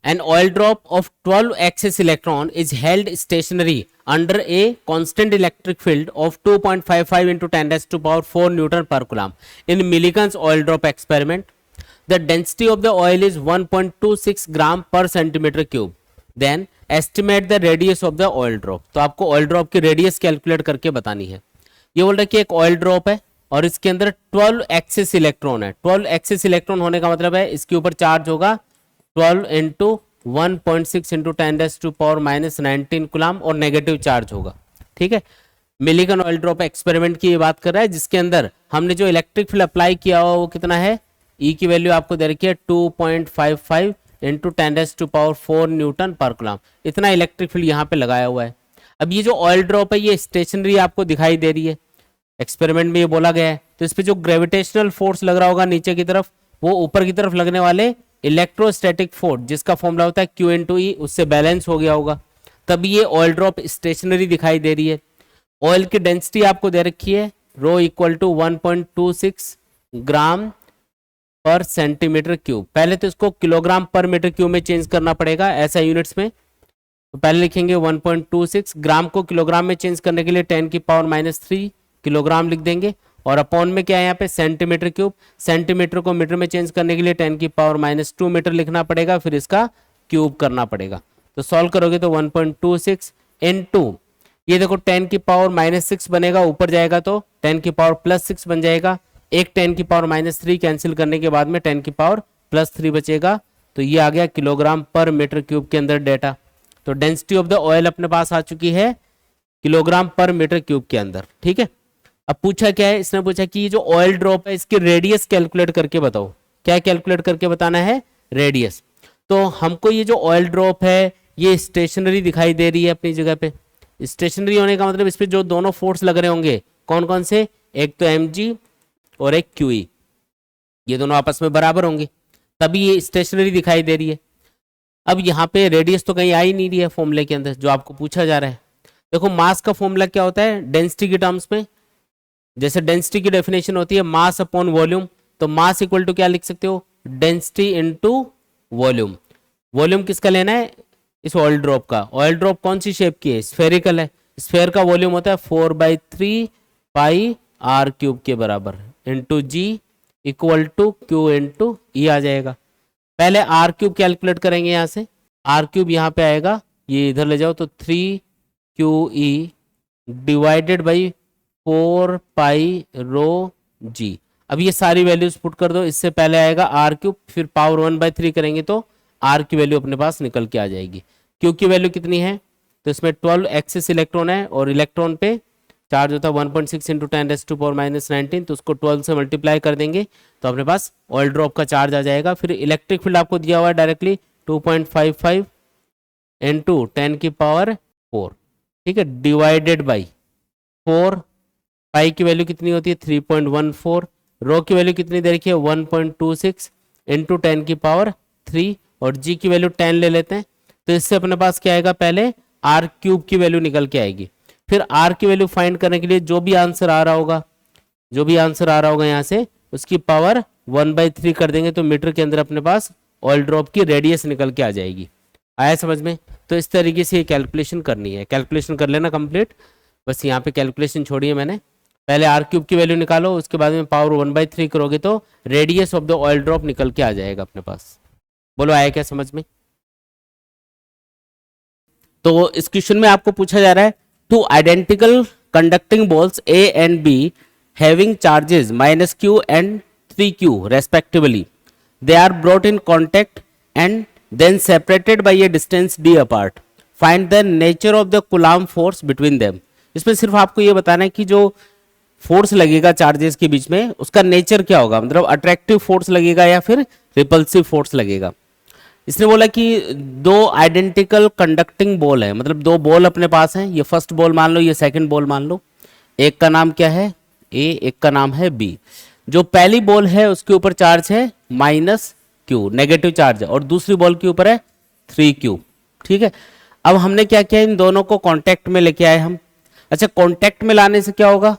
An oil drop of 12 excess electron is held stationary under a constant electric field of 2.55 into 10 raised to power 4 Newton per Coulomb. In Millikan's oil drop experiment, the density of the oil is 1.26 gram per centimeter cube. Then estimate the radius of the oil drop. तो आपको oil drop की radius calculate करके बतानी है. ये बोल रहा है कि एक ऑयल ड्रॉप है और इसके अंदर 12 एक्सेस इलेक्ट्रॉन है. 12 एक्सेस इलेक्ट्रॉन होने का मतलब है इसके ऊपर चार्ज होगा 12 into 1.6 into 10 raise to power minus 19 coulomb और नेगेटिव चार्ज होगा. ठीक है, मिलिकन ऑयल ड्रॉप एक्सपेरिमेंट की ये बात कर रहा है जिसके अंदर हमने जो इलेक्ट्रिक फील्ड अप्लाई किया हुआ वो कितना है, ई की वैल्यू आपको दे रखी है 2.55 into 10 raise to power 4 newton per coulomb. इतना इलेक्ट्रिक फील्ड यहाँ पे लगाया हुआ है. अब ये जो ऑयल ड्रॉप है ये स्टेशनरी आपको दिखाई दे रही है, एक्सपेरिमेंट में ये बोला गया है. तो इस पे जो ग्रेविटेशनल फोर्स लग रहा होगा नीचे की तरफ वो ऊपर की तरफ लगने वाले इलेक्ट्रोस्टैटिक फोर्स जिसका फॉर्मूला होता है Q इंटू ई उससे बैलेंस हो गया होगा. तभी ये ऑयल ड्रॉप स्टेशनरी दिखाई दे रही है. ऑयल की डेंसिटी आपको दे रखी है रो इक्वल टू 1.26 ग्राम पर सेंटीमीटर क्यूब. पहले तो इसको किलोग्राम पर मीटर क्यूब में चेंज करना पड़ेगा ऐसा यूनिट्स में. तो पहले लिखेंगे 1.26 ग्राम को किलोग्राम में चेंज करने के लिए 10 की पावर -3 किलोग्राम लिख देंगे और अपॉन में क्या है यहाँ पे सेंटीमीटर क्यूब. सेंटीमीटर को मीटर में चेंज करने के लिए 10 की पावर -2 मीटर लिखना पड़ेगा, फिर इसका क्यूब करना पड़ेगा. तो सॉल्व करोगे तो 1.26 इनटू ये देखो 10 की पावर -6 बनेगा, ऊपर जाएगा तो 10 की पावर +6 बन जाएगा. एक 10 की पावर -3 कैंसिल करने के बाद में 10 की पावर +3 बचेगा. तो ये आ गया किलोग्राम पर मीटर क्यूब के अंदर डेटा. तो डेंसिटी ऑफ द ऑयल अपने पास आ चुकी है किलोग्राम पर मीटर क्यूब के अंदर. ठीक है, अब पूछा क्या है, इसने पूछा कि ये जो ऑयल ड्रॉप है इसकी रेडियस कैलकुलेट करके बताओ. क्या कैलकुलेट करके बताना है, रेडियस. तो हमको ये जो ऑयल ड्रॉप है ये स्टेशनरी दिखाई दे रही है अपनी जगह पे. स्टेशनरी होने का मतलब इस पे जो दोनों फोर्स लग रहे होंगे कौन कौन से, एक तो mg और एक QE, ये दोनों आपस में बराबर होंगे तभी ये स्टेशनरी दिखाई दे रही है. अब यहाँ पे रेडियस तो कहीं आ ही नहीं रही है फॉर्मूले के अंदर जो आपको पूछा जा रहा है. देखो मास का फॉर्मूला क्या होता है डेंसिटी के टर्म्स में, जैसे डेंसिटी की डेफिनेशन होती है मास अपॉन वॉल्यूम. तो मास इक्वल टू क्या लिख सकते हो, डेंसिटी इनटू वॉल्यूम. वॉल्यूम किसका लेना है, इस ऑयल ड्रॉप का. ऑयल ड्रॉप कौन सी शेप की है, स्फेरिकल है. स्फेयर का वॉल्यूम होता है 4/3 पाई r क्यूब के बराबर into G equal to Q into E आ जाएगा. पहले r क्यूब कैलकुलेट करेंगे यहाँ से. r क्यूब यहाँ पे आएगा, ये इधर ले जाओ तो 3QE डिवाइडेड बाई 4 पाई रो जी. अब ये सारी वैल्यूज पुट कर दो. इससे पहले आएगा r क्यूब, फिर पावर 1/3 करेंगे तो r की वैल्यू अपने पास निकल के आ जाएगी. q की वैल्यू कितनी है, तो इसमें 12 एक्सेस इलेक्ट्रॉन है और इलेक्ट्रॉन पे चार्ज होता है 1.6 इंटू 10 रेज़ टू पावर -19. तो उसको 12 से मल्टीप्लाई कर देंगे तो अपने पास ऑयल ड्रॉप का चार्ज आ जाएगा. फिर इलेक्ट्रिक फील्ड आपको दिया हुआ है डायरेक्टली 2.55 इंटू 10 की पावर 4. ठीक है, डिवाइडेड बाई 4. पाई की वैल्यू कितनी होती है 3.14. रो की वैल्यू कितनी दे रखी है 1.26 इंटू 10 की पावर 3 और जी की वैल्यू 10 ले लेते हैं. तो इससे अपने पास क्या आएगा, पहले r क्यूब की वैल्यू निकल के आएगी. फिर r की वैल्यू फाइंड करने के लिए जो भी आंसर आ रहा होगा यहाँ से उसकी पावर 1/3 कर देंगे तो मीटर के अंदर अपने पास ऑयल ड्रॉप की रेडियस निकल के आ जाएगी. आया समझ में. तो इस तरीके से ये कैलकुलेशन करनी है, कैलकुलेशन कर लेना कंप्लीट. बस यहाँ पे कैलकुलेशन छोड़ी है मैंने. पहले r क्यूब की वैल्यू निकालो, उसके बाद में पावर 1/3 करोगे तो radius of the oil drop निकल के आ जाएगा अपने पास. बोलो आया क्या समझ में. तो इस क्वेश्चन में आपको पूछा जा रहा है two identical conducting balls A and B having charges -q and 3q respectively. They are brought in contact and then separated by a distance d apart. Find the nature of the Coulomb force between them. इसमें सिर्फ आपको ये बताना है कि जो force लगेगा charges के बीच में उसका नेचर क्या होगा, मतलब अट्रैक्टिव फोर्स लगेगा या फिर रिपल्सिव फोर्स लगेगा. इसने बोला कि दो आइडेंटिकल कंडक्टिंग बॉल है, मतलब दो बॉल अपने पास हैं. ये फर्स्ट बॉल मान लो, ये सेकंड बॉल मान लो. एक का नाम क्या है A, एक का नाम है B. जो पहली बॉल है उसके ऊपर चार्ज है -q, नेगेटिव चार्ज है, और दूसरी बॉल के ऊपर है 3q. ठीक है, अब हमने क्या किया, इन दोनों को कांटेक्ट में लेके आए हम. अच्छा, कांटेक्ट में लाने से क्या होगा,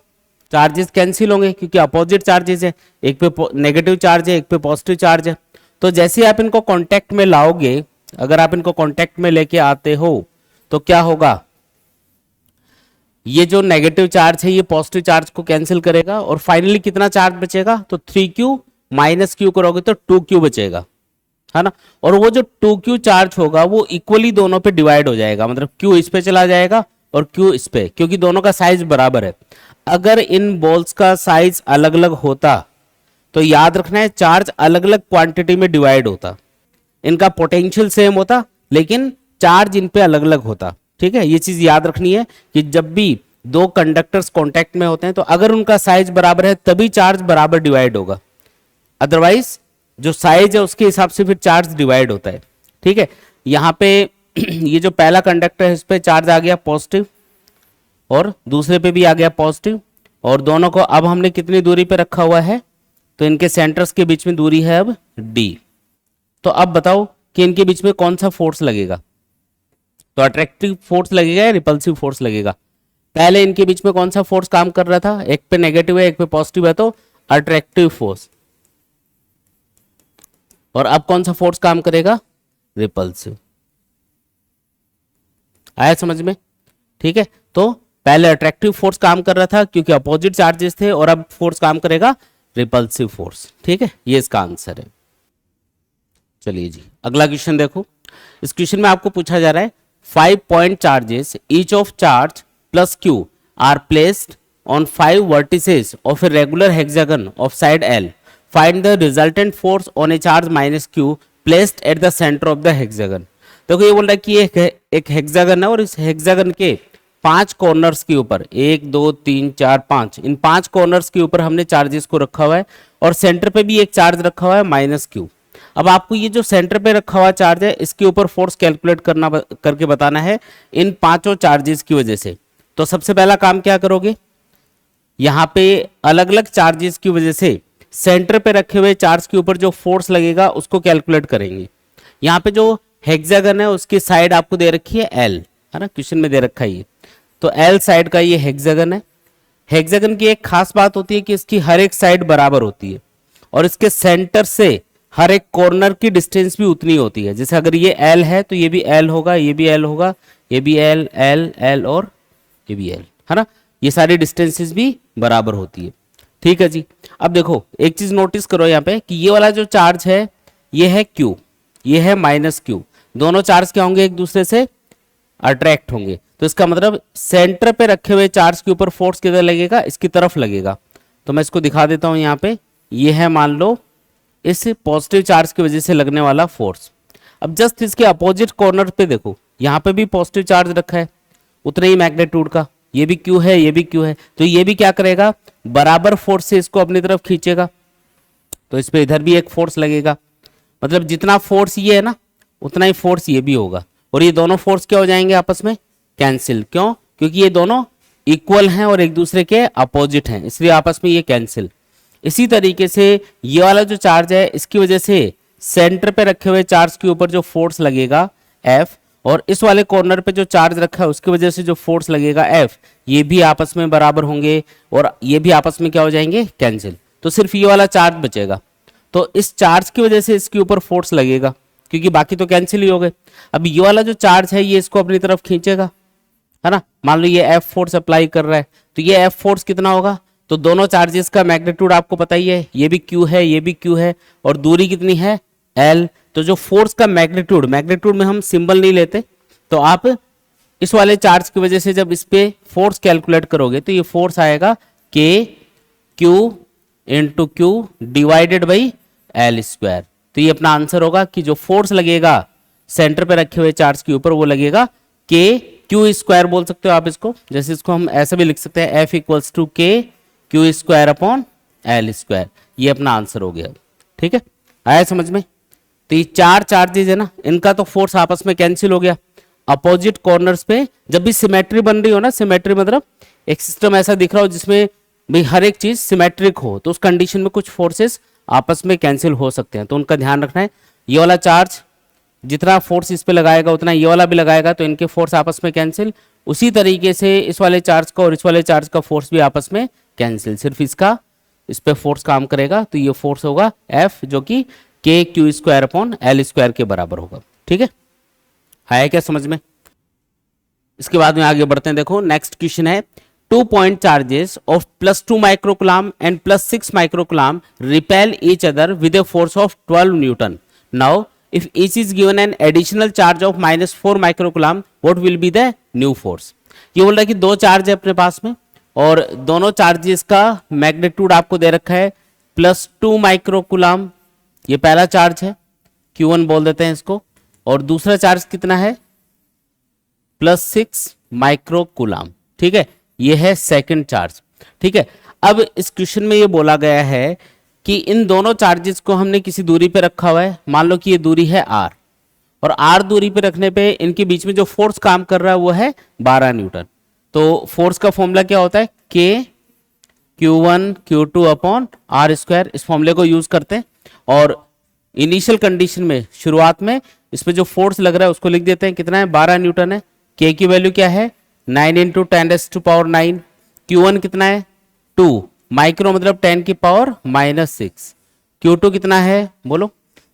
चार्जेस कैंसिल होंगे क्योंकि अपोजिट चार्जेस है. एक पे नेगेटिव चार्ज है, एक पे पॉजिटिव चार्ज है. तो जैसे आप इनको कांटेक्ट में लाओगे अगर आप इनको कांटेक्ट में लेके आते हो तो क्या होगा, ये जो नेगेटिव चार्ज है ये पॉजिटिव चार्ज को कैंसिल करेगा और फाइनली कितना चार्ज बचेगा, तो 3q माइनस क्यू करोगे तो 2q बचेगा, है ना। और वो जो 2q चार्ज होगा वो इक्वली दोनों पे डिवाइड हो जाएगा, मतलब q इस पे चला जाएगा और q इस पे, क्योंकि दोनों का साइज बराबर है। अगर इन बॉल्स का साइज अलग अलग होता तो याद रखना है चार्ज अलग अलग क्वांटिटी में डिवाइड होता, इनका पोटेंशियल सेम होता लेकिन चार्ज इन पे अलग अलग होता। ठीक है, ये चीज याद रखनी है कि जब भी दो कंडक्टर्स कांटेक्ट में होते हैं तो अगर उनका साइज बराबर है तभी चार्ज बराबर डिवाइड होगा, अदरवाइज जो साइज है उसके हिसाब से फिर चार्ज डिवाइड होता है। ठीक है, यहाँ पे ये जो पहला कंडक्टर है इस पे चार्ज आ गया पॉजिटिव और दूसरे पे भी आ गया पॉजिटिव, और दोनों को अब हमने कितनी दूरी पे रखा हुआ है, तो इनके सेंटर्स के बीच में दूरी है अब d। तो अब बताओ कि इनके बीच में कौन सा फोर्स लगेगा, तो अट्रैक्टिव फोर्स लगेगा या रिपल्सिव फोर्स लगेगा। पहले इनके बीच में कौन सा फोर्स काम कर रहा था, एक पे नेगेटिव है एक पे पॉजिटिव है, तो अट्रैक्टिव फोर्स। और अब कौन सा फोर्स काम करेगा, रिपल्सिव। आया समझ में? ठीक है, तो पहले अट्रैक्टिव फोर्स काम कर रहा था क्योंकि अपोजिट चार्जेस थे, और अब फोर्स काम करेगा रिपल्सिव फोर्स। ठीक है, ये इसका आंसर है। चलिए जी अगला क्वेश्चन देखो। इस क्वेश्चन में आपको पूछा जा रहा है 5 point charges each of charge plus Q R placed on 5 vertices of a regular hexagon of side L, find the resultant force on A charge minus Q placed at the centre of the hexagon. देखो ये बोल रहा है कि एक hexagon है और इस हेक्सागन के 5 कॉर्नर्स के ऊपर 1 2 3 4 5, इन 5 कॉर्नर्स के ऊपर हमने चार्जेस को रखा हुआ है और सेंटर पे भी एक चार्ज रखा हुआ है माइनस क्यू। अब आपको ये जो सेंटर पे रखा हुआ चार्ज है इसके ऊपर फोर्स कैलकुलेट करके बताना है इन पांचों चार्जेस की वजह से। तो सबसे पहला काम क्या करोगे, यहाँ पे अलग अलग चार्जेस की वजह से सेंटर पे रखे हुए चार्ज के ऊपर जो फोर्स लगेगा उसको कैलकुलेट करेंगे। यहाँ पे जो हेक्सागन है उसकी साइड आपको दे रखी है एल, है ना, क्वेश्चन में दे रखा है ये, तो एल साइड का ये हेक्सागन है। हेक्सागन की एक खास बात होती है कि इसकी हर एक साइड बराबर होती है और इसके सेंटर से हर एक कॉर्नर की डिस्टेंस भी उतनी होती है। जैसे अगर ये एल है तो ये भी एल होगा, ये भी एल होगा, ये भी एल एल एल और ये भी एल, है ना, ये सारी डिस्टेंसेस भी बराबर होती है। ठीक है जी, अब देखो एक चीज नोटिस करो यहाँ पे कि ये वाला जो चार्ज है ये है क्यू, ये है माइनस क्यू, दोनों चार्ज क्या होंगे, एक दूसरे से अट्रैक्ट होंगे। तो इसका मतलब सेंटर पे रखे हुए चार्ज के ऊपर फोर्स किधर लगेगा, इसकी तरफ लगेगा। तो मैं इसको दिखा देता हूं यहाँ पे, ये है मान लो इस पॉजिटिव चार्ज की वजह से लगने वाला फोर्स। अब जस्ट इसके अपोजिट कॉर्नर पे देखो, यहाँ पे भी पॉजिटिव चार्ज रखा है उतने ही मैग्नीट्यूड का, ये भी क्यू है ये भी क्यू है, तो ये भी क्या करेगा, बराबर फोर्स से इसको अपनी तरफ खींचेगा। तो इस पे इधर भी एक फोर्स लगेगा, मतलब जितना फोर्स ये है ना उतना ही फोर्स ये भी होगा, और ये दोनों फोर्स क्या हो जाएंगे आपस में कैंसिल। क्यों, क्योंकि ये दोनों इक्वल हैं और एक दूसरे के अपोजिट हैं, इसलिए आपस में ये कैंसिल। इसी तरीके से ये वाला जो चार्ज है इसकी वजह से सेंटर पे रखे हुए चार्ज के ऊपर जो फोर्स लगेगा F, और इस वाले कॉर्नर पे जो चार्ज रखा है उसकी वजह से जो फोर्स लगेगा F, ये भी आपस में बराबर होंगे और ये भी आपस में क्या हो जाएंगे, कैंसिल। तो सिर्फ ये वाला चार्ज बचेगा, तो इस चार्ज की वजह से इसके ऊपर फोर्स लगेगा क्योंकि बाकी तो कैंसिल ही हो गए। अब ये वाला जो चार्ज है ये इसको अपनी तरफ खींचेगा, है ना, मान लो ये F फोर्स अप्लाई कर रहा है, तो ये F फोर्स कितना होगा, तो दोनों चार्जेस का मैग्नीट्यूड आपको पता ही है, ये भी Q है ये भी Q है, और दूरी कितनी है L। तो जो फोर्स का मैग्नीट्यूड में हम सिंबल नहीं लेते, तो आप इस वाले चार्ज की वजह से जब इस पे फोर्स कैलकुलेट करोगे तो ये फोर्स आएगा K Q into Q divided by L square. तो ये अपना आंसर होगा कि जो फोर्स लगेगा सेंटर पे रखे हुए चार्ज के ऊपर वो लगेगा K Q स्क्वायर बोल सकते हो आप इसको, जैसे इसको हम ऐसे भी लिख सकते हैं F equals to K Q square upon L square. ये अपना आंसर हो गया। ठीक है, आया समझ में? तो ये चार चार्जेस है ना, इनका तो फोर्स आपस में कैंसिल हो गया। अपोजिट कॉर्नर्स पे जब भी सिमेट्री बन रही हो ना, सिमेट्री मतलब एक सिस्टम ऐसा दिख रहा हो जिसमें भाई हर एक चीज सिमेट्रिक हो, तो उस कंडीशन में कुछ फोर्सेस आपस में कैंसिल हो सकते हैं, तो उनका ध्यान रखना है। ये वाला चार्ज जितना फोर्स इस पे लगाएगा उतना ये वाला भी लगाएगा, तो इनके फोर्स आपस में कैंसिल। उसी तरीके से इस वाले चार्ज का और इस वाले चार्ज का फोर्स भी आपस में कैंसिल, सिर्फ इसका इस पे फोर्स काम करेगा, तो ये फोर्स होगा F जो कि K Q square upon L square के बराबर होगा। ठीक है क्या समझ में? इसके बाद में आगे बढ़ते हैं। देखो नेक्स्ट क्वेश्चन है, 2 point charges of +2 microcoulomb and +6 microcoulomb repel each other with a force of 12 Newton. Now, if each is given an additional charge of -4 microcoulomb, what will be the new force? ये बोल रहा है कि दो charge है अपने पास में और दोनों चार्जेस का मैग्नीट्यूड आपको दे रखा है +2 माइक्रोकुलाम, ये पहला चार्ज है, Q1 बोल देते हैं इसको, और दूसरा चार्ज कितना है +6 माइक्रोकुलाम। ठीक है, ये है सेकंड चार्ज। ठीक है, अब इस क्वेश्चन में ये बोला गया है कि इन दोनों चार्जेस को हमने किसी दूरी पे रखा हुआ है, मान लो कि ये दूरी है r, और r दूरी पे रखने पे इनके बीच में जो फोर्स काम कर रहा है वो है 12 न्यूटन। तो फोर्स का फॉर्मूला क्या होता है, K Q1 Q2 upon R square, इस फॉर्मूले को यूज करते हैं। और इनिशियल कंडीशन में शुरुआत में इसमें जो फोर्स लग रहा है उसको लिख देते हैं, कितना है 12 न्यूटन है। K की वैल्यू क्या है 9 × 10⁻⁹। Q1 कितना है 2 माइक्रो मतलब 10 की पावर -6। Q2 कितना है बोलो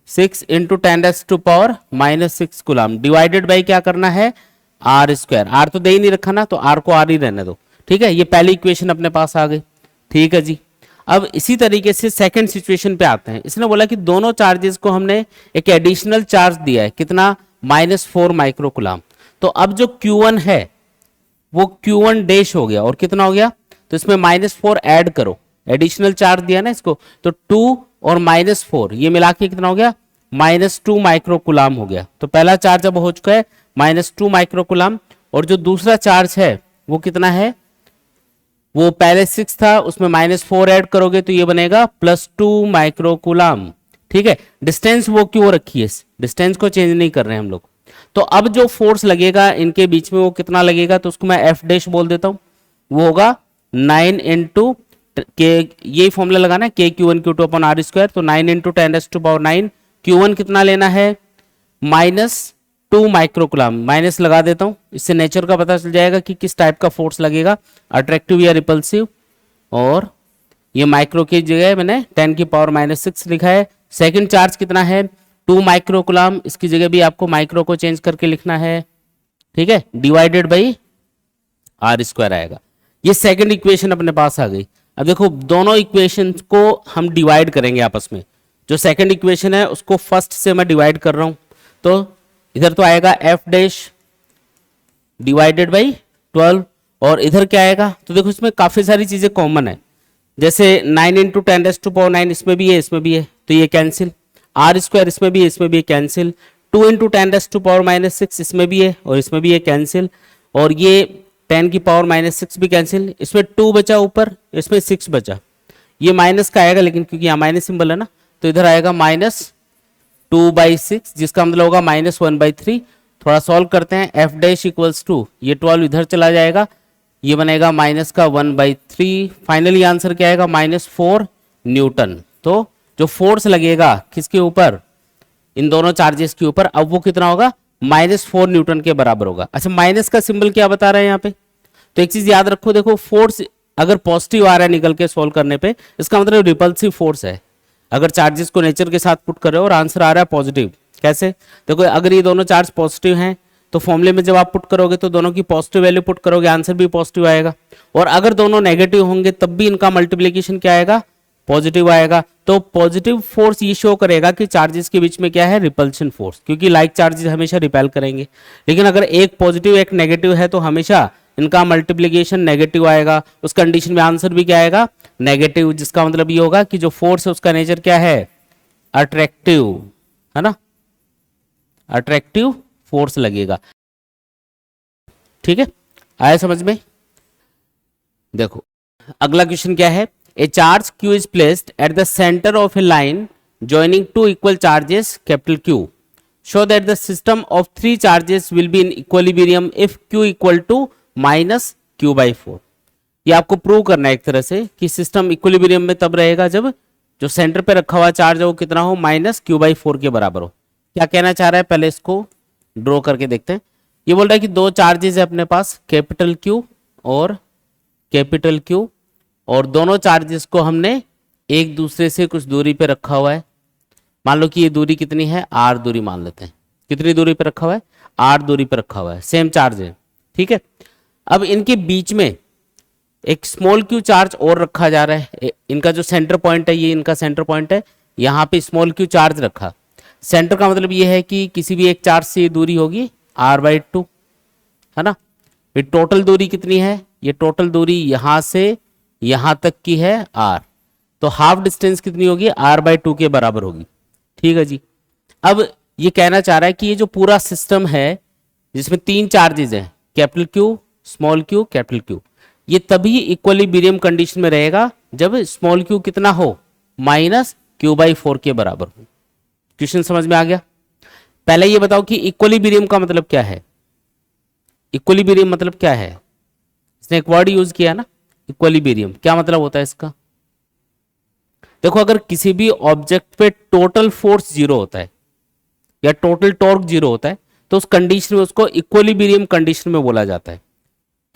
6 × 10⁻⁻6 कूलम, डिवाइडेड बाई क्या करना है R स्क्वायर। R तो दे ही नहीं रखा ना, तो R को R ही रहने दो। ठीक है, ये पहली इक्वेशन अपने पास आ गई। ठीक है जी, अब इसी तरीके से सेकंड सिचुएशन पे आते हैं। इसने बोला कि दोनों चार्जेस को हमने एक एडिशनल चार्ज दिया है, कितना -4 माइक्रोकुलाम। तो अब जो Q1 है वो Q1 डैश हो गया और कितना हो गया, तो इसमें -4 ऐड करो, एडिशनल चार्ज दिया ना इसको, तो 2 और -4 ये मिला के कितना हो गया -2 माइक्रोकुलाम हो गया। तो पहला चार्ज अब हो चुका है -2 माइक्रोकुलाम, और जो दूसरा चार्ज है वो कितना है, वो पहले 6 था उसमें -4 ऐड करोगे तो ये बनेगा +2 माइक्रोकुलाम। ठीक है, डिस्टेंस वो क्यों रखी है, डिस्टेंस को चेंज नहीं कर रहे हैं हम लोग। तो अब जो फोर्स लगेगा इनके बीच में वो कितना लगेगा, तो उसको मैं F डैश बोल देता हूं, वो होगा 9 × K, यही फॉर्मूला लगाना है K Q1 Q2 upon R square. तो 9 × 10⁻⁹, Q1 कितना लेना है -2 माइक्रोकुलाम, माइनस लगा देता हूं, इससे नेचर का पता चल जाएगा कि किस टाइप का फोर्स लगेगा, अट्रैक्टिव या रिपल्सिव। और ये माइक्रो की जगह मैंने 10⁻⁻6 लिखा है। सेकंड चार्ज कितना है 2 माइक्रोकुलाम, इसकी जगह भी आपको माइक्रो को चेंज करके लिखना है। ठीक है, डिवाइडेड बाई R स्क्वायर आएगा। ये सेकंड इक्वेशन अपने पास आ गई। अब देखो दोनों इक्वेशन को हम डिवाइड करेंगे आपस में। जो सेकंड इक्वेशन है उसको फर्स्ट से मैं डिवाइड कर रहा हूं, तो इधर तो आएगा F डैश डिवाइडेड बाई 12, और इधर क्या आएगा, तो देखो इसमें काफी सारी चीजें कॉमन है, जैसे 9 × 10⁻⁹ इसमें भी है इसमें भी है, तो ये कैंसिल। R स्क्वायर इसमें भी है कैंसिल। 2 × 10⁻⁻6 इसमें भी है और इसमें भी है कैंसिल, और ये 10⁻⁻6 भी कैंसिल। इसमें 2 बचा ऊपर, इसमें 6 बचा, ये माइनस का आएगा लेकिन क्योंकि यहाँ माइनस सिंबल है ना, तो इधर आएगा -2/6, जिसका मतलब होगा -1/3। थोड़ा सॉल्व करते हैं, F डैश इक्वल्स टू ये 12 इधर चला जाएगा, ये बनेगा -1/3। फाइनली आंसर क्या आएगा -4 न्यूटन। तो जो फोर्स लगेगा किसके ऊपर, इन दोनों चार्जेस के ऊपर, अब वो कितना होगा -4 न्यूटन के बराबर होगा। अच्छा, माइनस का सिंबल क्या बता रहा है यहाँ पे, तो एक चीज याद रखो, देखो फोर्स अगर पॉजिटिव आ रहा है निकल के सोल्व करने पे, इसका मतलब रिपल्सिव फोर्स है। अगर चार्जेस को नेचर के साथ पुट कर रहे हो और आंसर आ रहा है पॉजिटिव, कैसे, देखो अगर ये दोनों चार्ज पॉजिटिव हैं तो फॉर्मूले में जब आप पुट करोगे तो दोनों की पॉजिटिव वैल्यू पुट करोगे, आंसर भी पॉजिटिव आएगा। और अगर दोनों नेगेटिव होंगे तब भी इनका मल्टीप्लीकेशन क्या आएगा, पॉजिटिव आएगा। तो पॉजिटिव फोर्स ये शो करेगा कि चार्जेस के बीच में क्या है, रिपल्शन फोर्स, क्योंकि लाइक चार्जेस हमेशा रिपेल करेंगे। लेकिन अगर एक पॉजिटिव एक नेगेटिव है तो हमेशा इनका मल्टीप्लीकेशन नेगेटिव आएगा। उस कंडीशन में आंसर भी क्या आएगा, नेगेटिव, जिसका मतलब ये होगा कि जो फोर्स है उसका नेचर क्या है, अट्रैक्टिव, है ना, अट्रैक्टिव फोर्स लगेगा। ठीक है, आया समझ में। देखो अगला क्वेश्चन क्या है, ए charge Q is placed at the center of a line joining two equal charges capital Q. Show that the system of three charges will be in equilibrium if Q equal to -Q/4. ये आपको prove करना है एक तरह से कि system equilibrium में तब रहेगा जब जो सेंटर पे रखा हुआ चार्ज है वो कितना हो, -Q/4 के बराबर हो। क्या कहना चाह रहा है, पहले इसको ड्रॉ करके देखते हैं। ये बोल रहा है कि दो चार्जेस है अपने पास, कैपिटल Q और कैपिटल Q, और दोनों चार्जेस को हमने एक दूसरे से कुछ दूरी पे रखा हुआ है। मान लो कि ये दूरी कितनी है, R दूरी मान लेते हैं। कितनी दूरी पे रखा हुआ है, r दूरी पे रखा हुआ है, सेम चार्ज है, ठीक है। अब इनके बीच में एक स्मॉल क्यू चार्ज और रखा जा रहा है, इनका जो सेंटर पॉइंट है, ये इनका सेंटर पॉइंट है, यहाँ पे स्मॉल क्यू चार्ज रखा। सेंटर का मतलब ये है कि किसी भी एक चार्ज से ये दूरी होगी r/2, है ना। ये टोटल दूरी कितनी है, ये टोटल दूरी यहां से यहां तक की है r, तो हाफ डिस्टेंस कितनी होगी, r/2 के बराबर होगी, ठीक है जी। अब ये कहना चाह रहा है कि ये जो पूरा सिस्टम है जिसमें 3 चार्जेस हैं, capital Q, small Q, capital Q, ये तभी इक्विलिब्रियम कंडीशन में रहेगा जब स्मॉल क्यू कितना हो, -q/4 के बराबर हो। क्वेश्चन समझ में आ गया। पहले ये बताओ कि इक्विलिब्रियम का मतलब क्या है। इक्विलिब्रियम मतलब क्या है, इसने एक वर्ड यूज किया ना, इक्विलिब्रियम, क्या मतलब होता है इसका। देखो, अगर किसी भी ऑब्जेक्ट पे टोटल फोर्स 0 होता है या टोटल टॉर्क 0 होता है, तो उस कंडीशन में उसको इक्विलिब्रियम कंडीशन में बोला जाता है।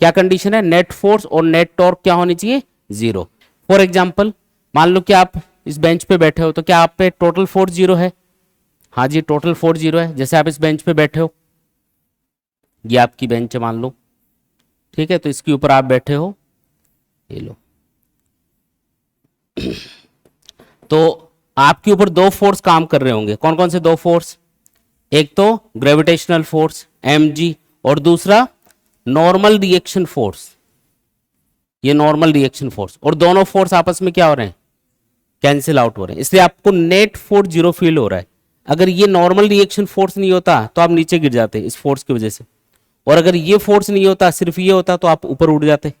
क्या कंडीशन है, नेट फोर्स और नेट टॉर्क क्या होनी चाहिए, 0। फॉर एग्जाम्पल, मान लो कि आप इस बेंच पे बैठे हो, तो क्या आप पे टोटल फोर्स 0 है, हाँ जी, टोटल फोर्स 0 है। जैसे आप इस बेंच पे बैठे हो, ये आपकी बेंच है मान लो, ठीक है, तो इसके ऊपर आप बैठे हो, ये लो, तो आपके ऊपर 2 फोर्स काम कर रहे होंगे। कौन कौन से 2 फोर्स, एक तो ग्रेविटेशनल फोर्स mg और दूसरा नॉर्मल रिएक्शन फोर्स, ये नॉर्मल रिएक्शन फोर्स, और दोनों फोर्स आपस में क्या हो रहे हैं, कैंसिल आउट हो रहे हैं, इसलिए आपको नेट फोर्स 0 फील हो रहा है। अगर ये नॉर्मल रिएक्शन फोर्स नहीं होता तो आप नीचे गिर जाते इस फोर्स की वजह से, और अगर ये फोर्स नहीं होता, सिर्फ ये होता, तो आप ऊपर उड़ जाते,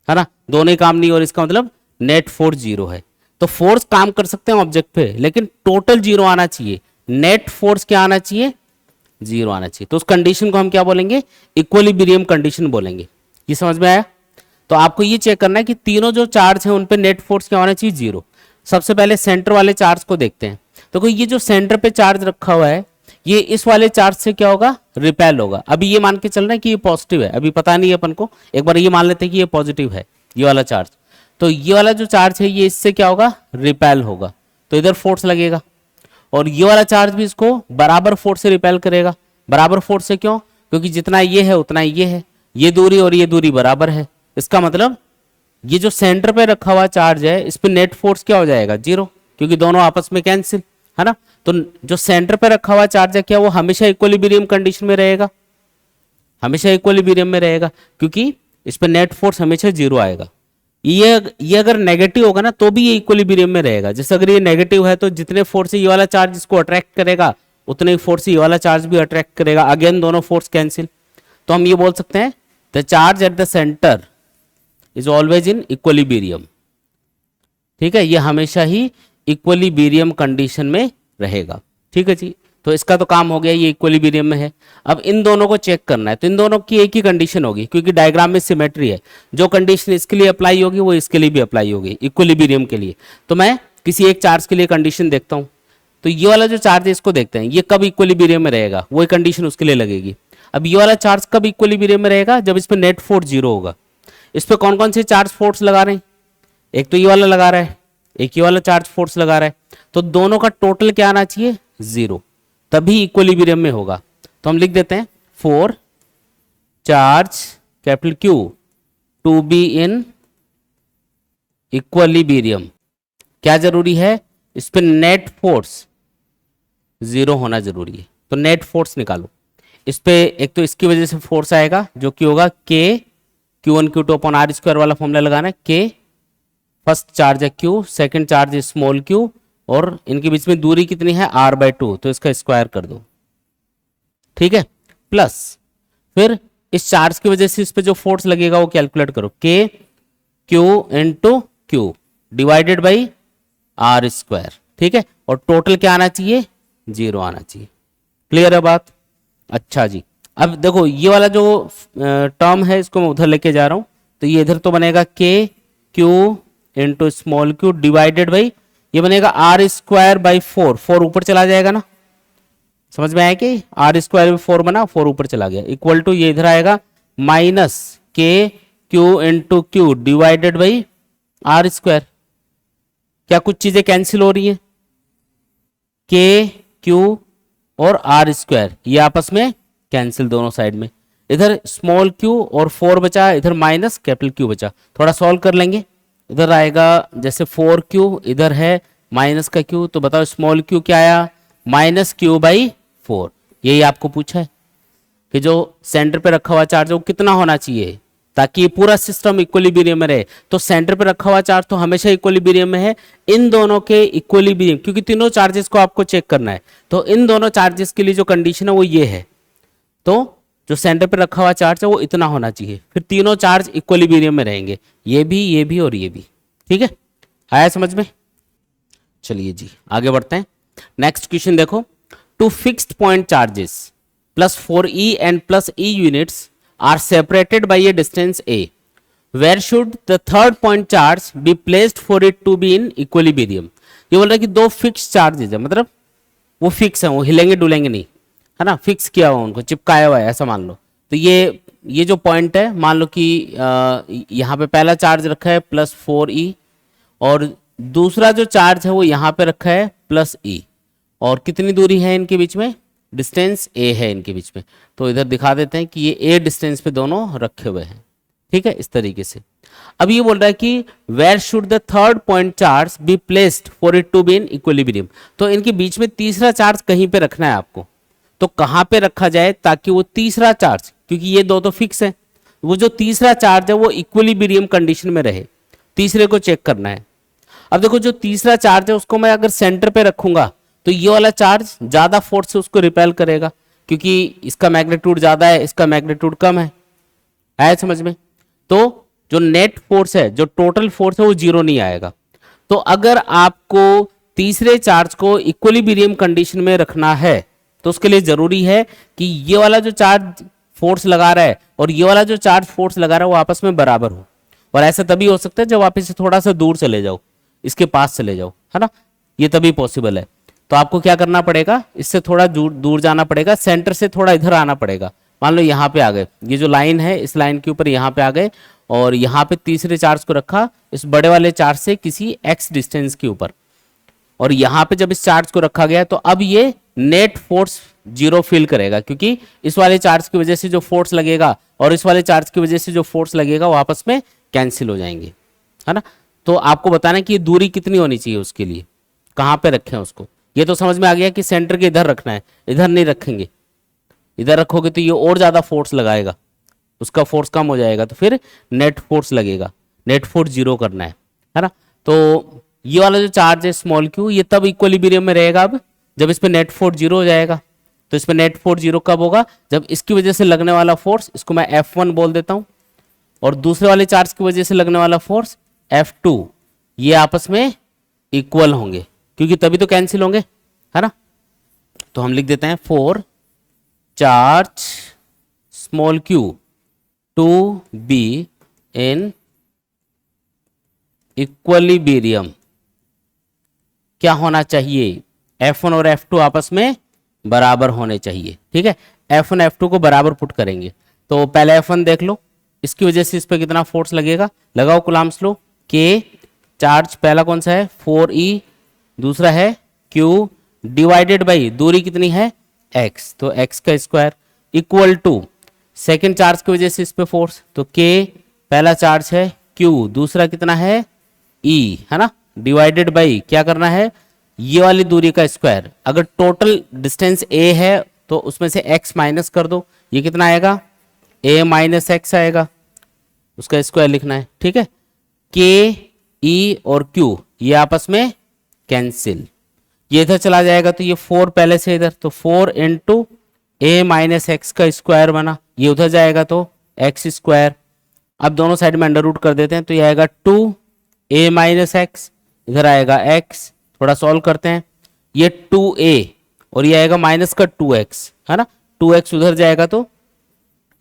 है ना। दोनों ही काम नहीं हो रहे, इसका मतलब नेट फोर्स 0 है। तो फोर्स काम कर सकते हैं ऑब्जेक्ट पे, लेकिन टोटल 0 आना चाहिए, नेट फोर्स क्या आना चाहिए, 0 आना चाहिए। तो उस कंडीशन को हम क्या बोलेंगे, इक्विलिब्रियम कंडीशन बोलेंगे। ये समझ में आया। तो आपको ये चेक करना है कि तीनों जो चार्ज है उन पे नेट फोर्स क्या होना चाहिए, 0। सबसे पहले सेंटर वाले चार्ज को देखते हैं। तो कोई ये जो सेंटर पे चार्ज रखा हुआ है, ये इस वाले चार्ज से क्या होगा, रिपेल होगा। अभी ये मान के चल रहा है कि ये पॉजिटिव है, अभी पता नहीं है अपन को, एक बार ये मान लेते हैं कि ये पॉजिटिव है, ये वाला चार्ज। तो ये वाला जो चार्ज है ये इससे क्या होगा, रिपेल होगा, तो इधर फोर्स लगेगा। और ये वाला चार्ज भी इसको बराबर फोर्स से रिपेल करेगा। बराबर फोर्स से क्यों, क्योंकि जितना ये है उतना ये है, ये दूरी और ये दूरी बराबर है। इसका मतलब ये जो सेंटर पे रखा हुआ चार्ज है, इस पे नेट फोर्स क्या हो जाएगा, 0, क्योंकि दोनों आपस में कैंसिल, है ना। तो जो सेंटर पे रखा हुआ चार्ज है क्या, वो हमेशा इक्विलिब्रियम कंडीशन में रहेगा, हमेशा इक्विलिब्रियम में रहेगा, क्योंकि इस पे नेट फोर्स हमेशा 0 आएगा। ये अगर नेगेटिव होगा ना, तो भी ये इक्विलिब्रियम में रहेगा। जैसे अगर ये नेगेटिव है, तो जितने फोर्स ये वाला चार्ज इसको अट्रैक्ट करेगा, उतने ही फोर्स ये वाला चार्ज भी अट्रैक्ट करेगा, अगेन दोनों फोर्स कैंसिल। तो हम ये बोल सकते हैं the charge at the centre is always in equilibrium, ठीक है, ये हमेशा ही इक्विलिब्रियम कंडीशन में रहेगा, ठीक है जी। तो इसका तो काम हो गया, ये इक्विलिब्रियम में है। अब इन दोनों को चेक करना है, तो इन दोनों की एक ही कंडीशन होगी, क्योंकि डायग्राम में सिमेट्री है। जो कंडीशन इसके लिए अप्लाई होगी वो इसके लिए भी अप्लाई होगी, इक्विलिब्रियम के लिए। तो मैं किसी एक चार्ज के लिए कंडीशन देखता हूँ, तो ये वाला जो चार्ज है इसको देखते हैं, ये कब इक्विलिब्रियम में रहेगा, वही कंडीशन उसके लिए लगेगी। अब ये वाला चार्ज कब इक्विलिब्रियम में रहेगा, जब इस पर नेट फोर्स 0 होगा। इस पर कौन कौन से चार्ज फोर्स लगा रहे हैं, एक तो ये वाला लगा रहा है, एक ये वाला चार्ज फोर्स लगा रहा है, तो दोनों का टोटल क्या आना चाहिए, 0, तभी इक्विलिब्रियम में होगा। तो हम लिख देते हैं for charge capital Q to be in equilibrium क्या जरूरी है, इस पे नेट फोर्स 0 होना जरूरी है। तो नेट फोर्स निकालो, इस पे एक तो इसकी वजह से फोर्स आएगा जो कि होगा K Q1 Q2 upon R² वाला फॉर्मूला लगाना है। K फर्स्ट चार्ज है Q, सेकंड चार्ज है स्मॉल q, और इनके बीच में दूरी कितनी है r/2, तो इसका स्क्वायर कर दो, ठीक है। प्लस फिर इस चार्ज की वजह से इस पे जो फोर्स लगेगा वो कैलकुलेट करो, K Q into Q divided by R², ठीक है। और टोटल क्या आना चाहिए, 0 आना चाहिए। क्लियर है बात। अच्छा जी, अब देखो ये वाला जो टर्म है इसको मैं उधर लेके जा रहा हूं, तो ये इधर तो बनेगा K Q into small q divided by, ये बनेगा R²/4, 4 ऊपर चला जाएगा ना, समझ में आया कि R²/4 बना, 4 ऊपर चला गया, इक्वल टू ये इधर आएगा minus K Q into Q divided by R²। क्या कुछ चीजें कैंसिल हो रही हैं, K Q और आर स्क्वायर, ये आपस में कैंसिल दोनों साइड में। इधर स्मॉल क्यू और 4 बचा, इधर माइनस कैपिटल क्यू बचा। थोड़ा सॉल्व कर लेंगे। इधर आएगा जैसे 4 क्यू, इधर है माइनस का क्यू, तो बताओ स्मॉल क्यू क्या आया, माइनस क्यू बाई 4। यही आपको पूछा है कि जो सेंटर पे रखा हुआ चार्ज है वो कितना होना चाहिए ताकि ये पूरा सिस्टम इक्विलिब्रियम में रहे। तो सेंटर पे रखा हुआ चार्ज तो हमेशा इक्विलिब्रियम में है, इन दोनों के इक्विलिब्रियम, क्योंकि तीनों चार्जेस को आपको चेक करना है, तो इन दोनों चार्जेस के लिए जो कंडीशन है वो ये है। तो जो सेंटर पे रखा हुआ चार्ज है वो इतना होना चाहिए, फिर तीनों चार्ज इक्विलिब्रियम में रहेंगे, ये भी और ये भी। ठीक है, आया समझ में? चलिए जी आगे बढ़ते हैं। नेक्स्ट क्वेश्चन देखो, two fixed point charges plus 4e and plus e units are separated by a distance a, where should the third point charge be placed for it to be in equilibrium. ये बोल रहा है कि दो fix charges है, मतलब वो fix है, वो हिलेंगे डुलेंगे नहीं, है ना, फिक्स किया हुआ, उनको चिपकाया हुआ है, ऐसा मान लो। तो ये जो पॉइंट है, मान लो कि यहाँ पे पहला चार्ज रखा है प्लस 4e और दूसरा जो चार्ज है वो यहाँ पे रखा है प्लस e, और कितनी दूरी है इनके बीच में, डिस्टेंस a है इनके बीच में। तो इधर दिखा देते हैं कि ये a डिस्टेंस पे दोनों रखे हुए हैं। ठीक है, इस तरीके से। अब ये बोल रहा है कि where should the third point charge be placed for it to be in equilibrium. तो इनके बीच में तीसरा चार्ज कहीं पे रखना है आपको, तो कहाँ पे रखा जाए ताकि वो तीसरा चार्ज, क्योंकि ये दो तो फिक्स है, वो जो तीसरा चार्ज है वो इक्विलिब्रियम कंडीशन में रहे, तीसरे को चेक करना है। अब देखो जो तीसरा चार्ज है उसको मैं अगर सेंटर पे रखूंगा तो ये वाला चार्ज ज्यादा फोर्स से उसको रिपेल करेगा, क्योंकि इसका मैग्नीट्यूड ज्यादा है, इसका मैग्नीट्यूड कम है। आया समझ में? तो जो नेट फोर्स है, जो टोटल फोर्स है वो जीरो नहीं आएगा। तो अगर आपको तीसरे चार्ज को इक्विलिब्रियम कंडीशन में रखना है तो उसके लिए जरूरी है कि ये वाला जो चार्ज फोर्स लगा रहा है और ये वाला जो चार्ज फोर्स लगा रहा है वो आपस में बराबर हो। और ऐसा तभी हो सकता है जब आप इसे थोड़ा सा दूर चले जाओ, इसके पास चले जाओ, है ना, ये तभी पॉसिबल है। तो आपको क्या करना पड़ेगा, इससे थोड़ा दूर जाना पड़ेगा, सेंटर से थोड़ा इधर आना पड़ेगा। मान लो यहाँ पे आ गए, ये जो लाइन है इस लाइन के ऊपर यहाँ पे आ गए और यहाँ पे तीसरे चार्ज को रखा इस बड़े वाले चार्ज से किसी x डिस्टेंस के ऊपर, और यहाँ पे जब इस चार्ज को रखा गया तो अब ये नेट फोर्स जीरो फील करेगा, क्योंकि इस वाले चार्ज की वजह से जो फोर्स लगेगा और इस वाले चार्ज की वजह से जो फोर्स लगेगा वो आपस में कैंसिल हो जाएंगे, है ना। तो आपको बताना कि ये दूरी कितनी होनी चाहिए, उसके लिए कहाँ पे रखें उसको। ये तो समझ में आ गया कि सेंटर के इधर रखना है, इधर नहीं रखेंगे, इधर रखोगे तो ये और ज्यादा फोर्स लगाएगा, उसका फोर्स कम हो जाएगा, तो फिर नेट फोर्स लगेगा, नेट फोर्स जीरो करना है ना। तो ये वाला जो चार्ज है स्मॉल क्यू, ये तब इक्विलिब्रियम में रहेगा अब जब इस पे नेट फोर्स जीरो हो जाएगा। तो इस पे नेट फोर्स जीरो कब होगा, जब इसकी वजह से लगने वाला फोर्स, इसको मैं F1 बोल देता हूं, और दूसरे वाले चार्ज की वजह से लगने वाला फोर्स F2, ये आपस में इक्वल होंगे, क्योंकि तभी तो कैंसिल होंगे, है ना। तो हम लिख देते हैं for charge small Q to be in equilibrium क्या होना चाहिए, F1 और F2 आपस में बराबर होने चाहिए। ठीक है, F1 F2 को बराबर पुट करेंगे। तो पहले F1 देख लो, इसकी वजह से इस पर कितना फोर्स लगेगा, लगाओ कूलम्ब्स लो। K चार्ज पहला कौन सा है 4e, दूसरा है Q डिवाइडेड बाई दूरी कितनी है x, तो x का square equal to second charge की वजह से इस पे फोर्स, तो K पहला चार्ज है, Q दूसरा कितना है E, है ना, डिवाइडेड बाई क्या करना है ये वाली दूरी का स्क्वायर। अगर टोटल डिस्टेंस a है तो उसमें से x माइनस कर दो, ये कितना आएगा a माइनस एक्स आएगा, उसका स्क्वायर लिखना है। ठीक है, K E और Q ये आपस में कैंसिल, ये इधर चला जाएगा तो ये 4 पहले से इधर, तो 4 इंटू a माइनस एक्स का स्क्वायर बना, ये उधर जाएगा तो x स्क्वायर। अब दोनों साइड में अंडर रूट कर देते हैं तो ये आएगा 2a माइनस एक्स, इधर आएगा x, थोड़ा सॉल्व करते हैं, ये 2a और ये आएगा माइनस का 2x, है ना, 2x उधर जाएगा तो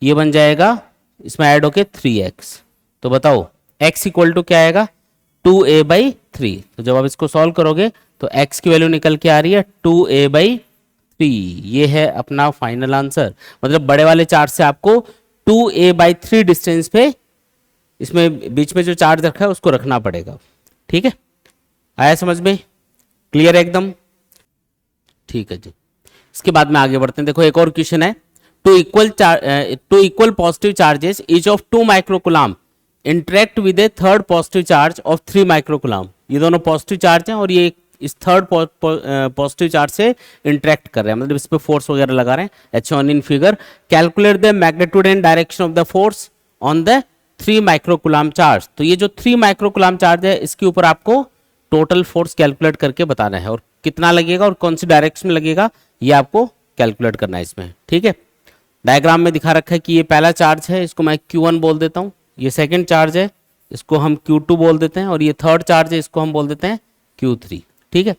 ये बन जाएगा इसमें ऐड होके 3x। तो बताओ x इक्वल टू क्या आएगा 2a बाई 3। तो जब आप इसको सॉल्व करोगे तो x की वैल्यू निकल के आ रही है 2a बाई 3। ये है अपना फाइनल आंसर। मतलब बड़े वाले चार्ज से आपको 2a बाई 3 डिस्टेंस पे इसमें बीच में जो चार्ज रखा है उसको रखना पड़ेगा। ठीक है, आया समझ में, क्लियर है एकदम? ठीक है जी, इसके बाद में आगे बढ़ते हैं। देखो एक और क्वेश्चन है, two equal positive charges each of 2 microcoulomb interact with a third positive charge of 3 microcoulomb. ये दोनों पॉजिटिव चार्ज हैं और ये इस थर्ड पॉजिटिव चार्ज से इंटरेक्ट कर रहे हैं, मतलब इस पे फोर्स वगैरह लगा रहे हैं, H on in figure. Calculate the magnitude and direction of the force on the 3 microcoulomb charge. तो ये जो 3 माइक्रोकुलाम चार्ज है इसके ऊपर आपको टोटल फोर्स कैलकुलेट करके बताना है, और कितना लगेगा और कौन सी डायरेक्शन में लगेगा ये आपको कैलकुलेट करना है इसमें। ठीक है, डायग्राम में दिखा रखा है कि ये पहला चार्ज है, इसको मैं Q1 बोल देता हूँ, ये सेकंड चार्ज है इसको हम Q2 बोल देते हैं, और ये थर्ड चार्ज है इसको हम बोल देते हैं Q3। ठीक है,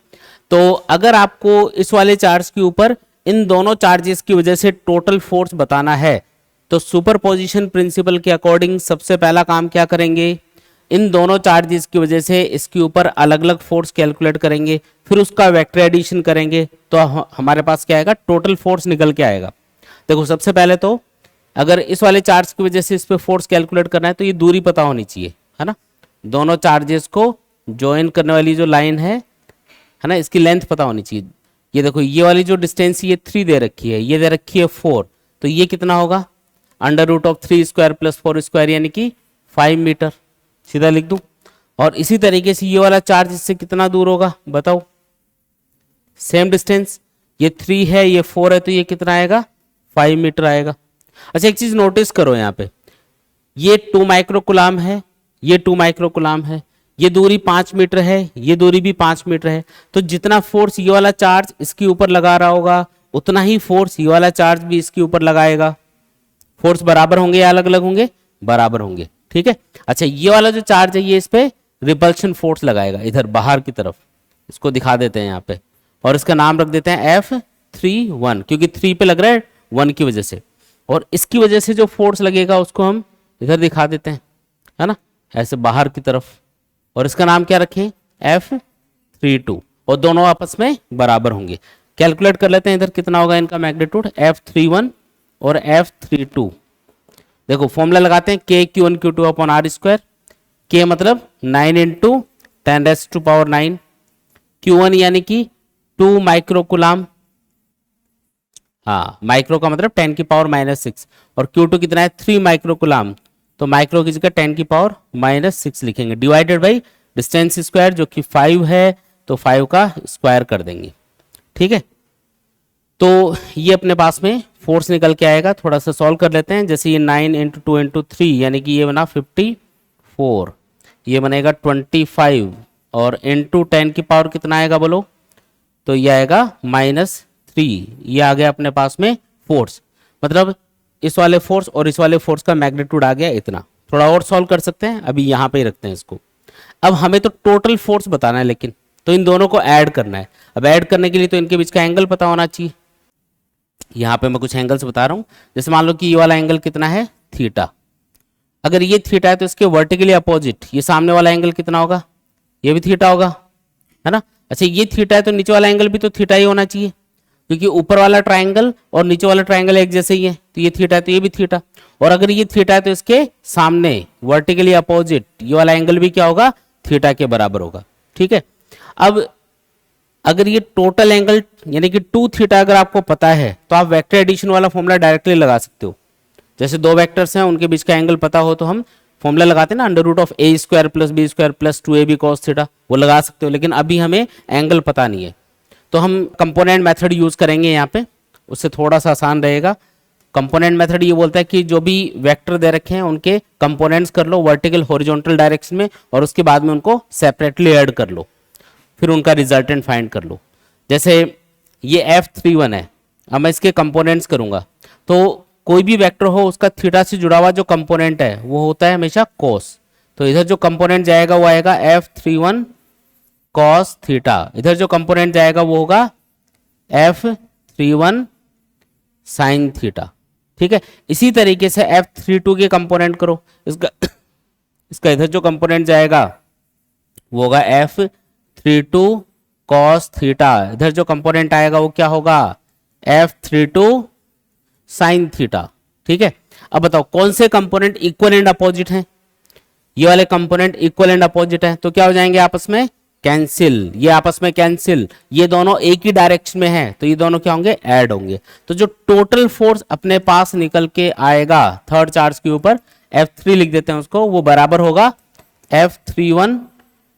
तो अगर आपको इस वाले चार्ज के ऊपर इन दोनों चार्जेस की वजह से टोटल फोर्स बताना है तो सुपरपोजिशन प्रिंसिपल के अकॉर्डिंग सबसे पहला काम क्या करेंगे, इन दोनों चार्जेस की वजह से इसके ऊपर अलग अलग फोर्स कैलकुलेट करेंगे, फिर उसका वेक्टर एडिशन करेंगे तो हमारे पास क्या आएगा, टोटल फोर्स निकल के आएगा। देखो सबसे पहले तो अगर इस वाले चार्ज की वजह से इस पे फोर्स कैलकुलेट करना है तो ये दूरी पता होनी चाहिए, है ना। दोनों चार्जेस को ज्वाइन करने वाली जो लाइन है ना, इसकी लेंथ पता होनी चाहिए। ये देखो ये वाली जो डिस्टेंस ये 3 दे रखी है, ये दे रखी है 4, तो ये कितना होगा, √3 स्क्वायर प्लस 4 स्क्वायर यानी कि 5 मीटर, सीधा लिख दूं। और इसी तरीके से ये वाला चार्ज इससे कितना दूर होगा बताओ, सेम डिस्टेंस, ये 3 है ये 4 है, तो ये कितना आएगा, 5 मीटर आएगा। अच्छा एक चीज नोटिस करो, यहाँ पे ये 2 माइक्रोकुलाम है, ये 2 माइक्रोकुलाम है, ये दूरी 5 मीटर है, ये दूरी भी 5 मीटर है, तो जितना फोर्स ये वाला चार्ज इसके ऊपर लगा रहा होगा उतना ही फोर्स ये वाला चार्ज भी इसके ऊपर लगाएगा। फोर्स बराबर होंगे या अलग अलग होंगे, बराबर होंगे। ठीक है, अच्छा ये वाला जो चार्ज है ये इस पे रिपल्शन फोर्स लगाएगा इधर बाहर की तरफ, इसको दिखा देते हैं यहाँ पे, और इसका नाम रख देते हैं F31 क्योंकि 3 पे लग रहा है 1 की वजह से, और इसकी वजह से जो फोर्स लगेगा उसको हम इधर दिखा देते हैं, है ना, ऐसे बाहर की तरफ, और इसका नाम क्या रखें, F32, और दोनों आपस में बराबर होंगे। कैलकुलेट कर लेते हैं इधर कितना होगा इनका मैग्नीट्यूड, F31 और F32। देखो फॉर्मूला लगाते हैं, K Q1 Q2 upon R square, K मतलब 9 इंटू 10⁻⁹, Q1 यानी कि 2 माइक्रोकुलाम, हाँ माइक्रो का मतलब 10⁻⁻⁶, और Q2 कितना है 3 माइक्रोकुलाम, तो माइक्रो की जगह 10⁻⁻⁶ लिखेंगे, डिवाइडेड बाई डिस्टेंस स्क्वायर जो कि 5 है, तो 5 का स्क्वायर कर देंगे। ठीक है, तो ये अपने पास में फोर्स निकल के आएगा। थोड़ा सा सॉल्व कर लेते हैं, जैसे ये 9 इंटू 2 इंटू 3 यानी कि ये बना 54, ये बनेगा 25, और इंटू 10 की पावर कितना आएगा बोलो, तो ये आएगा -3, ये आ गया अपने पास में फोर्स, मतलब इस वाले फोर्स और इस वाले फोर्स का मैग्नीट्यूड आ गया इतना। थोड़ा और सॉल्व कर सकते हैं, अभी यहाँ पे ही रखते हैं इसको। अब हमें तो टोटल फोर्स बताना है लेकिन, तो इन दोनों को ऐड करना है। अब ऐड करने के लिए तो इनके बीच का एंगल पता होना चाहिए। यहाँ पे मैं कुछ एंगल्स बता रहा हूँ, जैसे मान लो कि ये वाला एंगल कितना है, थीटा। अगर ये थीटा है तो इसके वर्टिकली अपोजिट ये सामने वाला एंगल कितना होगा, ये भी थीटा होगा, है ना। अच्छा ये थीटा है तो नीचे वाला एंगल भी तो थीटा ही होना चाहिए, क्योंकि ऊपर वाला ट्राइंगल और नीचे वाला ट्राइंगल एक जैसे ही है, तो ये थीटा है तो ये भी थीटा, और अगर ये थीटा है तो इसके सामने वर्टिकली अपोजिट ये वाला एंगल भी क्या होगा, थीटा के बराबर होगा। ठीक है, अब अगर ये टोटल एंगल यानी कि 2 थीटा अगर आपको पता है तो आप वेक्टर एडिशन वाला फॉर्मूला डायरेक्टली लगा सकते हो। जैसे दो वेक्टर्स हैं उनके बीच का एंगल पता हो तो हम फॉर्मूला लगाते हैं ना, √a² + b² + 2ab cos theta, वो लगा सकते हो, लेकिन अभी हमें एंगल पता नहीं है तो हम कंपोनेंट मेथड यूज करेंगे यहाँ पे, उससे थोड़ा सा आसान रहेगा। कंपोनेंट मेथड ये बोलता है कि जो भी वेक्टर दे रखे हैं उनके कंपोनेंट्स कर लो वर्टिकल हॉरिजॉन्टल डायरेक्शन में, और उसके बाद में उनको सेपरेटली ऐड कर लो, फिर उनका रिजल्टेंट फाइंड कर लो। जैसे ये F31 है, अब मैं इसके कंपोनेंट्स करूंगा, तो कोई भी वेक्टर हो उसका थीटा से जुड़ा हुआ जो कंपोनेंट है वो होता है हमेशा कोस, तो इधर जो कंपोनेंट जाएगा वो आएगा F31 cos थीटा, इधर जो कंपोनेंट जाएगा वो होगा F31 sin थीटा। ठीक है, इसी तरीके से F32 के कंपोनेंट करो, इसका इधर जो कंपोनेंट जाएगा वो होगा F32 cos थीटा, इधर जो कंपोनेंट आएगा वो क्या होगा, F32 sin थीटा। ठीक है, अब बताओ कौन से कंपोनेंट इक्वल एंड अपोजिट हैं, ये वाले कंपोनेंट इक्वल एंड अपोजिट है, तो क्या हो जाएंगे आपस में कैंसिल, ये आपस में कैंसिल, ये दोनों एक ही डायरेक्शन में है तो ये दोनों क्या होंगे, ऐड होंगे। तो जो टोटल फोर्स अपने पास निकल के आएगा थर्ड चार्ज के ऊपर, F3 लिख देते हैं उसको, वो बराबर होगा F31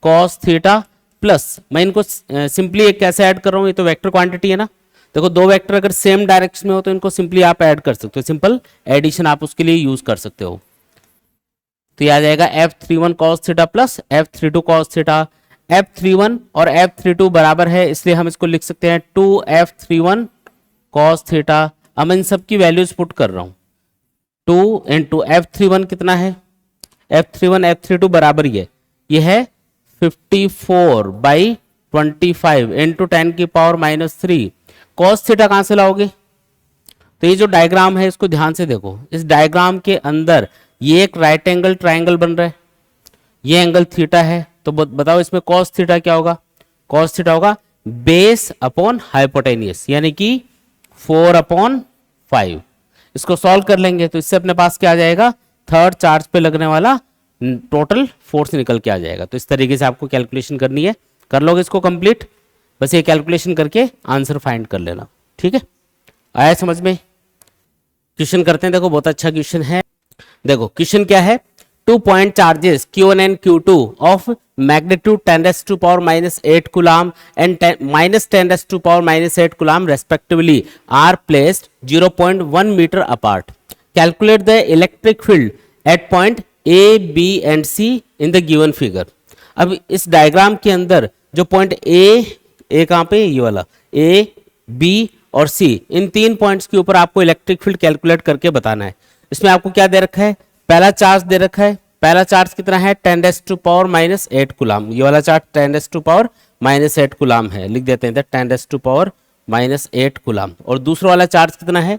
cos थीटा प्लस, मैं इनको सिंपली कैसे ऐड कर रहा हूँ, ये तो वेक्टर क्वांटिटी है ना, देखो दो वेक्टर अगर सेम डायरेक्शन में हो तो इनको सिंपली आप ऐड कर सकते हो, सिंपल एडिशन आप उसके लिए यूज कर सकते हो। तो ये आ जाएगा F31 cos theta plus F32 cos theta. F31 और F32 बराबर है इसलिए हम इसको लिख सकते हैं 2F31 cos थीटा। अब मैं इन सब की वैल्यूज पुट कर रहा हूं, 2 इंटू F31 कितना है, F31 F32 बराबर ये है 54/25 इंटू 10 की पावर -3। cos थीटा कहां से लाओगे, तो ये जो डायग्राम है इसको ध्यान से देखो, इस डायग्राम के अंदर ये एक राइट एंगल ट्राइंगल बन रहा है, ये एंगल थीटा है, तो बताओ इसमें cos थीटा क्या होगा, cos थीटा होगा बेस अपॉन हाइपोटेनियस, यानी कि 4/5। इसको सॉल्व कर लेंगे तो इससे अपने पास क्या आ जाएगा, थर्ड चार्ज पे लगने वाला टोटल फोर्स निकल के आ जाएगा। तो इस तरीके से आपको कैलकुलेशन करनी है, कर लोगे इसको कंप्लीट, बस ये कैलकुलेशन करके आंसर फाइंड कर लेना, ठीक है। आया समझ में, क्वेश्चन करते हैं, देखो बहुत अच्छा क्वेश्चन है। देखो क्वेश्चन क्या है, 2 point charges Q1 and Q2 of magnitude 10⁻⁻8 coulomb and 10⁻⁻8 coulomb respectively are placed 0.1 meter apart. Calculate the electric field at point A, B and C in the given figure. अब इस diagram के अंदर जो point A कहाँ पे, ये वाला A, B और C, इन तीन पॉइंट्स के ऊपर आपको इलेक्ट्रिक फील्ड कैलकुलेट करके बताना है। इसमें आपको क्या दे रखा है, पहला चार्ज दे रखा है, पहला चार्ज कितना है 10⁻⁻8 कूलम, ये वाला चार्ज 10⁻⁻8 कूलम है, लिख देते हैं 10⁻⁻8 कूलम। और दूसरा वाला चार्ज कितना है,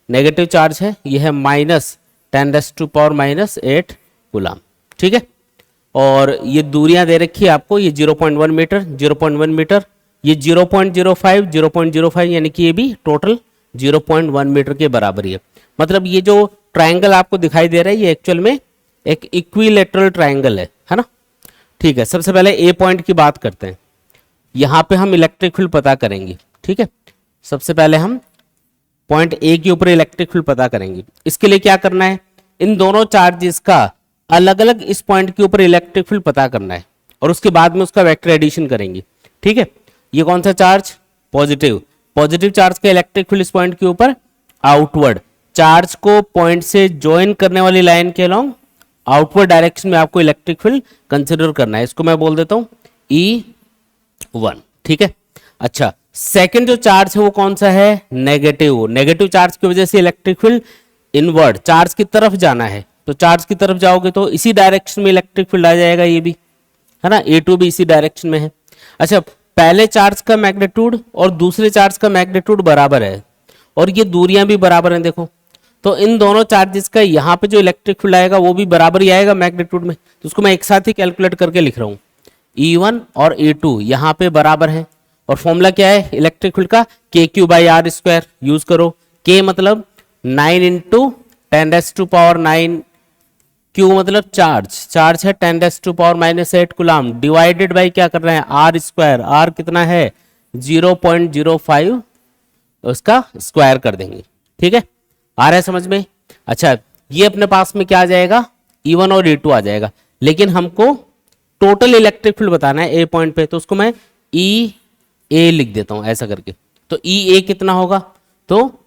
नेगेटिव चार्ज है, ये है -10⁻⁻8 कूलम, ठीक है। और ये दूरियां दे रखी है आपको, ये 0.1 मीटर, 0.1 मीटर, ये 0.05, 0.05, यानी कि ये भी टोटल 0.1 मीटर के बराबर है। मतलब ये जो ट्रायंगल आपको दिखाई दे रहा है ये एक्चुअल में एक इक्विलेटरल ट्रायंगल है ना, ठीक है। सबसे पहले ए पॉइंट की बात करते हैं, यहां पे हम इलेक्ट्रिक फील्ड पता करेंगे, ठीक है। सबसे पहले हम पॉइंट ए के ऊपर इलेक्ट्रिक फील्ड पता करेंगे। इसके लिए क्या करना है, इन दोनों चार्जेस का अलग अलग इस पॉइंट के ऊपर इलेक्ट्रिक फील्ड पता करना है और उसके बाद में उसका वेक्टर एडिशन करेंगे, ठीक है। ये कौन सा चार्ज, पॉजिटिव, पॉजिटिव चार्ज का इलेक्ट्रिक फील्ड इस पॉइंट के ऊपर आउटवर्ड, चार्ज को पॉइंट से ज्वाइन करने वाली लाइन के अलोंग आउटवर्ड डायरेक्शन में आपको इलेक्ट्रिक फील्ड कंसिडर करना है। इसको मैं बोल देता हूं E1, ठीक है। अच्छा, सेकंड जो चार्ज है वो कौन सा है, नेगेटिव, नेगेटिव चार्ज की वजह से इलेक्ट्रिक फील्ड इनवर्ड, चार्ज की तरफ जाना है, तो चार्ज की तरफ जाओगे तो इसी डायरेक्शन में इलेक्ट्रिक फील्ड आ जाएगा, ये भी है ना, A2 भी इसी डायरेक्शन में है। अच्छा, पहले चार्ज का मैग्नीट्यूड और दूसरे चार्ज का मैग्नीट्यूड बराबर है और ये दूरियां भी बराबर हैं, देखो, तो इन दोनों चार्जेस का यहाँ पे जो इलेक्ट्रिक फील्ड आएगा वो भी बराबर ही आएगा मैग्नीट्यूड में, तो उसको मैं एक साथ ही कैलकुलेट करके लिख रहा हूँ। E1 और E2 यहाँ पे बराबर है और फॉर्मूला क्या है इलेक्ट्रिक फील्ड का, KQ/R² यूज करो। K मतलब 9 इंटू 10⁻⁹, Q मतलब चार्ज, चार्ज है 10⁻⁻8 कूलम, डिवाइडेड बाई क्या कर रहे हैं R², R कितना है 0.05, उसका स्क्वायर कर देंगे, ठीक है। आ रहा है समझ में। अच्छा, ये अपने पास में क्या आ जाएगा, E1 और E2 आ जाएगा, लेकिन हमको टोटल इलेक्ट्रिक फील्ड बताना है ए पॉइंट पे, तो उसको मैं EA लिख देता हूं ऐसा करके। तो EA कितना होगा, तो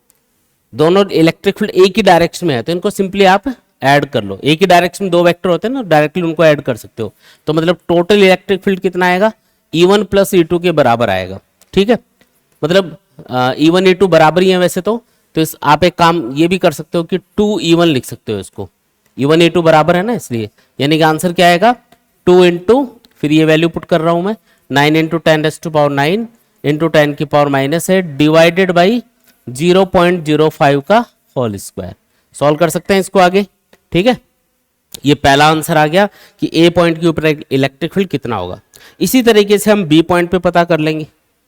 दोनों इलेक्ट्रिक फील्ड एक ही डायरेक्शन में है तो इनको सिंपली आप ऐड कर लो, एक ही डायरेक्शन में दो वेक्टर होते हैं ना, डायरेक्टली उनको ऐड कर सकते हो। तो मतलब टोटल इलेक्ट्रिक फील्ड कितना आएगा, E1 प्लस E2 के बराबर आएगा, ठीक है। मतलब E1 E2 बराबर ही है वैसे तो इस आप एक काम ये भी कर सकते हो कि 2E1 लिख सकते हो इसको, E1 E2 बराबर है ना, इसलिए यानी कि आंसर क्या आएगा 2 इंटू, फिर ये वैल्यू पुट कर रहा हूं मैं 9 इंटू 10⁻⁹ इंटू 10 की पावर -8 डिवाइडेड बाई 0.05 का होल स्क्वायर। सॉल्व कर सकते हैं इसको आगे, ठीक है। ये पहला आंसर आ गया कि ए पॉइंट के ऊपर इलेक्ट्रिक फील्ड कितना होगा। इसी तरीके से हम बी पॉइंट पे पता कर लेंगे,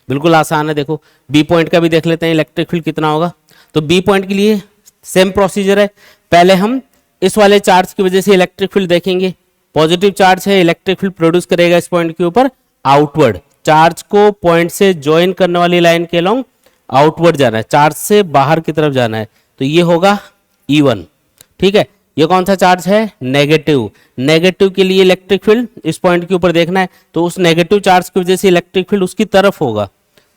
बिल्कुल आसान है। देखो बी पॉइंट का भी देख लेते हैं इलेक्ट्रिक फील्ड कितना होगा। तो बी पॉइंट के लिए सेम प्रोसीजर है, पहले हम इस वाले चार्ज की वजह से इलेक्ट्रिक फील्ड देखेंगे, पॉजिटिव चार्ज है, इलेक्ट्रिक फील्ड प्रोड्यूस करेगा इस पॉइंट के ऊपर आउटवर्ड, चार्ज को पॉइंट से ज्वाइन करने वाली लाइन के अलोंग आउटवर्ड जाना है, चार्ज से बाहर की तरफ जाना है, तो ये होगा E1। ठीक है, ये कौन सा चार्ज है, नेगेटिव। नेगेटिव के लिए इलेक्ट्रिक फील्ड इस पॉइंट के ऊपर देखना है, तो उस नेगेटिव चार्ज की वजह से इलेक्ट्रिक फील्ड उसकी तरफ होगा,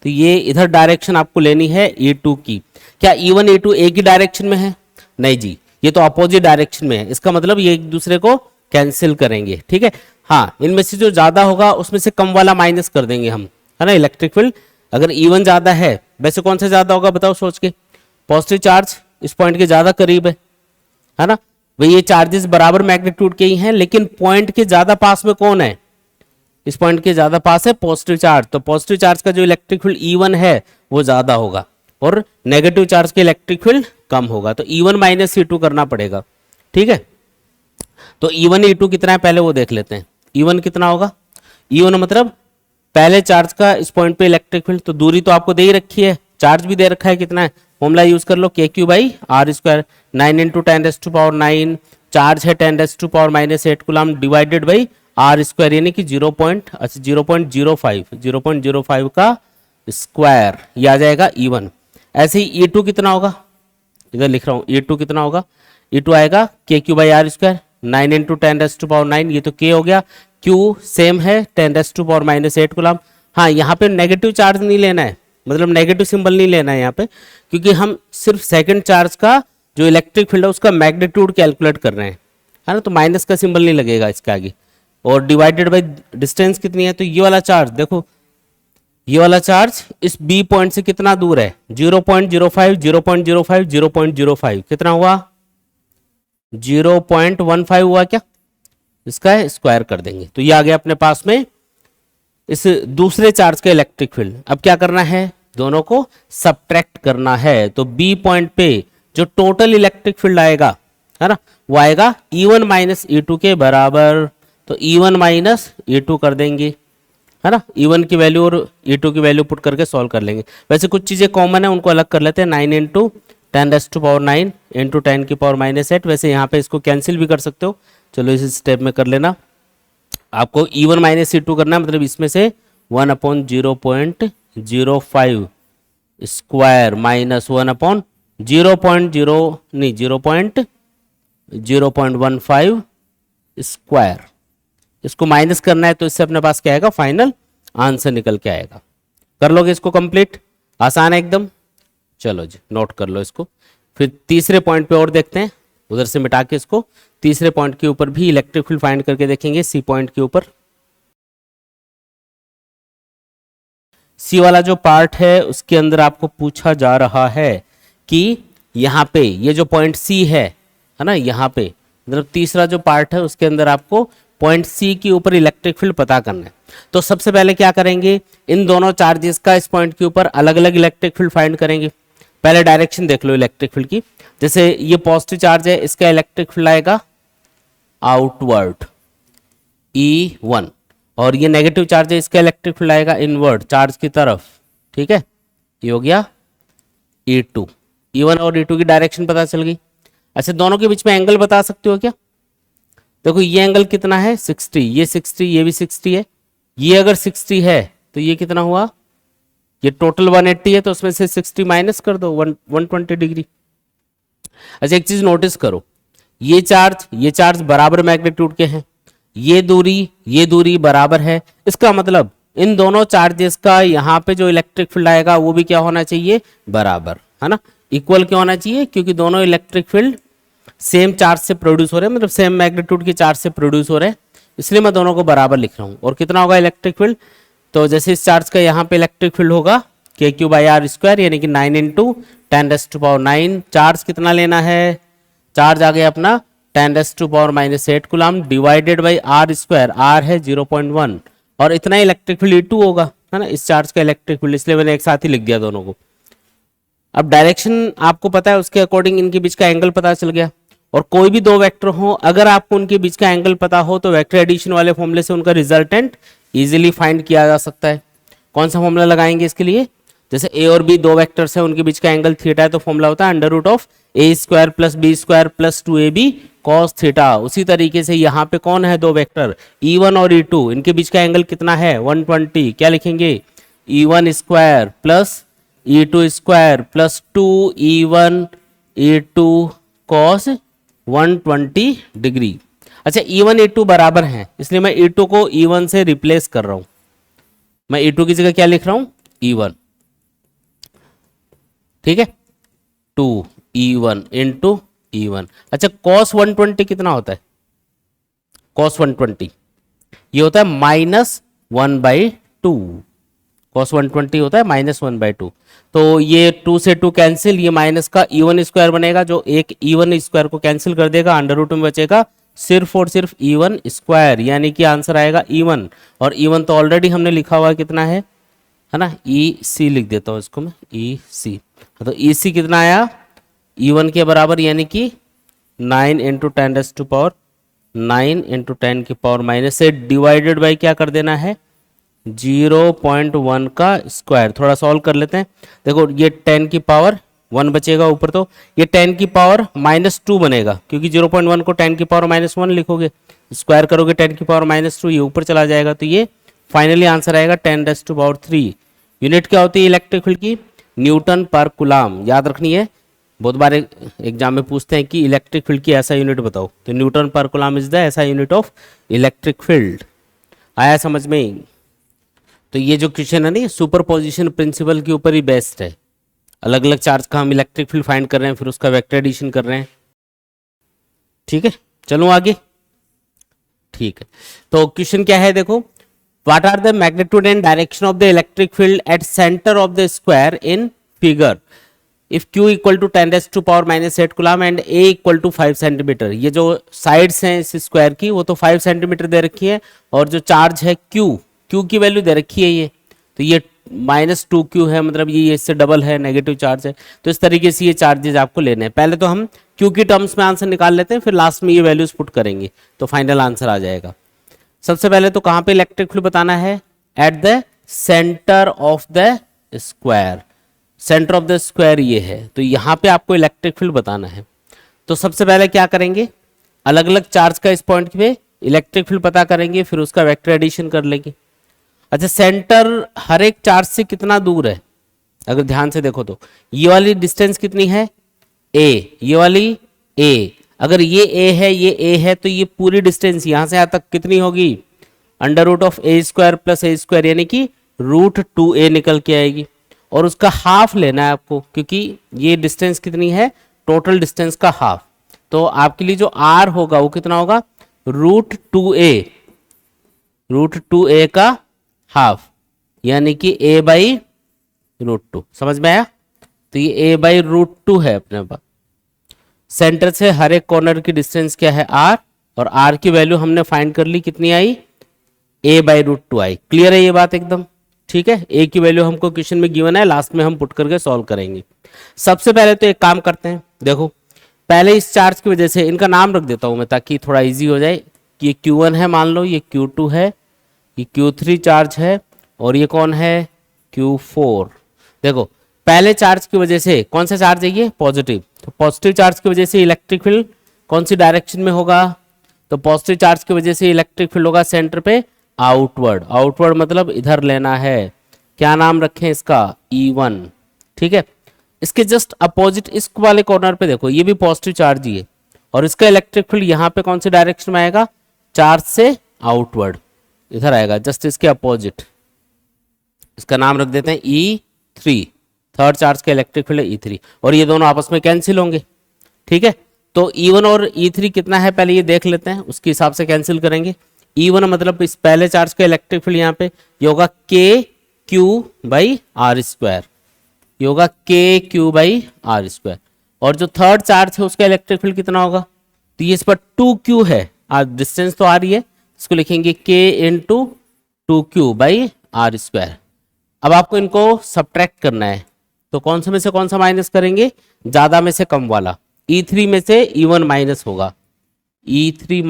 तो ये इधर डायरेक्शन आपको लेनी है E2 की। क्या E1 E2 एक ही डायरेक्शन में है, नहीं जी, ये तो अपोजिट डायरेक्शन में है, इसका मतलब ये एक दूसरे को कैंसिल करेंगे। ठीक है, हाँ, इनमें से जो ज्यादा होगा उसमें से कम वाला माइनस कर देंगे हम, है ना। इलेक्ट्रिक फील्ड अगर E1 ज्यादा है, वैसे कौन सा ज्यादा होगा बताओ सोच के, पॉजिटिव चार्ज इस पॉइंट के ज्यादा करीब है ना भाई। ये चार्जेस बराबर मैग्नीट्यूड के ही हैं, लेकिन पॉइंट के ज्यादा पास में कौन है, इस पॉइंट के ज्यादा पास है पॉजिटिव चार्ज, तो पॉजिटिव चार्ज का जो इलेक्ट्रिक फील्ड E1 है वो ज्यादा होगा और नेगेटिव चार्ज के इलेक्ट्रिक फील्ड कम होगा, तो E1 माइनस E2 करना पड़ेगा। ठीक है, तो E1 E2 कितना है पहले वो देख लेते हैं। E1 कितना होगा, E1 मतलब पहले चार्ज का इस पॉइंट पे इलेक्ट्रिक फील्ड, तो दूरी तो आपको दे ही रखी है, चार्ज भी दे रखा है, कितना है, फॉर्मूला यूज कर लो KQ/R², 9 × 10⁻⁹, चार्ज है 10⁻⁻8 कूलम डिवाइडेड बाई R², यानी कि 0.05 का स्क्वायर, ये आ जाएगा E1। ऐसे ही E2 कितना होगा, इधर लिख रहा हूं, E2 कितना होगा, E2 आएगा KQ/R², 9 × 10⁻⁹, ये तो K हो गया, Q सेम है 10⁻⁻8 कूलम। हाँ, यहाँ पे नेगेटिव चार्ज नहीं लेना है, मतलब नेगेटिव सिंबल नहीं लेना है यहाँ पे, क्योंकि हम सिर्फ सेकंड चार्ज का जो इलेक्ट्रिक फील्ड है उसका मैग्नीट्यूड कैलकुलेट कर रहे हैं, है ना, तो माइनस का सिंबल नहीं लगेगा इसके आगे। और डिवाइडेड बाय डिस्टेंस कितनी है, तो ये वाला चार्ज देखो, ये वाला चार्ज इस बी पॉइंट से कितना दूर है, 0.05 0.05 0.05, कितना हुआ 0.15 हुआ क्या, इसका स्क्वायर कर देंगे, तो ये आ गया अपने पास में इस दूसरे चार्ज का इलेक्ट्रिक फील्ड। अब क्या करना है, दोनों को सबट्रैक्ट करना है, तो बी पॉइंट पे जो टोटल इलेक्ट्रिक फील्ड आएगा, है ना, वो आएगा E1 माइनस E2 के बराबर, तो E1 माइनस E2 कर देंगे, है ना, E1 की वैल्यू और E2 की वैल्यू पुट करके सॉल्व कर लेंगे। वैसे कुछ चीजें कॉमन है उनको अलग कर लेते हैं, 9 × 10⁻⁹ × 10⁻⁸, वैसे यहाँ पे इसको कैंसिल भी कर सकते हो, चलो इस स्टेप में कर लेना। आपको E1 माइनस E2 करना है, मतलब इसमें से 1/0.05 स्क्वायर माइनस 0.15 स्क्वायर, इसको माइनस करना है, तो इससे अपने पास क्या आएगा, फाइनल आंसर निकल के आएगा। कर लोगे इसको कंप्लीट, आसान है एकदम। चलो जी, नोट कर लो इसको। फिर तीसरे पॉइंट पे और देखते हैं, उधर से मिटा के इसको तीसरे पॉइंट के ऊपर भी इलेक्ट्रिक फील्ड फाइंड करके देखेंगे। सी पॉइंट के ऊपर, सी वाला जो पार्ट है उसके अंदर आपको पूछा जा रहा है कि यहाँ पे ये जो पॉइंट सी है ना, यहाँ पे मतलब तीसरा जो पार्ट है उसके अंदर आपको पॉइंट सी के ऊपर इलेक्ट्रिक फील्ड पता करना है। तो सबसे पहले क्या करेंगे, इन दोनों चार्जेस का इस पॉइंट के ऊपर अलग अलग इलेक्ट्रिक फील्ड फाइंड करेंगे। पहले डायरेक्शन देख लो इलेक्ट्रिक फील्ड की, जैसे ये पॉजिटिव चार्ज है, इसका इलेक्ट्रिक फील्ड आएगा आउटवर्ड E1, और ये नेगेटिव चार्ज है, इसका इलेक्ट्रिक फील्ड आएगा इनवर्ड चार्ज की तरफ। ठीक है, ये हो गया E2। E1 और E2 की डायरेक्शन पता चल गई। अच्छा, दोनों के बीच में एंगल बता सकते हो क्या, देखो ये एंगल कितना है 60, ये 60, ये भी 60 है, ये अगर 60 है तो ये कितना हुआ, ये टोटल 180 है, तो उसमें से 60 माइनस कर दो, 120 डिग्री। अच्छा, एक चीज नोटिस करो, ये चार्ज बराबर मैग्नीट्यूड के हैं, ये दूरी बराबर है, इसका मतलब इन दोनों चार्जेस का यहाँ पे जो इलेक्ट्रिक फील्ड आएगा वो भी क्या होना चाहिए, बराबर, है ना, इक्वल क्यों होना चाहिए, क्योंकि दोनों इलेक्ट्रिक फील्ड सेम चार्ज से प्रोड्यूस हो रहे हैं, मतलब सेम मैग्नीट्यूड के चार्ज से प्रोड्यूस हो रहे हैं, इसलिए मैं दोनों को बराबर लिख रहा हूँ। और कितना होगा इलेक्ट्रिक फील्ड, तो जैसे इस चार्ज का यहाँ पे इलेक्ट्रिक फील्ड होगा KQ/R², यानी कि 9 × 10⁻⁹, चार्ज कितना लेना है, चार्ज आ गया अपना 10⁻⁻8 coulomb divided by R², R है 0.1, और इतना इलेक्ट्रिक फील्ड E2 होगा, है ना, इस चार्ज का इलेक्ट्रिक फील्ड, इसलिए मैंने एक साथ ही लिख दिया दोनों को। अब डायरेक्शन आपको पता है, उसके अकॉर्डिंग इनके बीच का एंगल पता चल गया। और कोई भी दो वेक्टर हो, अगर आपको उनके बीच का एंगल पता हो तो वेक्टर एडिशन वाले फॉर्मूले से उनका रिजल्टेंट इजीली फाइंड किया जा सकता है। कौन सा फॉर्मूला लगाएंगे इसके लिए, जैसे ए और बी दो वेक्टर्स है, उनके बीच का एंगल थीटा है, तो फॉर्मूला होता है √A² + B² + 2AB cos theta. उसी तरीके से यहाँ पे कौन है, दो वेक्टर E1 और E2, इनके बीच का एंगल कितना है 120, क्या लिखेंगे E1 square plus E2 square plus 2E1 E2 cos 120 degree. अच्छा E1 E2 बराबर हैं, इसलिए मैं E2 को E1 से रिप्लेस कर रहा हूं। मैं E2 की जगह क्या लिख रहा हूं E1, ठीक है 2E1 इंटू E1। अच्छा cos 120 कितना होता है, cos 120 ये होता है -1/2, cos 120 होता है -1/2। तो ये 2 से 2 कैंसिल, ये माइनस का E1 स्क्वायर बनेगा, जो एक E1 स्क्वायर को कैंसिल कर देगा, अंडर रूट में बचेगा सिर्फ और सिर्फ E1 स्क्वायर, यानी कि आंसर आएगा E1। और E1 तो ऑलरेडी हमने लिखा हुआ कितना है ना, EC लिख देता हूँ इसको मैं EC। तो EC कितना आया E1 के बराबर, यानी कि 9 × 10 की पावर -8 डिवाइडेड बाई क्या कर देना है 0.1 का स्क्वायर। थोड़ा सॉल्व कर लेते हैं। देखो ये 10 की पावर 1 बचेगा ऊपर, तो ये 10 की पावर -2 बनेगा, क्योंकि 0.1 को 10 की पावर -1 लिखोगे, स्क्वायर करोगे 10 की पावर -2, ये ऊपर चला जाएगा। तो ये फाइनली आंसर आएगा 10⁻3। यूनिट क्या होती है इलेक्ट्रिक फील्ड की, न्यूटन पर कूलाम, याद रखनी है। बहुत बार एग्जाम में पूछते हैं कि इलेक्ट्रिक फील्ड की ऐसा यूनिट बताओ, तो न्यूटन पर कूलाम इज द ऐसा यूनिट ऑफ इलेक्ट्रिक फील्ड। आया समझ में। तो ये जो क्वेश्चन है ना, सुपर पोजिशन प्रिंसिपल के ऊपर ही बेस्ड है। अलग अलग चार्ज का हम इलेक्ट्रिक फील्ड फाइंड कर रहे हैं, फिर उसका वेक्टर एडिशन कर रहे हैं। ठीक है, चलो आगे। ठीक है, तो क्वेश्चन क्या है देखो, what are the magnitude and direction of the electric field at centre of the square in figure if Q equal to 10⁻⁻8 coulomb and A equal to 5 centimetre. ये जो साइड्स हैं इस स्क्वायर की वो तो 5 सेंटीमीटर दे रखी है, और जो चार्ज है Q की वैल्यू दे रखी है ये, तो ये -2Q है, मतलब ये इससे डबल है, नेगेटिव चार्ज है। तो इस तरीके से ये चार्जेज आपको लेने हैं। पहले तो हम Q की टर्म्स में आंसर निकाल लेते हैं, फिर लास्ट में ये वैल्यूज पुट करेंगे तो फाइनल आंसर आ जाएगा। सबसे पहले तो कहाँ पे इलेक्ट्रिक फील्ड बताना है, at the centre of the square. Centre of the square ये है, तो यहाँ पे आपको इलेक्ट्रिक फील्ड बताना है। तो सबसे पहले क्या करेंगे, अलग अलग चार्ज का इस पॉइंट पे इलेक्ट्रिक फील्ड पता करेंगे, फिर उसका वेक्टर एडिशन कर लेंगे। अच्छा, सेंटर हर एक चार्ज से कितना दूर है, अगर ध्यान से देखो तो ये वाली डिस्टेंस कितनी है A, ये वाली A, अगर ये A है ये A है, तो ये पूरी डिस्टेंस यहाँ से यहाँ तक कितनी होगी √A² + A², यानी कि √2A निकल के आएगी। और उसका हाफ लेना है आपको, क्योंकि ये डिस्टेंस कितनी है, टोटल डिस्टेंस का हाफ। तो आपके लिए जो R होगा वो कितना होगा √2A का हाफ, यानी कि A/√2। समझ में आया। तो ये A/√2 है अपने पास। सेंटर से हर एक कॉर्नर की डिस्टेंस क्या है R, और R की वैल्यू हमने फाइंड कर ली, कितनी आई A/√2 आई। क्लियर है ये बात एकदम, ठीक है। A की वैल्यू हमको क्वेश्चन में गिवन है, लास्ट में हम पुट करके सॉल्व करेंगे। सबसे पहले तो एक काम करते हैं, देखो पहले इस चार्ज की वजह से इनका नाम रख देता हूं मैं, ताकि थोड़ा इजी हो जाए। ये Q1 है मान लो, ये Q2 है, ये Q3 चार्ज है, और ये कौन है Q4। देखो पहले चार्ज की वजह से, कौन सा चार्ज है ये पॉजिटिव, तो पॉजिटिव चार्ज की वजह से इलेक्ट्रिक फील्ड कौन सी डायरेक्शन में होगा, तो पॉजिटिव चार्ज की वजह से इलेक्ट्रिक फील्ड होगा सेंटर पे आउटवर्ड। आउटवर्ड मतलब इधर लेना है, क्या नाम रखें इसका E1, ठीक है। इसके जस्ट अपोजिट इस वाले कॉर्नर पे देखो, ये भी पॉजिटिव चार्ज ही है, और इसका इलेक्ट्रिक फील्ड यहाँ पे कौन सी डायरेक्शन में आएगा, चार्ज से आउटवर्ड, इधर आएगा जस्ट इसके अपोजिट। इसका नाम रख देते हैं E3, थर्ड चार्ज का इलेक्ट्रिक फील्ड है E3, और ये दोनों आपस में कैंसिल होंगे, ठीक है। तो E1 और E3 कितना है पहले ये देख लेते हैं, उसके हिसाब से कैंसिल करेंगे। E1 मतलब इस पहले चार्ज का इलेक्ट्रिक फील्ड यहाँ पे ये होगा KQ/R², ये होगा KQ/R², और जो थर्ड चार्ज है उसका इलेक्ट्रिक फील्ड कितना होगा, तो ये इस पर 2Q है, डिस्टेंस तो आ रही है, इसको लिखेंगे K × 2Q/R²। अब आपको इनको सब्ट्रैक्ट करना है, तो कौन से में से कौन सा माइनस करेंगे, ज्यादा में से कम वाला। E3 में से E1 माइनस होगा, E3 -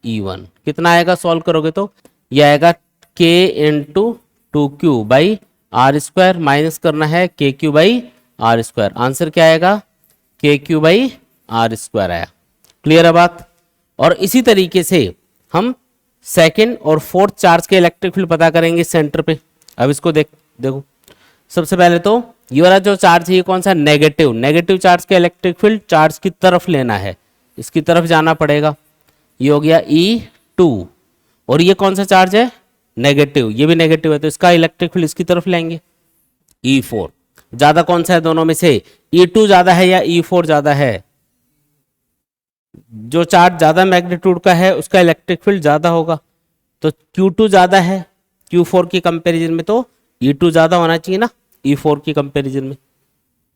E1 कितना आएगा, सॉल्व करोगे तो ये आएगा K × 2Q/R², माइनस करना है KQ/R²। आंसर क्या आएगा KQ/R² आया। क्लियर है बात। और इसी तरीके से हम सेकंड और फोर्थ चार्ज के इलेक्ट्रिक फील्ड पता करेंगे सेंटर पे। अब इसको देखो सबसे पहले तो ये वाला जो चार्ज है ये कौन सा, नेगेटिव। नेगेटिव चार्ज का इलेक्ट्रिक फील्ड चार्ज की तरफ लेना है, इसकी तरफ जाना पड़ेगा। ये हो गया E2। और ये कौन सा चार्ज है, नेगेटिव, ये भी नेगेटिव है, तो इसका इलेक्ट्रिक फील्ड इसकी तरफ लेंगे, E4। ज्यादा कौन सा है दोनों में से, E2 ज्यादा है या E4 ज्यादा है? जो चार्ज ज्यादा मैग्नीट्यूड का है उसका इलेक्ट्रिक फील्ड ज्यादा होगा, तो Q2 ज्यादा है Q4 की कंपैरिजन में, तो E2 ज्यादा होना चाहिए ना E4 की कंपैरिजन में।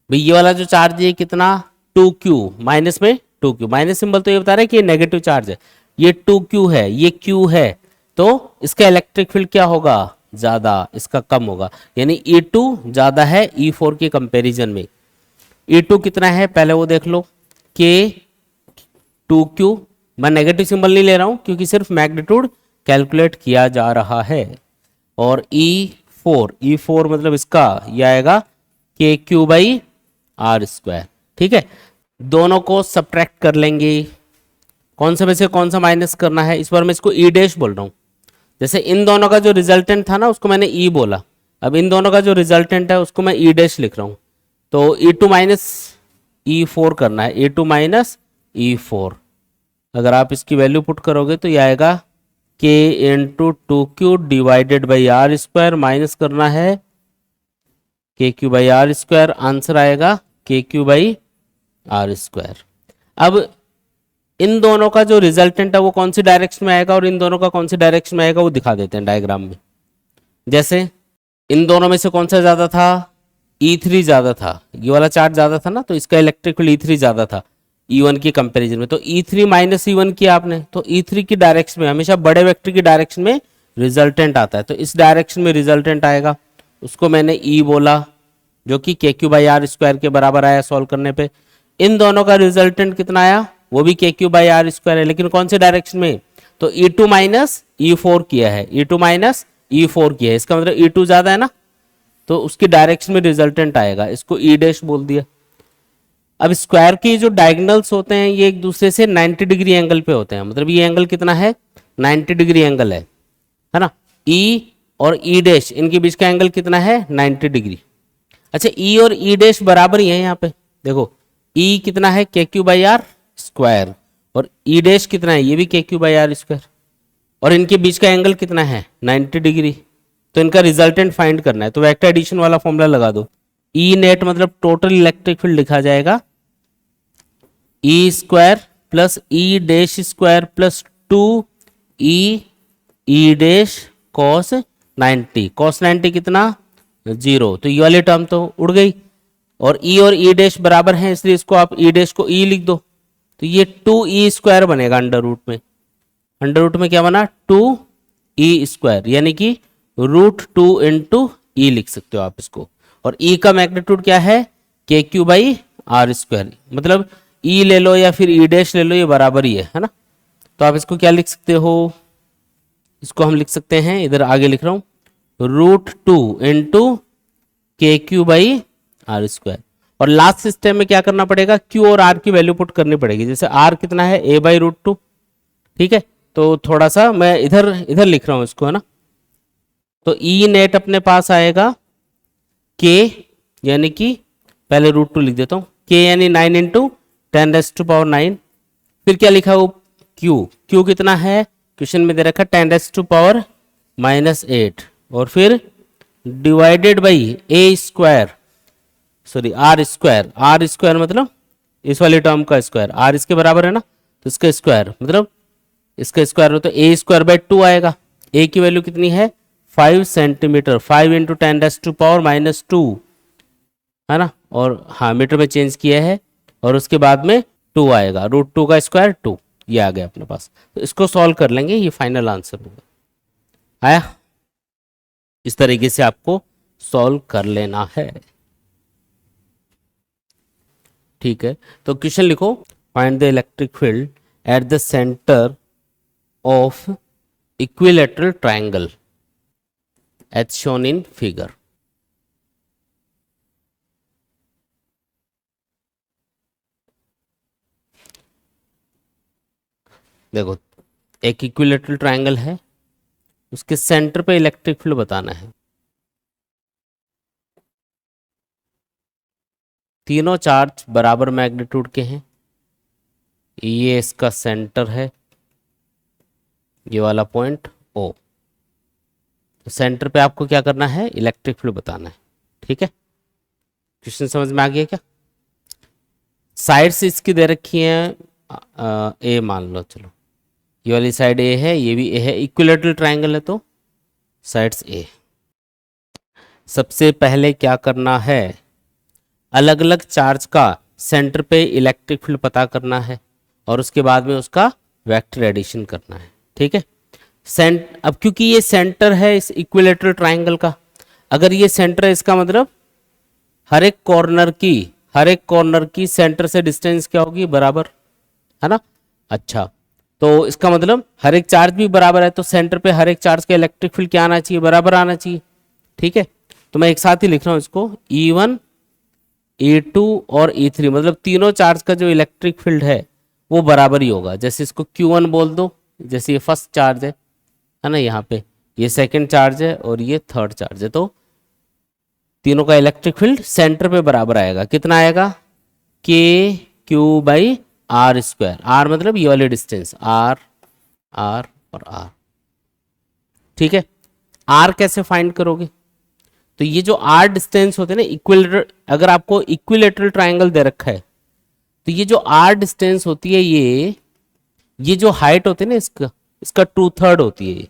भाई ये वाला जो चार्ज है कितना, 2Q, माइनस में 2Q, माइनस सिंबल तो ये बता रहा है कि ये नेगेटिव चार्ज है, ये 2Q है, ये Q है, तो इसका इलेक्ट्रिक फील्ड क्या होगा, ज्यादा, इसका कम होगा, यानी E2 ज्यादा है E4 के कंपैरिजन में। E2 कितना है पहले वो देख लो, K2Q, मैं नेगेटिव सिंबल नहीं ले रहा हूं क्योंकि सिर्फ मैग्नीट्यूड कैलकुलेट किया जा रहा है। और E4 मतलब इसका ये आएगा KQ बाई आर स्क्वायर। ठीक है, दोनों को सब्ट्रैक्ट कर लेंगे, कौन सा में से कौन सा माइनस करना है, इस बार मैं इसको ई डैश बोल रहा हूं। जैसे इन दोनों का जो रिजल्टेंट था ना उसको मैंने ई बोला, अब इन दोनों का जो रिजल्टेंट है उसको मैं ई डैश लिख रहा हूं, तो E2 माइनस E4 करना है, E2 माइनस E4। अगर आप इसकी वैल्यू पुट करोगे तो ये आएगा K into 2Q divided by r square, minus करना है KQ by r square, answer आएगा KQ बाई आर स्क्वायर। अब इन दोनों का जो रिजल्टेंट है वो कौन सी डायरेक्शन में आएगा और इन दोनों का कौन सी डायरेक्शन में आएगा वो दिखा देते हैं डायग्राम में। जैसे इन दोनों में से कौन सा ज्यादा था, E3 ज्यादा था, ये वाला चार्ज ज्यादा था ना, तो इसका इलेक्ट्रिक फील्ड E3 ज्यादा था E1 की कंपैरिजन में, तो E3 माइनस E1 किया आपने, तो E3 की डायरेक्शन में हमेशा बड़े वेक्टर की डायरेक्शन में रिजल्टेंट आता है, तो इस डायरेक्शन में रिजल्टेंट आएगा, उसको मैंने E बोला, जो कि KQ बाई आर स्क्वायर के बराबर आया सॉल्व करने पे। इन दोनों का रिजल्टेंट कितना आया, वो भी KQ बाई आर स्क्वायर है, लेकिन कौन से डायरेक्शन में, तो E2 माइनस E4 किया है, E2 माइनस E4 किया है, इसका मतलब E2 ज्यादा है ना, तो उसकी डायरेक्शन में रिजल्टेंट आएगा, इसको ई डैश बोल दिया। अब स्क्वायर के जो डायगोनल्स होते हैं ये एक दूसरे से 90 डिग्री एंगल पे होते हैं, मतलब ये एंगल कितना है, 90 डिग्री एंगल है ना, E और ई डैश इनके बीच का एंगल कितना है, 90 डिग्री। अच्छा E और ई डैश बराबर ही है, यहाँ पे देखो E कितना है KQ बाई आर स्क्वायर, और ई डैश कितना है, ये भी KQ बाई आर स्क्वायर, और इनके बीच का एंगल कितना है, 90 डिग्री, तो इनका रिजल्टेंट फाइंड करना है, तो वेक्टर एडिशन वाला फॉर्मूला लगा दो, ई नेट मतलब टोटल इलेक्ट्रिक फील्ड लिखा जाएगा E स्क्वायर प्लस ई डैश स्क्वायर प्लस 2E ई डैश कॉस 90, कॉस 90 कितना, 0, तो ये वाली टर्म तो उड़ गई, और E और ई डैश बराबर हैं इसलिए इसको आप ई डैश को E लिख दो, तो ये 2E स्क्वायर बनेगा अंडर रूट में, अंडर रूट में क्या बना 2E स्क्वायर, यानी कि √2 इंटू ई लिख सकते हो आप इसको, और E का मैग्नीट्यूड क्या है KQ बाई आर स्क्वायर, मतलब E ले लो या फिर ई डैश ले लो ये बराबर ही है ना, तो आप इसको क्या लिख सकते हो, इसको हम लिख सकते हैं, इधर आगे लिख रहा हूं √2 into KQ by r square, और लास्ट स्टेप में क्या करना पड़ेगा, Q और R की वैल्यू पुट करनी पड़ेगी, जैसे R कितना है A बाई √2, ठीक है, तो थोड़ा सा मैं इधर इधर लिख रहा हूं इसको, है ना, तो E नेट अपने पास आएगा K, यानी कि पहले √2 लिख देता हूं, K यानी 9 इंटू 10⁻⁹, फिर क्या लिखा हो Q कितना है, क्वेश्चन में दे रखा 10⁻⁻8, और फिर divided by A square, sorry R square मतलब इस वाली टर्म का स्क्वायर, R इसके बराबर है ना, तो इसका स्क्वायर मतलब इसका स्क्वायर हो तो A स्क्वायर बाई 2 आएगा, A की वैल्यू कितनी है 5 सेंटीमीटर, 5 इंटू 10⁻⁻2 है ना, और हाँ मीटर में चेंज किया है, और उसके बाद में 2 आएगा, √2 का स्क्वायर 2, ये आ गया अपने पास, तो इसको सॉल्व कर लेंगे, ये फाइनल आंसर होगा। आया, इस तरीके से आपको सॉल्व कर लेना है, ठीक है। तो क्वेश्चन लिखो, find the electric field at the centre of equilateral triangle as shown in figure। देखो एक इक्विलेटरल ट्रायंगल है, उसके सेंटर पे इलेक्ट्रिक फील्ड बताना है। तीनों चार्ज बराबर मैग्नीट्यूड के हैं, ये इसका सेंटर है, ये वाला पॉइंट ओ। तो सेंटर पे आपको क्या करना है, इलेक्ट्रिक फील्ड बताना है। ठीक है, क्वेश्चन समझ में आ गया क्या? साइड्स इसकी दे रखी हैं ए मान लो, चलो ये वाली साइड ए है, ये भी ए है, इक्विलेटरल ट्रायंगल है तो साइड्स ए। सबसे पहले क्या करना है, अलग अलग चार्ज का सेंटर पे इलेक्ट्रिक फील्ड पता करना है और उसके बाद में उसका वेक्टर एडिशन करना है। ठीक है, अब क्योंकि ये सेंटर है इस इक्विलेटरल ट्रायंगल का, अगर ये सेंटर है इसका मतलब हर एक कॉर्नर की सेंटर से डिस्टेंस क्या होगी, बराबर, है ना। अच्छा, तो इसका मतलब हर एक चार्ज भी बराबर है, तो सेंटर पे हर एक चार्ज का इलेक्ट्रिक फील्ड क्या आना चाहिए, बराबर आना चाहिए। ठीक है, तो मैं एक साथ ही लिख रहा हूं इसको, E1 E2 और E3, मतलब तीनों चार्ज का जो इलेक्ट्रिक फील्ड है वो बराबर ही होगा। जैसे इसको Q1 बोल दो, जैसे ये फर्स्ट चार्ज है ना, यहाँ पे ये सेकंड चार्ज है और ये थर्ड चार्ज है, तो तीनों का इलेक्ट्रिक फील्ड सेंटर पे बराबर आएगा। कितना आएगा, KQ/R²। R मतलब ये वाली डिस्टेंस, R R और R। ठीक है, R कैसे फाइंड करोगे, तो ये जो R डिस्टेंस होते हैं ना इक्विलेटरल, अगर आपको इक्विलेटरल ट्रायंगल दे रखा है तो ये जो R डिस्टेंस होती है, ये जो हाइट होती है ना इसका 2/3 होती है,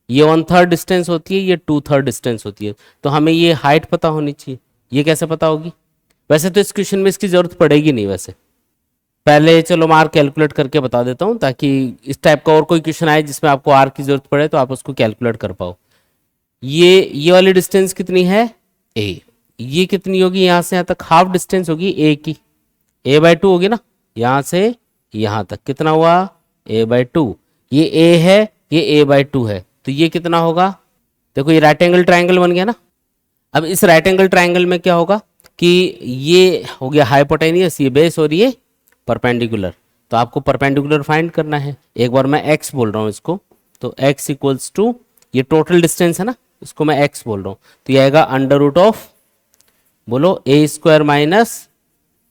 ये 1/3 डिस्टेंस होती है, ये 2/3 डिस्टेंस होती है। तो हमें ये हाइट पता होनी चाहिए। ये कैसे पता होगी, वैसे तो इस क्वेश्चन में इसकी जरूरत पड़ेगी नहीं, वैसे पहले चलो मैं आर कैलकुलेट करके बता देता हूँ, ताकि इस टाइप का और कोई क्वेश्चन आए जिसमें आपको आर की जरूरत पड़े तो आप उसको कैलकुलेट कर पाओ। ये वाली डिस्टेंस कितनी है, ए, ये कितनी होगी, यहाँ से यहाँ तक हाफ डिस्टेंस होगी ए की, A/2 होगी ना, यहाँ से यहाँ तक कितना हुआ, A/2। ये ए है, ये A/2 है, तो ये कितना होगा, देखो ये राइट एंगल ट्रायंगल बन गया ना। अब इस राइट एंगल ट्रायंगल में क्या होगा कि ये हो गया हाइपोटेनियस, ये बेस और ये परपेंडिकुलर, तो आपको परपेंडिकुलर फाइंड करना है। एक बार मैं x बोल रहा हूँ इसको, तो x इक्वल्स टू, ये टोटल डिस्टेंस है ना, इसको मैं x बोल रहा हूँ, तो ये आएगा √, बोलो A² माइनस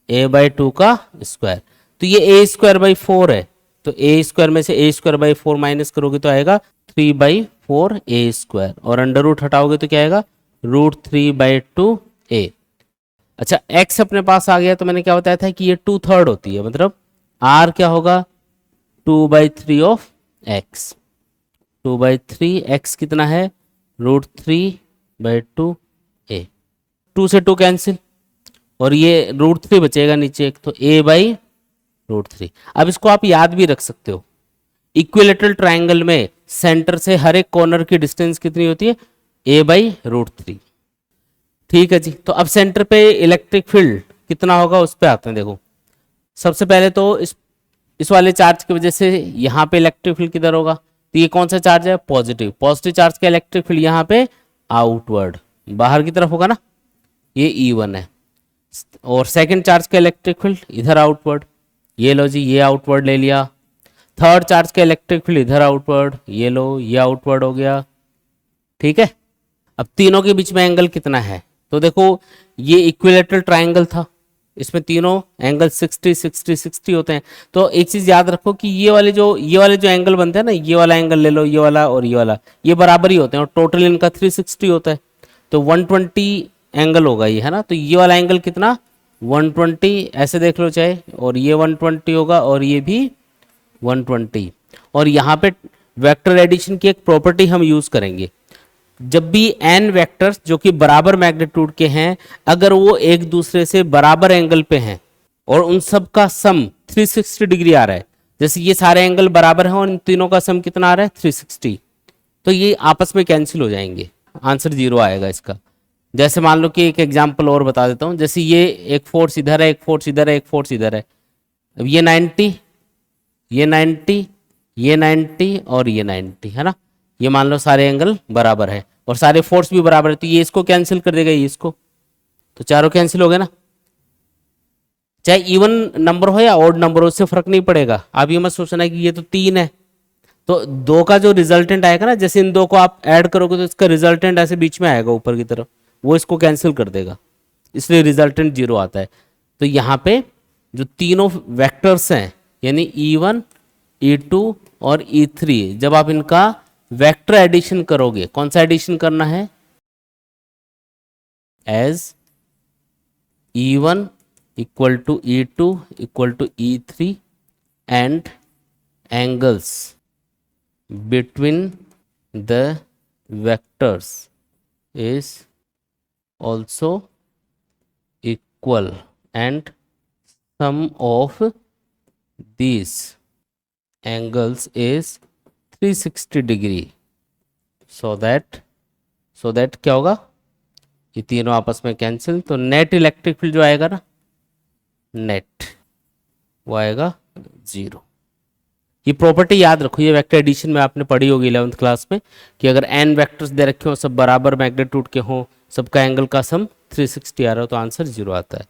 A/2 का स्क्वायर। तो ये A²/4 है, तो A² में से A²/4 माइनस करोगे तो आएगा 3/4 A², और √ हटाओगे तो क्या आएगा, √3/2 A। अच्छा, x अपने पास आ गया, तो मैंने क्या बताया था कि ये 2/3 होती है, मतलब r क्या होगा, 2/3 ऑफ x। 2/3 x कितना है, √3/2 A। 2 से 2 कैंसिल, और ये √3 बचेगा नीचे एक, तो A/√3। अब इसको आप याद भी रख सकते हो, इक्विलेटरल ट्रायंगल में सेंटर से हर एक कॉर्नर की डिस्टेंस कितनी होती है, A/√3। ठीक है जी, तो अब सेंटर पे इलेक्ट्रिक फील्ड कितना होगा उस पर आते हैं। देखो सबसे पहले तो इस वाले चार्ज की वजह से यहाँ पे इलेक्ट्रिक फील्ड किधर होगा, तो ये कौन सा चार्ज है, पॉजिटिव चार्ज का इलेक्ट्रिक फील्ड यहाँ पे आउटवर्ड बाहर की तरफ होगा ना, ये E1 है। और सेकंड चार्ज का इलेक्ट्रिक फील्ड इधर आउटवर्ड, ये लो जी, ये आउटवर्ड ले लिया। थर्ड चार्ज का इलेक्ट्रिक फील्ड इधर आउटवर्ड, ये लो, ये आउटवर्ड हो गया। ठीक है, अब तीनों के बीच में एंगल कितना है, तो देखो ये इक्विलेटरल ट्रायंगल था, इसमें तीनों एंगल 60 60 60 होते हैं। तो एक चीज याद रखो कि ये वाले जो एंगल बनते हैं ना, ये वाला एंगल ले लो, ये वाला और ये वाला, ये बराबर ही होते हैं, और टोटल इनका 360 होता है, तो 120 एंगल होगा ये, है ना। तो ये वाला एंगल कितना, 120, ऐसे देख लो चाहे, और ये 120 होगा, और ये भी 120। और यहाँ पे वेक्टर एडिशन की एक प्रॉपर्टी हम यूज करेंगे, जब भी n वेक्टर्स जो कि बराबर मैग्नीट्यूड के हैं, अगर वो एक दूसरे से बराबर एंगल पे हैं और उन सब का सम 360 डिग्री आ रहा है, जैसे ये सारे एंगल बराबर हैं और इन तीनों का सम कितना आ रहा है, 360, तो ये आपस में कैंसिल हो जाएंगे, आंसर 0 आएगा इसका। जैसे मान लो कि एक एग्जाम्पल और बता देता हूं, जैसे ये एक फोर्स इधर है, एक फोर्स इधर है, एक फोर्स इधर है, अब ये 90, ये 90, ये 90 और ये 90, है ना। ये मान लो सारे एंगल बराबर है और सारे फोर्स भी बराबर है, तो ये इसको कैंसिल कर देगा, ये इसको, तो चारों कैंसिल हो गए ना। चाहे इवन नंबर हो या ऑड नंबर हो, उससे फर्क नहीं पड़ेगा। आप ये मत सोचना कि ये तो 3 है तो दो का जो रिजल्टेंट आएगा ना, जैसे इन दो को आप ऐड करोगे तो इसका रिजल्टेंट ऐसे बीच में आएगा ऊपर की तरफ, वो इसको कैंसिल कर देगा, इसलिए रिजल्टेंट 0 आता है। तो यहाँ पे जो तीनों वेक्टर्स हैं यानी E1 E2 और E3, जब आप इनका वेक्टर एडिशन करोगे, कौन सा एडिशन करना है, as E1 equal to E2 equal to E3 and angles between the vectors is also equal and sum of these angles is 360 degree, so that क्या होगा, ये तीनों आपस में कैंसिल, तो नेट इलेक्ट्रिक फील्ड जो आएगा ना, नेट वो आएगा 0। ये प्रॉपर्टी याद रखो, ये वेक्टर एडिशन में आपने पढ़ी होगी 11th क्लास में, कि अगर n वेक्टर्स दे रखे हो, सब बराबर मैग्नीट्यूड के हो, सबका एंगल का सम 360 आ रहा हो, तो आंसर 0 आता है।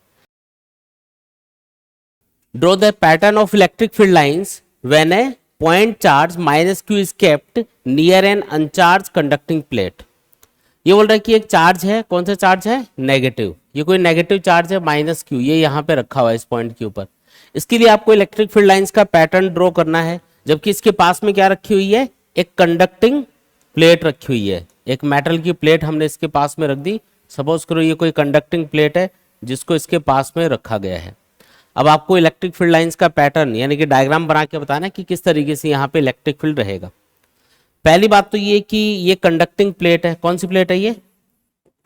Draw the pattern of electric field lines when a point charge -q is kept near an uncharged conducting plate. ये बोल रहा है कि एक चार्ज है, कौन सा चार्ज है, नेगेटिव, ये कोई नेगेटिव चार्ज है -q, ये यहाँ पे रखा हुआ है इस पॉइंट के ऊपर। इसके लिए आपको इलेक्ट्रिक फील्ड लाइंस का पैटर्न ड्रॉ करना है, जबकि इसके पास में क्या रखी हुई है, एक कंडक्टिंग प्लेट रखी हुई है, एक मेटल की प्लेट हमने इसके पास में रख दी। सपोज करो ये कोई कंडक्टिंग प्लेट है जिसको इसके पास में रखा गया है। अब आपको इलेक्ट्रिक फील्ड लाइंस का पैटर्न यानी कि डायग्राम बना के बताना है कि किस तरीके से यहाँ पे इलेक्ट्रिक फील्ड रहेगा। पहली बात तो ये कि ये कंडक्टिंग प्लेट है, कौन सी प्लेट है, ये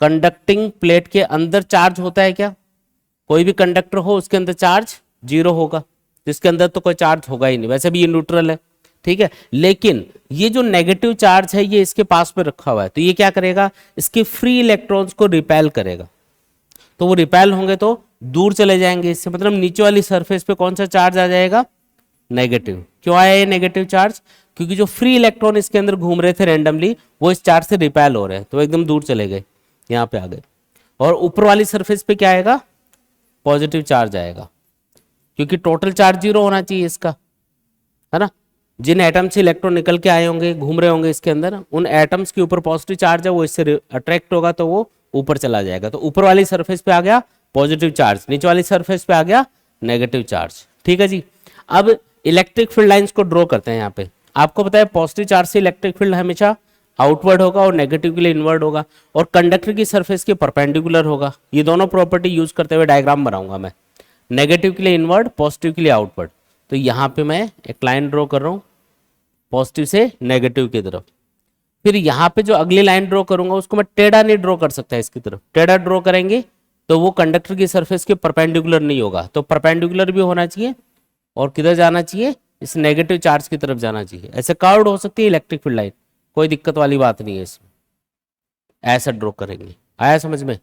कंडक्टिंग प्लेट के अंदर चार्ज होता है क्या, कोई भी कंडक्टर हो उसके अंदर चार्ज 0 होगा, जिसके अंदर तो कोई चार्ज होगा ही नहीं, वैसे भी ये न्यूट्रल है, ठीक है। लेकिन ये जो नेगेटिव चार्ज है ये इसके पास में रखा हुआ है, तो ये क्या करेगा, इसके फ्री इलेक्ट्रॉन्स को रिपेल करेगा, तो वो रिपेल होंगे तो दूर चले जाएंगे इससे, मतलब नीचे वाली सरफेस पे कौन सा चार्ज आ जाएगा, नेगेटिव। क्यों आया ये नेगेटिव चार्ज, क्योंकि जो फ्री इलेक्ट्रॉन इसके अंदर घूम रहे थे रैंडमली, वो इस चार्ज से रिपेल हो रहे हैं, तो एकदम दूर चले गए, यहाँ पे आ गए। और ऊपर वाली सरफेस पे क्या आएगा, पॉजिटिव चार्ज आएगा, क्योंकि टोटल चार्ज 0 होना चाहिए इसका, है ना। जिन एटम से इलेक्ट्रॉन निकल के आए होंगे, घूम रहे होंगे इसके अंदर, उन एटम्स के ऊपर पॉजिटिव चार्ज है, वो इससे अट्रैक्ट होगा तो वो ऊपर चला जाएगा। तो ऊपर वाली सरफेस पे आ गया पॉजिटिव चार्ज, नीचे वाली सरफेस पे आ गया नेगेटिव चार्ज, ठीक है जी। अब इलेक्ट्रिक फील्ड लाइंस को ड्रॉ करते हैं। यहाँ पे आपको पता है पॉजिटिव चार्ज से इलेक्ट्रिक फील्ड हमेशा आउटवर्ड होगा और नेगेटिव के लिए इनवर्ड होगा, और कंडक्टर की सरफेस के परपेंडिकुलर होगा। ये दोनों प्रॉपर्टी यूज करते हुए डायग्राम बनाऊंगा मैं, नेगेटिव के लिए इनवर्ड, पॉजिटिव के लिए आउटवर्ड। तो यहाँ पे मैं एक लाइन ड्रॉ कर रहा हूँ पॉजिटिव से नेगेटिव की तरफ। फिर यहाँ पे जो अगली लाइन ड्रॉ करूंगा उसको मैं टेढ़ा नहीं ड्रॉ कर सकता इसकी तरफ, टेढ़ा ड्रॉ करेंगे तो वो कंडक्टर की सरफेस के परपेंडिकुलर नहीं होगा, तो परपेंडिकुलर भी होना चाहिए और किधर जाना चाहिए, इस नेगेटिव चार्ज की तरफ जाना चाहिए। ऐसे कर्व्ड हो सकती है इलेक्ट्रिक फील्ड लाइन, कोई दिक्कत वाली बात नहीं है इसमें। ऐसा ड्रॉ करेंगे, आया समझ में।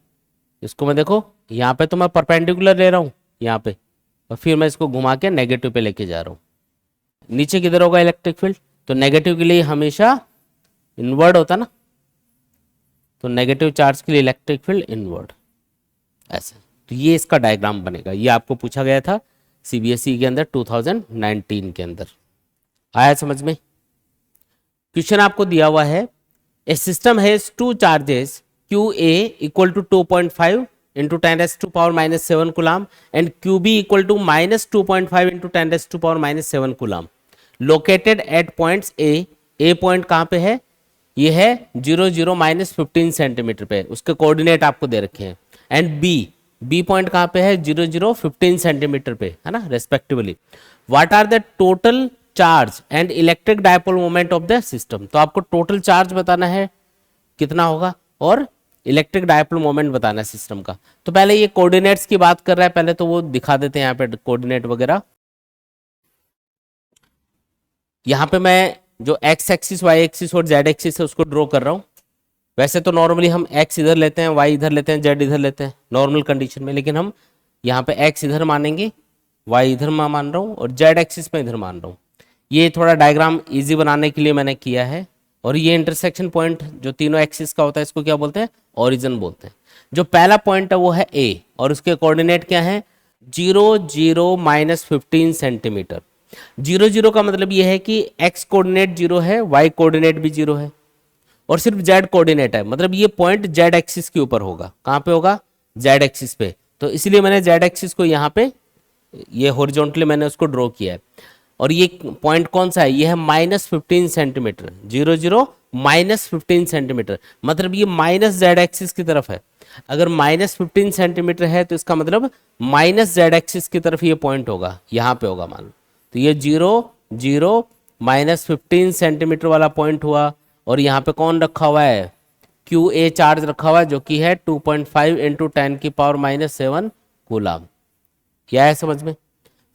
इसको मैं देखो यहाँ पे तो मैं परपेंडिकुलर ले रहा हूँ यहाँ पे, और फिर मैं इसको घुमा के नेगेटिव पे लेके जा रहा हूँ। नीचे किधर होगा इलेक्ट्रिक फील्ड, तो नेगेटिव के लिए हमेशा इनवर्ड होता ना, तो नेगेटिव चार्ज के लिए इलेक्ट्रिक फील्ड इनवर्ड, ऐसे। तो ये इसका डायग्राम बनेगा, ये आपको पूछा गया था सीबीएसई के अंदर 2019 के अंदर। आया समझ में। क्वेश्चन आपको दिया हुआ है, a system has two charges QA equal to 2.5 into 10⁻⁻7 coulomb and QB equal to -2.5 into 10⁻⁻7 coulomb located at points A point कहाँ पे है, ये है 0 0 -15 सेंटीमीटर पे, उसके कोऑर्डिनेट आपको दे रखे हैं। एंड बी पॉइंट कहाँ पे है, 0 0 15 सेंटीमीटर पे, है ना, respectively. What are the total charge and electric dipole moment of the system. तो आपको टोटल चार्ज बताना है कितना होगा और इलेक्ट्रिक डायपोल मोमेंट बताना है सिस्टम का। तो पहले ये कोऑर्डिनेट्स की बात कर रहा है, पहले तो वो दिखा देते हैं यहाँ पे कोऑर्डिनेट वगैरह। यहाँ पे मैं जो एक्स एक्सिस, वाई एक्सिस और जेड एक्सिस है उसको ड्रॉ कर रहा हूँ। वैसे तो नॉर्मली हम एक्स इधर लेते हैं, वाई इधर लेते हैं, जेड इधर लेते हैं नॉर्मल कंडीशन में, लेकिन हम यहाँ पे एक्स इधर मानेंगे, वाई इधर मैं मान रहा हूँ और जेड एक्सिस में इधर मान रहा हूँ। ये थोड़ा डायग्राम इजी बनाने के लिए मैंने किया है। और ये इंटरसेक्शन पॉइंट जो तीनों एक्सिस का होता है इसको क्या बोलते हैं, ओरिजिन बोलते हैं। जो पहला पॉइंट है वो है ए और उसके कोऑर्डिनेट क्या है, 0 0 -15 सेंटीमीटर। जीरो जीरो का मतलब ये है कि एक्स कोऑर्डिनेट जीरो है, वाई कोऑर्डिनेट भी जीरो है, और सिर्फ जेड कोऑर्डिनेट है, मतलब ये पॉइंट जेड एक्सिस के ऊपर होगा। कहाँ पे होगा? जेड एक्सिस पे। तो इसलिए मैंने जेड एक्सिस को यहाँ पे ये हॉरिजॉन्टली मैंने उसको ड्रॉ किया है। और ये पॉइंट कौन सा है? ये है -15 सेंटीमीटर, 0 0 -15 सेंटीमीटर, मतलब ये माइनस जेड एक्सिस की तरफ है। अगर -15 सेंटीमीटर है तो इसका मतलब माइनस जेड एक्सिस की तरफ ये पॉइंट होगा, यहाँ पे होगा मान लो। तो ये 0 0 -15 सेंटीमीटर वाला पॉइंट हुआ। और यहाँ पे कौन रखा हुआ है? QA चार्ज रखा हुआ है, जो कि है 2.5 × 10⁻⁷ कूलम। क्या है समझ में?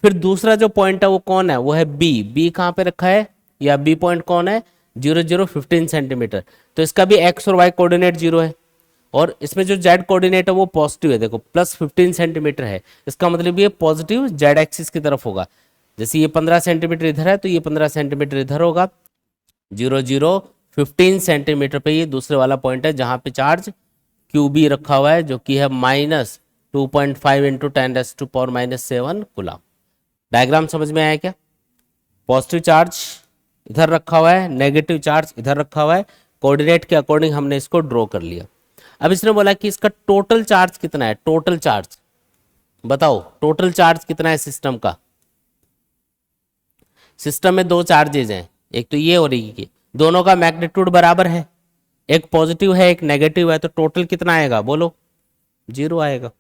फिर दूसरा जो पॉइंट है वो कौन है? वो है बी। बी कहाँ पे रखा है? या बी पॉइंट कौन है? 0 0 15 सेंटीमीटर। तो इसका भी एक्स और वाई कोऑर्डिनेट जीरो है, और इसमें जो जेड कोऑर्डिनेट है वो पॉजिटिव है, देखो +15 सेंटीमीटर है। इसका मतलब ये पॉजिटिव जेड एक्सिस की तरफ होगा। जैसे ये 15 सेंटीमीटर इधर है तो ये 15 सेंटीमीटर इधर होगा। 0 0 15 सेंटीमीटर पे ये दूसरे वाला पॉइंट है जहां पे चार्ज QB रखा हुआ है, जो कि है -2.5 × 10⁻⁷ कूलम। डायग्राम समझ में आया क्या? पॉजिटिव चार्ज इधर रखा हुआ है, नेगेटिव चार्ज इधर रखा हुआ है, कोऑर्डिनेट के अकॉर्डिंग हमने इसको ड्रॉ कर लिया। अब इसने बोला कि इसका टोटल चार्ज कितना है? टोटल चार्ज बताओ, टोटल चार्ज कितना है सिस्टम का? सिस्टम में दो चार्जेज हैं, एक तो ये और ये, दोनों का मैग्नीट्यूड बराबर है, एक पॉजिटिव है एक नेगेटिव है, तो टोटल कितना आएगा बोलो? 0 आएगा।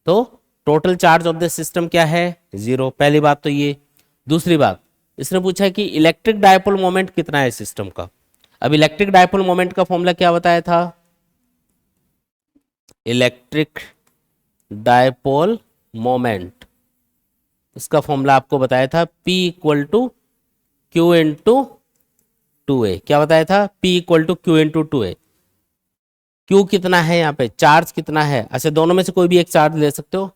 तो total charge of the system क्या है? 0। पहली बात तो ये। दूसरी बात, इसने पूछा कि इलेक्ट्रिक डायपोल मोमेंट कितना है सिस्टम का। अब इलेक्ट्रिक डायपोल मोमेंट का फॉर्मूला क्या बताया था? इलेक्ट्रिक डायपोल मोमेंट, इसका फॉर्मूला आपको बताया था P = Q × 2A। क्या बताया था? P = Q × 2A। Q कितना है यहाँ पे? चार्ज कितना है? अच्छा, दोनों में से कोई भी एक चार्ज ले सकते हो।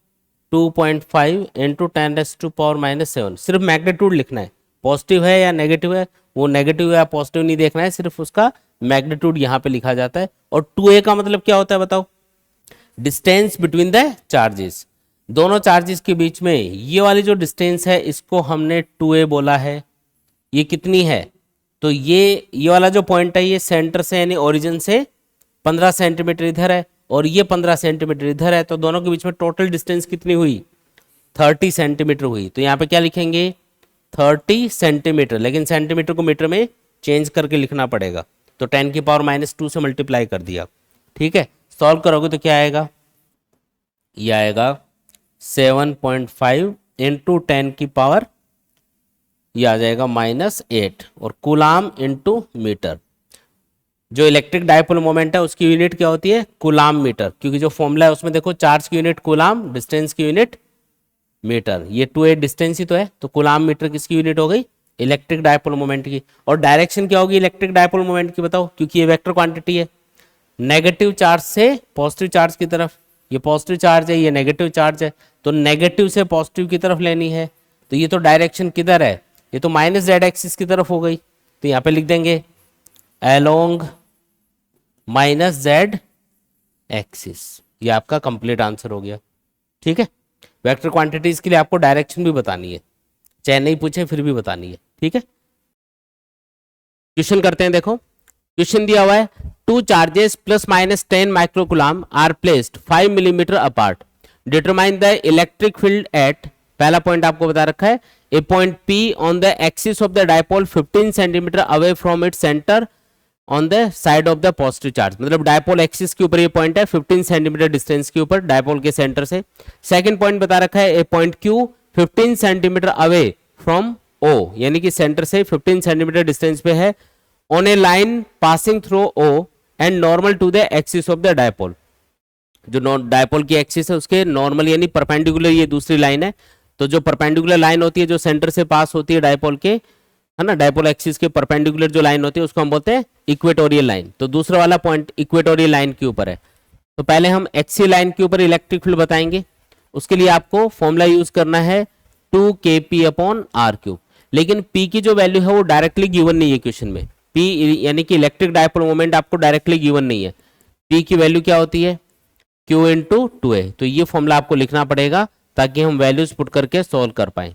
2.5 × 10⁻⁷। सिर्फ मैग्नीट्यूड लिखना है, पॉजिटिव है या नेगेटिव है, वो नेगेटिव या पॉजिटिव नहीं देखना है, सिर्फ उसका मैग्नीट्यूड यहाँ पे लिखा जाता है। और 2A का मतलब क्या होता है बताओ? डिस्टेंस बिटवीन द चार्जेस, दोनों चार्जेस के बीच में ये वाली जो डिस्टेंस है इसको हमने 2A बोला है। ये कितनी है? तो ये वाला जो पॉइंट है ये सेंटर से यानी ओरिजिन से 15 सेंटीमीटर इधर है और ये 15 सेंटीमीटर इधर है, तो दोनों के बीच में टोटल डिस्टेंस कितनी हुई? 30 सेंटीमीटर हुई। तो यहाँ पे क्या लिखेंगे? 30 सेंटीमीटर, लेकिन सेंटीमीटर को मीटर में चेंज करके लिखना पड़ेगा, तो 10⁻² से मल्टीप्लाई कर दिया। ठीक है, सॉल्व करोगे तो क्या आएगा? ये आएगा 7.5 × 10⁻, ये आ जाएगा -8, और कूलाम × मीटर। जो इलेक्ट्रिक डायपोल मोमेंट है उसकी यूनिट क्या होती है? कूलाम मीटर, क्योंकि जो फॉर्मूला है उसमें देखो चार्ज की यूनिट कूलाम, डिस्टेंस की यूनिट मीटर। ये 2A डिस्टेंस ही तो है, तो कूलाम मीटर किसकी यूनिट हो गई? इलेक्ट्रिक डायपोल मोमेंट की। और डायरेक्शन क्या होगी इलेक्ट्रिक डायपोल मोमेंट की बताओ? क्योंकि ये वेक्टर क्वांटिटी है, नेगेटिव चार्ज से पॉजिटिव चार्ज की तरफ। ये पॉजिटिव चार्ज है, ये नेगेटिव चार्ज है, तो नेगेटिव से पॉजिटिव की तरफ लेनी है। तो ये तो डायरेक्शन किधर है? ये तो -z एक्सिस की तरफ हो गई, तो यहाँ पे लिख देंगे अलोंग -z एक्सिस। ये आपका कंप्लीट आंसर हो गया। ठीक है, वेक्टर क्वांटिटीज के लिए आपको डायरेक्शन भी बतानी है, चाहे नहीं पूछे फिर भी बतानी है। ठीक है, क्वेश्चन करते हैं। देखो क्वेश्चन दिया हुआ है, two charges ±10 microcoulomb are placed 5 millimetre apart, determine the electric field at. पहला पॉइंट आपको बता रखा है, a point P on the axis of the dipole 15 centimetre away from its centre on the side of the positive charge. मतलब dipole axis के ऊपर ये point है 15 सेंटीमीटर डिस्टेंस के ऊपर डायपोल के सेंटर से। सेकंड पॉइंट बता रखा है, a point Q 15 centimetre away from O, यानी कि सेंटर से 15 सेंटीमीटर डिस्टेंस पे है, on a line passing through O and normal to the axis of the dipole. जो डायपोल की एक्सिस है उसके नॉर्मल यानी परपेंडिकुलर ये दूसरी लाइन है। तो जो परपेंडिकुलर लाइन होती है जो सेंटर से पास होती है डायपोल के, है ना, डायपोल एक्सिस के परपेंडिकुलर जो लाइन होती है उसको हम बोलते हैं इक्वेटोरियल लाइन। तो दूसरा वाला पॉइंट इक्वेटोरियल लाइन के ऊपर है। तो पहले हम एक्सी लाइन के ऊपर इलेक्ट्रिक फील्ड बताएंगे, उसके लिए आपको फॉर्मूला यूज करना है 2kp/r³। लेकिन P की जो वैल्यू है वो डायरेक्टली गिवन नहीं है क्वेश्चन में। P यानी कि इलेक्ट्रिक डायपोल मोमेंट आपको डायरेक्टली गिवन नहीं है। P की वैल्यू क्या होती है? Q × 2A। तो ये फॉर्मूला आपको लिखना पड़ेगा ताकि हम वैल्यूज पुट करके सॉल्व कर पाए।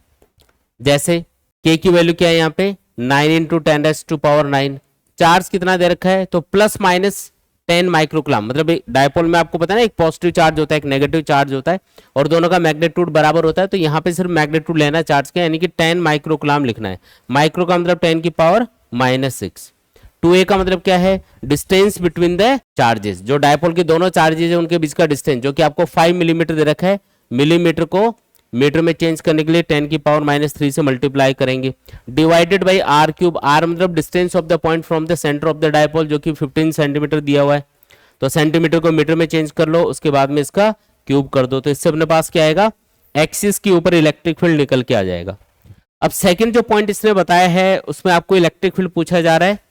जैसे के की वैल्यू क्या है यहाँ पे 9 इंटू 10⁻⁹ चार्ज कितना दे रखा है तो प्लस माइनस 10 माइक्रोकुलाम, मतलब डायपोल में आपको पता है ना एक पॉजिटिव चार्ज होता है एक नेगेटिव चार्ज होता है और दोनों का मैग्नीट्यूड बराबर होता है, तो यहाँ पे सिर्फ मैग्नीट्यूड लेना है चार्ज का, यानी कि 10 माइक्रोकुलाम लिखना है। माइक्रो का मतलब 10 की पावर -6। 2a का मतलब क्या है डिस्टेंस बिटवीन द चार्जेस, जो डायपोल के दोनों चार्जेस है उनके बीच का डिस्टेंस, जो कि आपको 5 मिलीमीटर दे रखा है। मिलीमीटर को मीटर में चेंज करने के लिए 10 की पावर -3 से मल्टीप्लाई करेंगे, डिवाइडेड बाई r³ r मतलब distance of the point from the centre of the dipole, जो कि 15 सेंटीमीटर दिया हुआ है, तो सेंटीमीटर को मीटर में चेंज कर लो, उसके बाद में इसका क्यूब कर दो, तो इससे अपने पास क्या आएगा एक्सिस के ऊपर इलेक्ट्रिक फील्ड निकल के आ जाएगा। अब सेकंड जो पॉइंट इसने बताया है उसमें आपको इलेक्ट्रिक फील्ड पूछा जा रहा है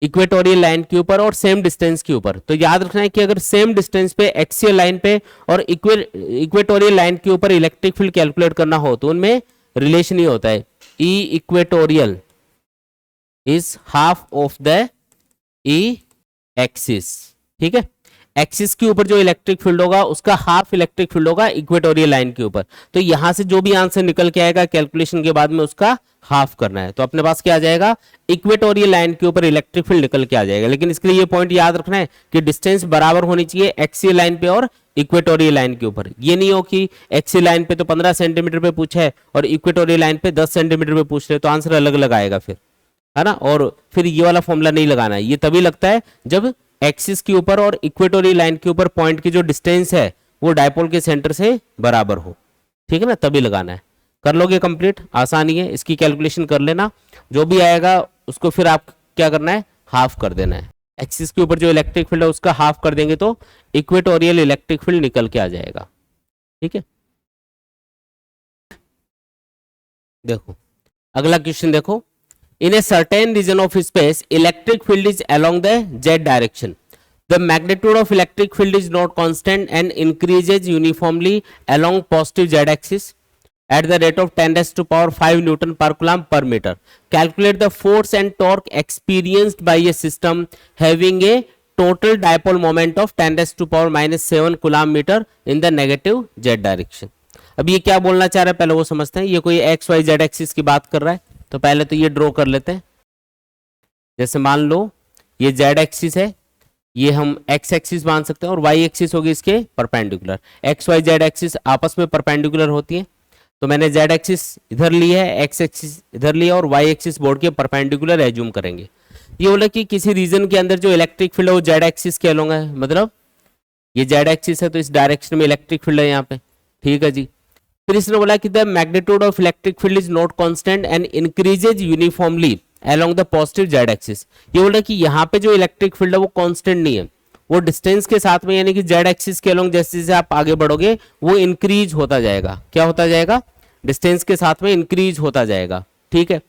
इक्वेटोरियल लाइन के ऊपर और सेम डिस्टेंस के ऊपर, तो याद रखना है कि अगर सेम डिस्टेंस पे एक्सियल लाइन पे और इक्वेटोरियल लाइन के ऊपर इलेक्ट्रिक फील्ड कैलकुलेट करना हो तो उनमें रिलेशन ही होता है, E equatorial is half of the E axis. ठीक है, एक्सिस के ऊपर जो इलेक्ट्रिक फील्ड होगा उसका हाफ इलेक्ट्रिक फील्ड होगा इक्वेटोरियल लाइन के ऊपर, तो यहां से जो भी आंसर निकल के आएगा कैलकुलेशन के बाद में उसका हाफ करना है, तो अपने पास क्या आ जाएगा इक्वेटोरियल लाइन के ऊपर इलेक्ट्रिक फील्ड निकल के आ जाएगा। लेकिन इसके लिए ये पॉइंट याद रखना है कि डिस्टेंस बराबर होनी चाहिए एक्सियल लाइन पे और इक्वेटोरियल लाइन के ऊपर, ये नहीं हो कि एक्सियल लाइन पे तो 15 सेंटीमीटर पे पूछा है और इक्वेटोरियल लाइन पे 10 सेंटीमीटर पे पूछ रहे तो आंसर अलग अलग आएगा फिर, है ना। और फिर ये वाला फॉर्मूला नहीं लगाना है, ये तभी लगता है जब एक्सिस के ऊपर और इक्वेटोरियल लाइन के ऊपर पॉइंट की जो डिस्टेंस है वो डायपोल के सेंटर से बराबर हो, ठीक है ना, तभी लगाना है। कर लोगे कंप्लीट, आसानी है, इसकी कैलकुलेशन कर लेना, जो भी आएगा उसको फिर आप क्या करना है हाफ कर देना है। एक्सिस के ऊपर जो इलेक्ट्रिक फील्ड है उसका हाफ कर देंगे तो इक्वेटोरियल इलेक्ट्रिक फील्ड निकल के आ जाएगा। ठीक है, देखो अगला क्वेश्चन देखो, in a certain region of space electric field is along the z direction, the magnitude of electric field is not constant and increases uniformly along positive z axis at the rate of 10⁵ Newton per coulomb per meter. Calculate the force and torque experienced by a system having a total dipole moment of 10⁻⁻7 coulomb meter in the negative z direction. अब ये क्या बोलना चाह रहा है पहले वो समझते हैं, ये कोई एक्स वाई जेड एक्सिस की बात कर रहा है, तो पहले तो ये ड्रॉ कर लेते हैं। जैसे मान लो ये जेड एक्सिस है, ये हम एक्स एक्सिस मान सकते हैं और वाई एक्सिस होगी इसके perpendicular, x Y z axis आपस में परपेंडिकुलर होती है, तो मैंने जेड एक्सिस इधर ली है, एक्स एक्सिस इधर लिया और वाई एक्सिस बोर्ड के परपेंडिकुलर एज्यूम करेंगे। ये बोला कि किसी रीजन के अंदर जो इलेक्ट्रिक फील्ड है वो जेड एक्सिस के अलोंग है, मतलब ये जेड एक्सिस है तो इस डायरेक्शन में इलेक्ट्रिक फील्ड है यहाँ पे। ठीक है जी, फिर इसने बोला कि the magnitude of electric field is not constant and increases uniformly along the positive Z axis. ये बोल रहा है कि यहाँ पे जो इलेक्ट्रिक फील्ड है वो कांस्टेंट नहीं है, वो डिस्टेंस के साथ में यानी कि जेड एक्सिस के अलोंग जैसे जैसे आप आगे बढ़ोगे वो इंक्रीज होता जाएगा। क्या होता जाएगा, डिस्टेंस के साथ में इंक्रीज होता जाएगा। ठीक है,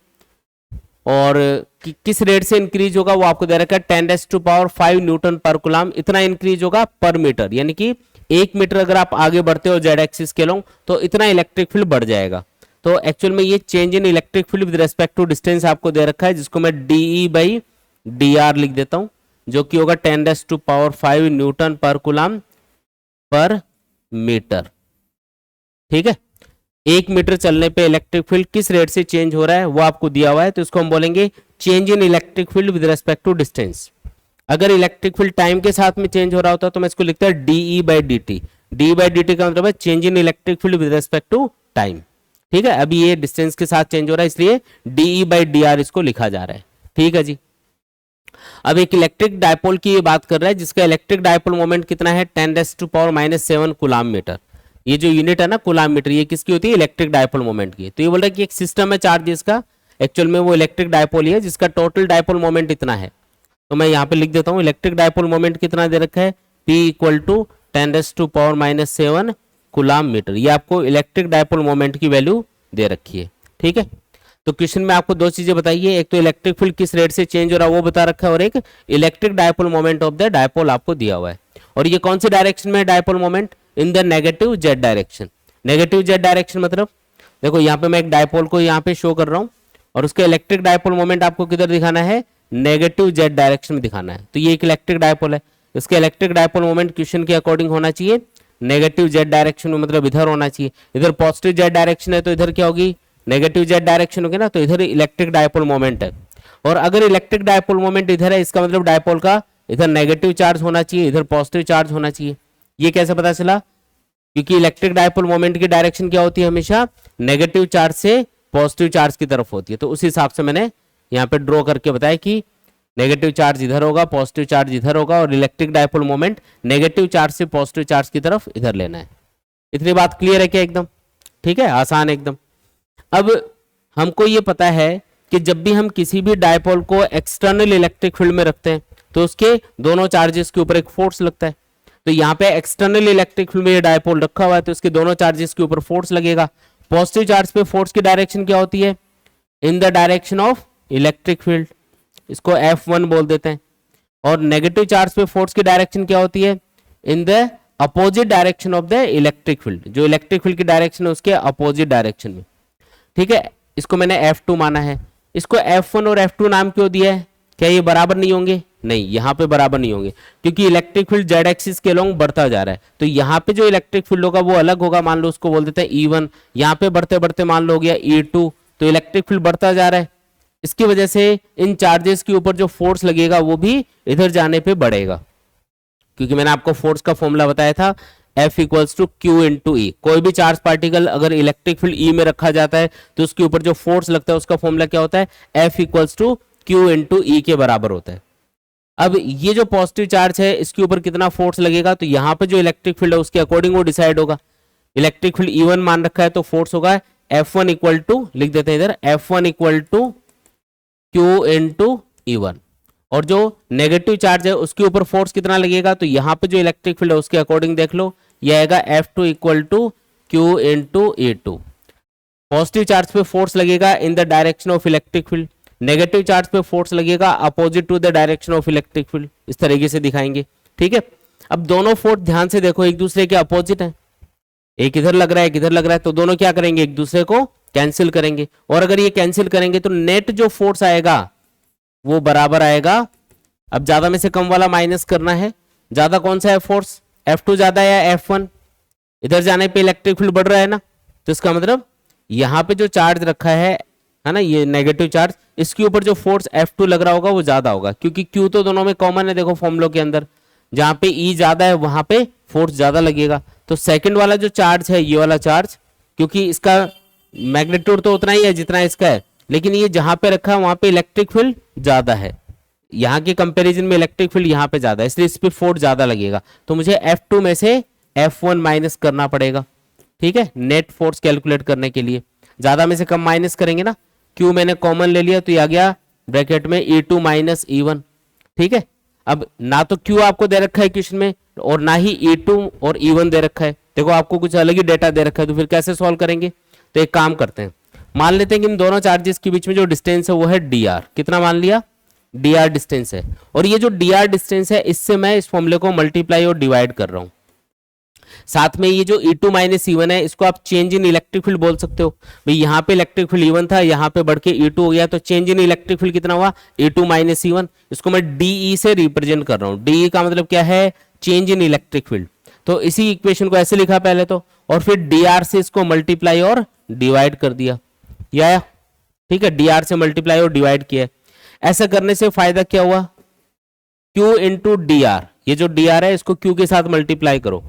और किस रेट से इंक्रीज होगा वो आपको दे रखा है 10⁵ न्यूटन पर कूलम, इतना इंक्रीज होगा पर मीटर, यानी कि 1 मीटर अगर आप आगे बढ़ते हो जेड एक्सिस के लोग तो इतना इलेक्ट्रिक फील्ड बढ़ जाएगा। तो एक्चुअल में ये change in electric field with respect to distance आपको दे रखा है, जिसको मैं dE/dr लिख देता हूं, जो कि होगा 10⁵ Newton per coulomb per metre. ठीक है, 1 मीटर चलने पे इलेक्ट्रिक फील्ड किस रेट से चेंज हो रहा है वो आपको दिया हुआ है, तो इसको हम बोलेंगे change in electric field with respect to distance. अगर इलेक्ट्रिक फील्ड टाइम के साथ में चेंज हो रहा होता तो मैं इसको लिखता है dE/dt। dE/dt का मतलब है change in electric field with respect to time. ठीक है, अभी ये डिस्टेंस के साथ चेंज हो रहा है इसलिए dE/dr इसको लिखा जा रहा है। ठीक है जी, अब एक इलेक्ट्रिक डायपोल की ये बात कर रहा है जिसका इलेक्ट्रिक डायपोल मोमेंट कितना है 10⁻⁷ कूलम मीटर। ये जो यूनिट है ना कूलम मीटर, ये किसकी होती है इलेक्ट्रिक डायपोल मोमेंट की। तो ये बोल रहा है कि एक सिस्टम है चार्जेस का, एक्चुअल में वो इलेक्ट्रिक डायपोल ही है जिसका टोटल डायपोल मोमेंट इतना है। तो मैं यहाँ पे लिख देता हूँ इलेक्ट्रिक डायपोल मोमेंट कितना दे रखा है P = 10⁻⁷ कूलम मीटर, ये आपको इलेक्ट्रिक डायपोल मोमेंट की वैल्यू दे रखी है। ठीक है, तो क्वेश्चन में आपको दो चीजें बताइए, एक तो इलेक्ट्रिक फील्ड किस रेट से चेंज हो रहा है वो बता रखा है और एक electric dipole moment of the dipole आपको दिया हुआ है। और ये कौन से डायरेक्शन में है dipole moment, in the negative Z direction. Negative Z direction मतलब देखो यहाँ पे मैं एक डायपोल को यहाँ पे शो कर रहा हूँ और उसका इलेक्ट्रिक डायपोल मोमेंट आपको किधर दिखाना है नेगेटिव जेड डायरेक्शन में दिखाना है। तो ये एक इलेक्ट्रिक डायपोल है, इसका इलेक्ट्रिक डायपोल मोमेंट क्वेश्चन के अकॉर्डिंग होना चाहिए नेगेटिव जेड डायरेक्शन में, मतलब इधर होना चाहिए। इधर पॉजिटिव जेड डायरेक्शन है तो इधर क्या होगी नेगेटिव जेड डायरेक्शन होगी ना, तो इधर इलेक्ट्रिक डायपोल मोमेंट है। और अगर इलेक्ट्रिक डायपोल मोमेंट इधर है, इसका मतलब डायपोल का इधर नेगेटिव चार्ज होना चाहिए, इधर पॉजिटिव चार्ज होना चाहिए। ये कैसे पता चला? क्योंकि इलेक्ट्रिक डायपोल मोमेंट की डायरेक्शन क्या होती है? हमेशा नेगेटिव चार्ज से पॉजिटिव चार्ज की तरफ होती है। तो उस हिसाब से मैंने यहाँ पे ड्रॉ करके बताया कि नेगेटिव चार्ज इधर होगा, पॉजिटिव चार्ज इधर होगा, और electric dipole moment negative charge से पॉजिटिव चार्ज की तरफ इधर लेना है। इतनी बात क्लियर है क्या? एकदम ठीक है, आसान एकदम। अब हमको ये पता है कि जब भी हम किसी भी डायपोल को एक्सटर्नल इलेक्ट्रिक फील्ड में रखते हैं तो उसके दोनों चार्जेस के ऊपर एक फोर्स लगता है। तो यहाँ पे एक्सटर्नल इलेक्ट्रिक फील्ड में ये डायपोल रखा हुआ है, तो इसके दोनों चार्जेस के ऊपर फोर्स लगेगा। पॉजिटिव चार्ज पे फोर्स की डायरेक्शन क्या होती है? इन the direction of electric field, इसको F1 बोल देते हैं। और नेगेटिव चार्ज पे फोर्स की डायरेक्शन क्या होती है? In the opposite direction of the electric field, जो इलेक्ट्रिक फील्ड की डायरेक्शन है उसके अपोजिट डायरेक्शन में। ठीक है, इसको मैंने F2 माना है। इसको F1 और F2 नाम क्यों दिया है? क्या ये बराबर नहीं होंगे? नहीं, यहाँ पे बराबर नहीं होंगे, क्योंकि इलेक्ट्रिक फील्ड जेड एक्सिस के अलोंग बढ़ता जा रहा है। तो यहाँ पे जो इलेक्ट्रिक फील्ड होगा वो अलग होगा, मान लो उसको बोल देते हैं E1। यहाँ पे बढ़ते बढ़ते मान लो हो गया E2, तो इलेक्ट्रिक फील्ड बढ़ता जा रहा है। इसकी वजह से इन चार्जेस के ऊपर जो फोर्स लगेगा वो भी इधर जाने पे बढ़ेगा, क्योंकि मैंने आपको फोर्स का फॉर्मूला बताया था F equals to Q into E. कोई भी चार्ज पार्टिकल अगर इलेक्ट्रिक फील्ड ई में रखा जाता है तो उसके ऊपर जो फोर्स लगता है उसका फॉर्मूला क्या होता है? F equals to Q into E के बराबर होता है। अब ये जो पॉजिटिव चार्ज है इसके ऊपर कितना फोर्स लगेगा, तो यहाँ पे जो इलेक्ट्रिक फील्ड है उसके अकॉर्डिंग वो डिसाइड होगा। इलेक्ट्रिक फील्ड E1 मान रखा है तो फोर्स होगा F1 इक्वल टू, लिख देते हैं इधर, F1 equal to Q into E1। और जो नेगेटिव चार्ज है उसके ऊपर फोर्स कितना लगेगा, तो यहाँ पे जो इलेक्ट्रिक फील्ड है उसके अकॉर्डिंग देख लो, यह आएगा F2 equal to Q into E2। Positive charge पे फोर्स लगेगा in the direction of electric field, negative charge पे फोर्स लगेगा opposite to the direction of electric field. इस तरीके से दिखाएंगे। ठीक है, अब दोनों फोर्स ध्यान से देखो एक दूसरे के अपोजिट है, एक इधर लग रहा है एक इधर लग रहा है, तो दोनों क्या करेंगे? एक दूसरे को कैंसिल करेंगे। और अगर ये कैंसिल करेंगे तो नेट जो फोर्स आएगा वो बराबर आएगा। अब ज्यादा में से कम वाला माइनस करना है। ज्यादा कौन सा है फोर्स? F2 ज्यादा या F1? इधर जाने पे इलेक्ट्रिक फील्ड बढ़ रहा है ना, तो इसका मतलब यहाँ पे जो चार्ज रखा है ना, ये नेगेटिव चार्ज, इसके ऊपर जो फोर्स F2 लग रहा होगा वो ज्यादा होगा, क्योंकि Q तो दोनों में कॉमन है। देखो फॉर्मूलों के अंदर जहां पे E ज्यादा है वहां पे फोर्स ज्यादा लगेगा। तो सेकंड वाला जो चार्ज है, ये वाला चार्ज, क्योंकि इसका मैग्नीट्यूड तो उतना ही है जितना इसका है, लेकिन ये जहां पे रखा है वहां पे इलेक्ट्रिक फील्ड ज्यादा है, यहाँ के कंपैरिजन में इलेक्ट्रिक फील्ड यहाँ पे ज्यादा है, इसलिए इस पे फोर्स ज्यादा लगेगा। तो मुझे F2 में से F1 माइनस करना पड़ेगा। ठीक है, नेट फोर्स कैलकुलेट करने के लिए ज्यादा में से कम माइनस करेंगे ना। Q मैंने कॉमन ले लिया तो ये आ गया ब्रैकेट में E2 माइनस E1। ठीक है, अब ना तो Q आपको दे रखा है क्वेश्चन में और ना ही E2 और E1 दे रखा है। देखो आपको कुछ अलग ही डेटा दे रखा है, तो फिर कैसे सॉल्व करेंगे? तो एक काम करते हैं, मान लेते हैं कि इन दोनों चार्जेस के बीच में जो डिस्टेंस है वो है dr। कितना मान लिया? dr डिस्टेंस है। और ये जो dr डिस्टेंस है इससे मैं इस फॉर्मूले को मल्टीप्लाई और डिवाइड कर रहा हूं। साथ में ये जो E2 माइनस E1 है इसको आप चेंज इन इलेक्ट्रिक फील्ड बोल सकते हो। भाई यहाँ पे इलेक्ट्रिक फील्ड E1 था, यहाँ पे बढ़ के E2 हो गया, तो चेंज इन इलेक्ट्रिक फील्ड कितना हुआ? E2 minus E1। इसको मैं DE से रिप्रेजेंट कर रहा हूँ। DE का मतलब क्या है? Change in electric field. तो इसी इक्वेशन को ऐसे लिखा पहले तो, और फिर dr से इसको मल्टीप्लाई और डिवाइड कर दिया, ये आया। ठीक है, dr से मल्टीप्लाई और डिवाइड किया। ऐसा करने से फायदा क्या हुआ? Q इंटू dr, ये जो dr है इसको Q के साथ मल्टीप्लाई करो,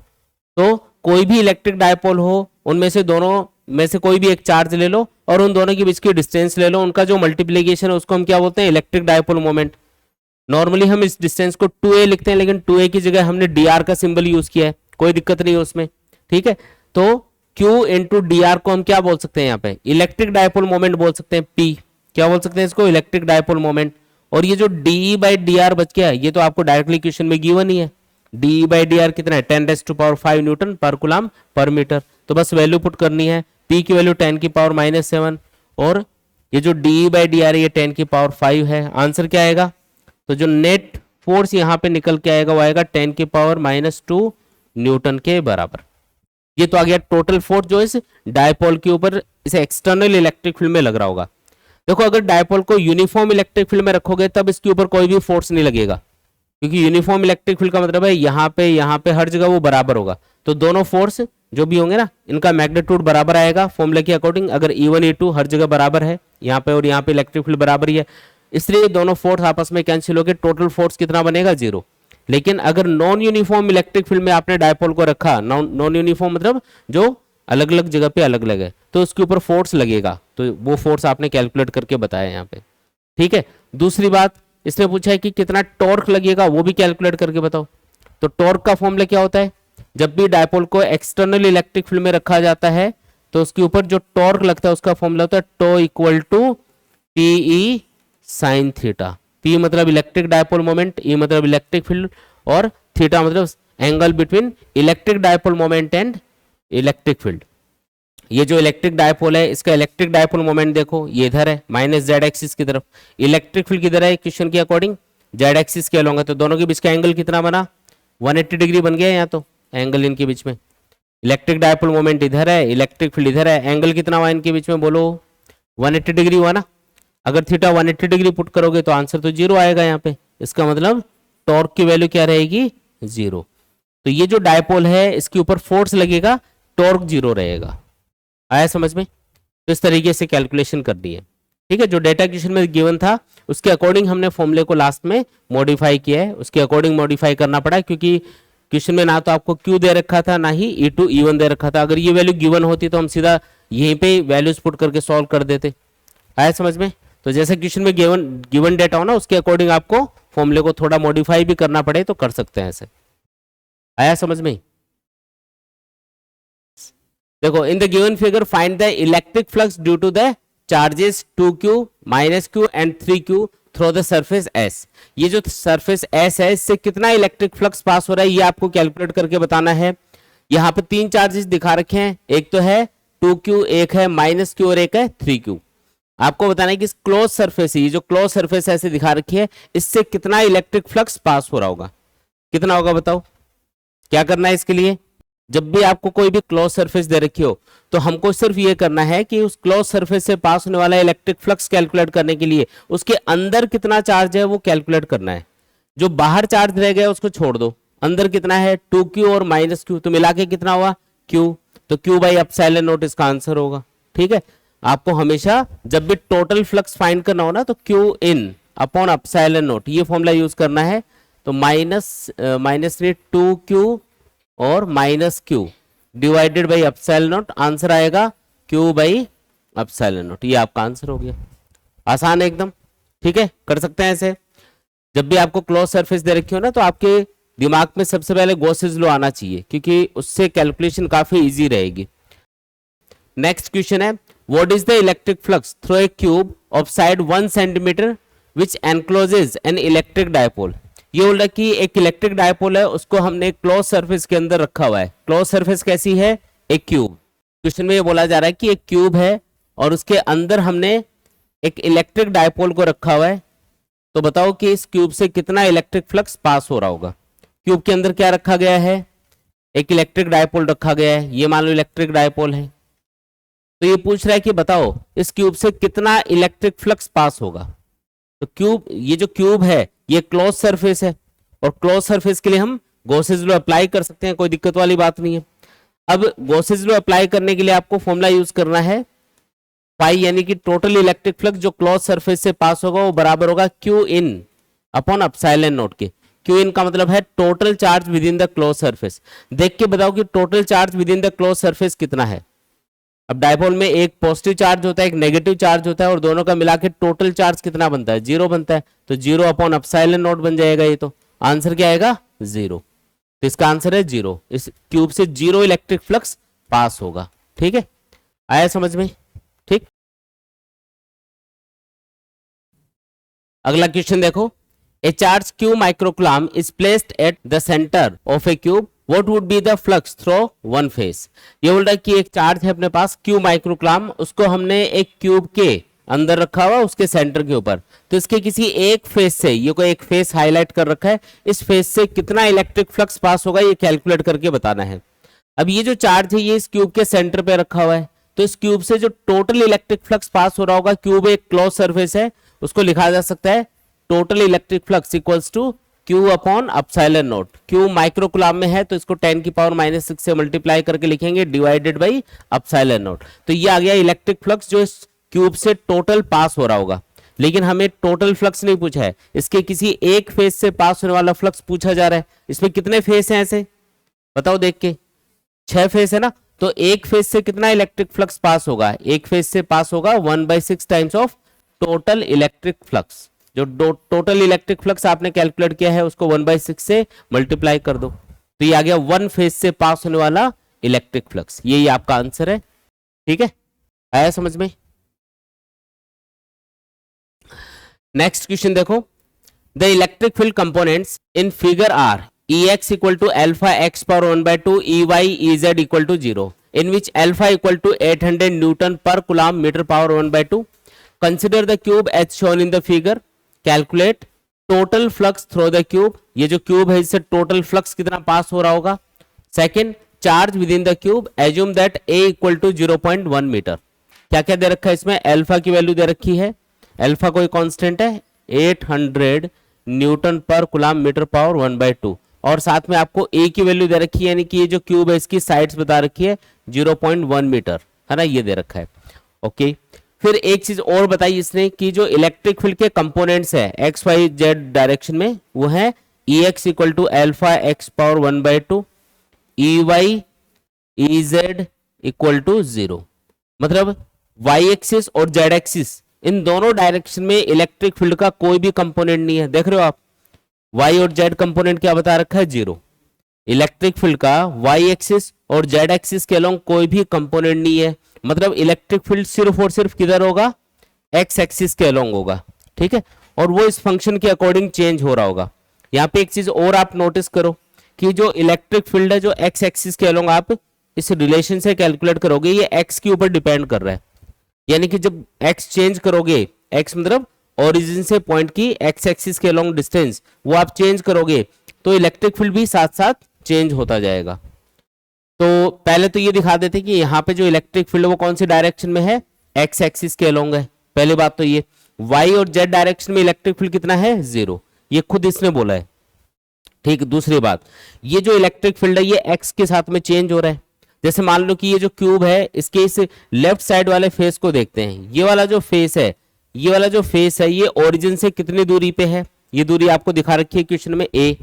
तो कोई भी इलेक्ट्रिक डायपोल हो उनमें से दोनों में से कोई भी एक चार्ज ले लो और उन दोनों के बीच की डिस्टेंस ले लो, उनका जो मल्टीप्लीकेशन है उसको हम क्या बोलते हैं? Electric dipole moment. नॉर्मली हम इस डिस्टेंस को 2a लिखते हैं, लेकिन 2a की जगह हमने dr का सिंबल यूज किया है, कोई दिक्कत नहीं है उसमें। ठीक है, तो Q इंटू dr को हम क्या बोल सकते हैं? यहाँ पे इलेक्ट्रिक डायपोल मोमेंट बोल सकते हैं। P क्या बोल सकते हैं इसको? Electric dipole moment. और ये जो DE बाई dr बच गया ये तो आपको डायरेक्टली क्वेश्चन में गिवन ही है। DE बाई dr कितना है? 10⁵ Newton per coulomb per metre. तो बस वैल्यू पुट करनी है। P की वैल्यू 10⁻⁻⁷ और ये जो DE बाई dr ये 10⁵ है। आंसर क्या आएगा? तो जो नेट फोर्स यहाँ पे निकल के आएगा वो आएगा 10⁻⁻² न्यूटन के बराबर। ये तो आ गया टोटल फोर्स जो इस डायपोल के ऊपर इसे एक्सटर्नल इलेक्ट्रिक फील्ड में लग रहा होगा। देखो अगर डायपोल को यूनिफॉर्म इलेक्ट्रिक फील्ड में रखोगे तब इसके ऊपर कोई भी फोर्स नहीं लगेगा, क्योंकि यूनिफॉर्म इलेक्ट्रिक फील्ड का मतलब है यहाँ पे हर जगह वो बराबर होगा। तो दोनों फोर्स जो भी होंगे ना, इनका मैग्नीट्यूड बराबर आएगा फॉर्मूला के अकॉर्डिंग। अगर E1 E2 हर जगह बराबर है यहाँ पे और यहाँ पे इलेक्ट्रिक फील्ड बराबर ही है, इसलिए दोनों फोर्स आपस में कैंसिल होकर टोटल फोर्स कितना बनेगा, 0। लेकिन अगर नॉन यूनिफॉर्म इलेक्ट्रिक फील्ड में आपने डायपोल को रखा, नॉन यूनिफॉर्म मतलब जो अलग अलग जगह पे अलग अलग है, तो उसके ऊपर फोर्स लगेगा, तो वो फोर्स आपने कैलकुलेट करके बताया यहाँ पे। ठीक है, दूसरी बात इसने पूछा है कि कितना टॉर्क लगेगा, वो भी कैलकुलेट करके बताओ। तो टॉर्क का फॉर्मूला क्या होता है, जब भी डायपोल को एक्सटर्नल इलेक्ट्रिक फील्ड में रखा जाता है तो उसके ऊपर जो टॉर्क लगता है उसका फॉर्मूला होता है टो इक्वल टू टीई साइन थीटा। पी मतलब इलेक्ट्रिक डायपोल मोमेंट, ई मतलब इलेक्ट्रिक फील्ड, और थीटा मतलब angle between electric dipole moment and electric field. ये जो इलेक्ट्रिक डायपोल है इसका इलेक्ट्रिक डायपोल मोमेंट देखो, ये इधर है माइनस जेड एक्सिस की तरफ, इलेक्ट्रिक फील्ड किधर है क्वेश्चन के अकॉर्डिंग, जेड एक्सिस के लॉन्ग है, तो दोनों के बीच का एंगल कितना बना, 180 डिग्री बन गया यहाँ, तो एंगल इनके बीच में। इलेक्ट्रिक डायपोल मोमेंट इधर है, इलेक्ट्रिक फील्ड इधर है, एंगल कितना हुआ इनके बीच में बोलो, 180 डिग्री हुआ ना। अगर थीटा 180 डिग्री पुट करोगे तो आंसर तो 0 आएगा यहाँ पे, इसका मतलब टॉर्क की वैल्यू क्या रहेगी, 0। तो ये जो डायपोल है इसके ऊपर फोर्स लगेगा, टॉर्क 0 रहेगा। आया समझ में? तो इस तरीके से कैलकुलेशन करनी है। ठीक है, जो डेटा क्वेश्चन में गिवन था उसके अकॉर्डिंग हमने फॉर्मूले को लास्ट में मॉडिफाई किया है, उसके अकॉर्डिंग मॉडिफाई करना पड़ा, क्योंकि क्वेश्चन में ना तो आपको क्यू दे रखा था ना ही E2 E1 दे रखा था। अगर ये वैल्यू गिवन होती तो हम सीधा यहीं पे वैल्यूज पुट करके सॉल्व कर देते। आया समझ में? तो जैसे क्वेश्चन में गिवन डेटा हो ना उसके अकॉर्डिंग आपको फॉर्मूले को थोड़ा मॉडिफाई भी करना पड़े तो कर सकते हैं ऐसे। आया समझ में? देखो, in the given figure find the electric flux due to the charges 2q -q and 3q through the surface S। ये जो सरफेस S है इससे कितना इलेक्ट्रिक फ्लक्स पास हो रहा है ये आपको कैलकुलेट करके बताना है। यहाँ पे 3 चार्जेस दिखा रखे हैं, एक तो है 2q, एक है -q और एक है 3q। आपको बताना है कि इस क्लोज सरफेस, ये जो क्लोज सरफेस ऐसे दिखा रखी है, इससे कितना इलेक्ट्रिक फ्लक्स पास हो रहा होगा, कितना होगा बताओ। क्या करना है इसके लिए, जब भी आपको कोई भी क्लोज सरफेस दे रखी हो तो हमको सिर्फ ये करना है कि उस क्लोज सरफेस से पास होने वाला इलेक्ट्रिक फ्लक्स कैलकुलेट करने के लिए उसके अंदर कितना चार्ज है वो कैलकुलेट करना है। जो बाहर चार्ज रह गया उसको छोड़ दो, अंदर कितना है 2q और -q, तो मिला के कितना हुआ q, तो q बाई एप्सिलॉन नॉट इसका आंसर होगा। ठीक है, आपको हमेशा जब भी टोटल फ्लक्स फाइंड करना हो ना तो q in upon epsilon not ये फॉर्मूला यूज करना है। तो -3 2q और -q divided by epsilon not, answer आएगा q बाई एप्सिलॉन नॉट। ये आपका आंसर हो गया, आसान है एकदम। ठीक है, कर सकते हैं ऐसे। जब भी आपको क्लोज सरफेस दे रखी हो ना तो आपके दिमाग में सबसे पहले गॉसेस लॉ आना चाहिए, क्योंकि उससे कैलकुलेशन काफी इजी रहेगी। नेक्स्ट क्वेश्चन है, what is the electric flux through a cube of side 1 centimetre which encloses an electric dipole. ये बोल रहा है कि एक इलेक्ट्रिक डायपोल है, उसको हमने क्लोज सरफेस के अंदर रखा हुआ है। क्लोज सरफेस कैसी है, एक क्यूब। क्वेश्चन में ये बोला जा रहा है कि एक क्यूब है और उसके अंदर हमने एक इलेक्ट्रिक डायपोल को रखा हुआ है, तो बताओ कि इस क्यूब से कितना इलेक्ट्रिक फ्लक्स पास हो रहा होगा। क्यूब के अंदर क्या रखा गया है, एक इलेक्ट्रिक डायपोल रखा गया है, ये मान लो इलेक्ट्रिक डायपोल है। तो ये पूछ रहा है कि बताओ इस क्यूब से कितना इलेक्ट्रिक फ्लक्स पास होगा। तो क्यूब, ये जो क्यूब है ये क्लोज सरफेस है और क्लोज सरफेस के लिए हम गॉसेस लॉ अप्लाई कर सकते हैं, कोई दिक्कत वाली बात नहीं है। अब गॉसेस लॉ अप्लाई करने के लिए आपको फॉर्मूला यूज करना है फाई, यानी कि टोटल इलेक्ट्रिक फ्लक्स जो क्लोज सरफेस से पास होगा वो बराबर होगा Q in upon epsilon not के। क्यू इन का मतलब है total charge within the close surface. देख के बताओ कि total charge within the close surface कितना है। अब डायपोल में एक पॉजिटिव चार्ज होता है, एक नेगेटिव चार्ज होता है, और दोनों का मिला के टोटल चार्ज कितना बनता है, 0 बनता है। तो 0 अपॉन एप्सिलॉन नॉट बन जाएगा ये, तो आंसर क्या आएगा 0। तो इसका आंसर है 0। इस क्यूब से 0 इलेक्ट्रिक फ्लक्स पास होगा। ठीक है, आया समझ में? ठीक, अगला क्वेश्चन देखो, ए charge q microcoulomb is placed at the centre of A cube, what would be the flux through one face. ये बोल रहा है कि एक चार्ज है अपने पास q माइक्रोकूलम, उसको हमने एक क्यूब के अंदर रखा हुआ उसके सेंटर के ऊपर, तो इसके किसी एक फेस से, ये कोई एक फेस हाईलाइट कर रखा है, इस फेस से कितना इलेक्ट्रिक फ्लक्स पास होगा ये कैलकुलेट करके बताना है। अब ये जो चार्ज है ये इस क्यूब के सेंटर पे रखा हुआ है, तो इस क्यूब से जो टोटल इलेक्ट्रिक फ्लक्स पास हो रहा होगा, क्यूब एक क्लोज सरफेस है, उसको लिखा जा सकता है total electric flux equals to Q upon epsilon naught. Q micro coulomb में है तो इसको 10 की पावर -6 से मल्टीप्लाई करके लिखेंगे डिवाइडेड बाई अपसाइलन नोट। तो ये आ गया इलेक्ट्रिक फ्लक्स जो इस क्यूब से टोटल पास हो रहा होगा। लेकिन हमें टोटल फ्लक्स नहीं पूछा है, इसके किसी एक फेज से पास होने वाला फ्लक्स पूछा जा रहा है। इसमें कितने फेज हैं ऐसे बताओ देख के, 6 फेज है ना। तो एक फेज से कितना इलेक्ट्रिक फ्लक्स पास होगा, एक फेज से पास होगा 1/6 times of total electric flux. जो टोटल इलेक्ट्रिक फ्लक्स आपने कैलकुलेट किया है उसको 1/6 से मल्टीप्लाई कर दो, तो ये आ गया 1 फेज से पास होने वाला इलेक्ट्रिक फ्लक्स। यही आपका आंसर है। ठीक है, आया समझ में। नेक्स्ट क्वेश्चन देखो, the electric field components in figure are Ex equal to alpha x power 1/2 Ey Ez equal to 0 in which alpha equal to 800 Newton per coulomb meter power 1/2. Consider the cube as shown in the figure. Calculate total flux through the cube. ये जो cube है इससे total flux कितना पास हो रहा होगा। Second, charge within the cube, assume that a equal to 0.1 metre. क्या क्या दे रखा है इसमें, अल्फा की वैल्यू दे रखी है, अल्फा कोई कांस्टेंट है 800 न्यूटन पर कूलम्ब मीटर पावर 1/2, और साथ में आपको ए की वैल्यू दे रखी है, यानी कि ये जो क्यूब है इसकी साइड्स बता रखी है 0.1 मीटर, है ना, ये दे रखा है। ओके, फिर एक चीज और बताई इसने कि जो इलेक्ट्रिक फील्ड के कंपोनेंट्स है एक्स वाई जेड डायरेक्शन में वो है E X equal to alpha X power 1/2 E Y E Z equal to 0। मतलब वाई एक्सिस और जेड एक्सिस इन दोनों डायरेक्शन में इलेक्ट्रिक फील्ड का कोई भी कंपोनेंट नहीं है। देख रहे हो आप, y और z कंपोनेंट क्या बता रखा है, 0। इलेक्ट्रिक फील्ड का y एक्सिस और z एक्सिस के अलोंग कोई भी कंपोनेंट नहीं है। मतलब इलेक्ट्रिक फील्ड सिर्फ और सिर्फ किधर होगा, x एक्सिस के अलोंग होगा। ठीक है, और वो इस फंक्शन के अकॉर्डिंग चेंज हो रहा होगा। यहाँ पे एक चीज और आप नोटिस करो कि जो इलेक्ट्रिक फील्ड है जो x एक्सिस के अलोंग आप इस रिलेशन से कैलकुलेट करोगे, ये x के ऊपर डिपेंड कर रहा है। यानी कि जब x चेंज करोगे, x मतलब ओरिजिन से पॉइंट की एक्स एक्सिस के लॉन्ग डिस्टेंस, वो आप चेंज करोगे तो इलेक्ट्रिक फील्ड भी साथ साथ चेंज होता जाएगा। तो पहले तो ये दिखा देते कि यहाँ पे जो इलेक्ट्रिक फील्ड वो कौन सी डायरेक्शन में है, एक्स एक्सिस के लॉन्ग है। पहली बात तो ये वाई और जेड डायरेक्शन में इलेक्ट्रिक फील्ड कितना है, 0, ये खुद इसने बोला है। ठीक, दूसरी बात, ये जो इलेक्ट्रिक फील्ड है ये एक्स के साथ में चेंज हो रहा है। जैसे मान लो कि ये जो क्यूब है इसके इस लेफ्ट साइड वाले फेस को देखते हैं, ये वाला जो फेस है, ये वाला जो फेस है ये ओरिजिन से कितनी दूरी पे है, ये दूरी आपको दिखा रखी है क्वेश्चन में a।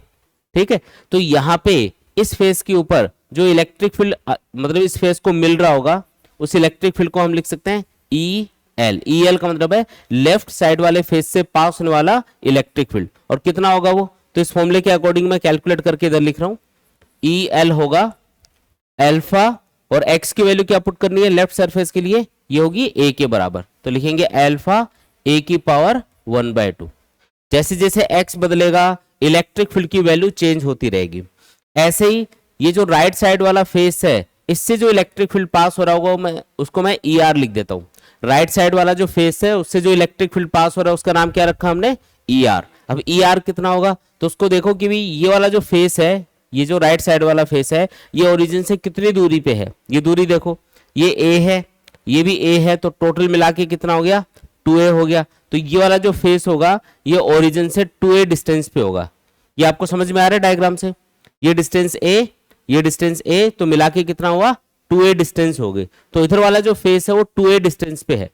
ठीक है, तो यहाँ पे इस फेस के ऊपर जो इलेक्ट्रिक फील्ड मतलब इस फेस को मिल रहा होगा उस इलेक्ट्रिक फील्ड को हम लिख सकते हैं EL। EL का मतलब है लेफ्ट साइड वाले फेस से पास होने वाला इलेक्ट्रिक फील्ड, और कितना होगा वो, तो इस फॉर्मूले के अकॉर्डिंग मैं कैलकुलेट करके इधर लिख रहा हूँ। EL होगा अल्फा, और x की वैल्यू क्या पुट करनी है लेफ्ट सरफेस के लिए, ये होगी a के बराबर, तो लिखेंगे अल्फा a की पावर 1/2। जैसे जैसे x बदलेगा इलेक्ट्रिक फील्ड की वैल्यू चेंज होती रहेगी। ऐसे ही ये जो राइट साइड वाला फेस है इससे जो इलेक्ट्रिक फील्ड पास हो रहा होगा उसको मैं ER लिख देता हूँ। राइट साइड वाला जो फेस है उससे जो इलेक्ट्रिक फील्ड पास हो रहा है उसका नाम क्या रखा हमने, ER। अब ER कितना होगा, तो उसको देखो कि भाई ये वाला जो फेस है, ये जो राइट साइड वाला फेस है ये ओरिजिन से कितनी दूरी पे है, ये दूरी देखो, ये a है, ये भी a है, तो टोटल मिला के कितना हो गया, 2a हो गया। तो ये वाला जो फेस होगा ये ओरिजिन से 2a डिस्टेंस पे होगा। ये आपको समझ में आ रहा है डायग्राम से, ये डिस्टेंस a, ये डिस्टेंस a, तो मिला के कितना हुआ, 2a डिस्टेंस हो गए। तो इधर वाला जो फेस है वो 2a डिस्टेंस पे है।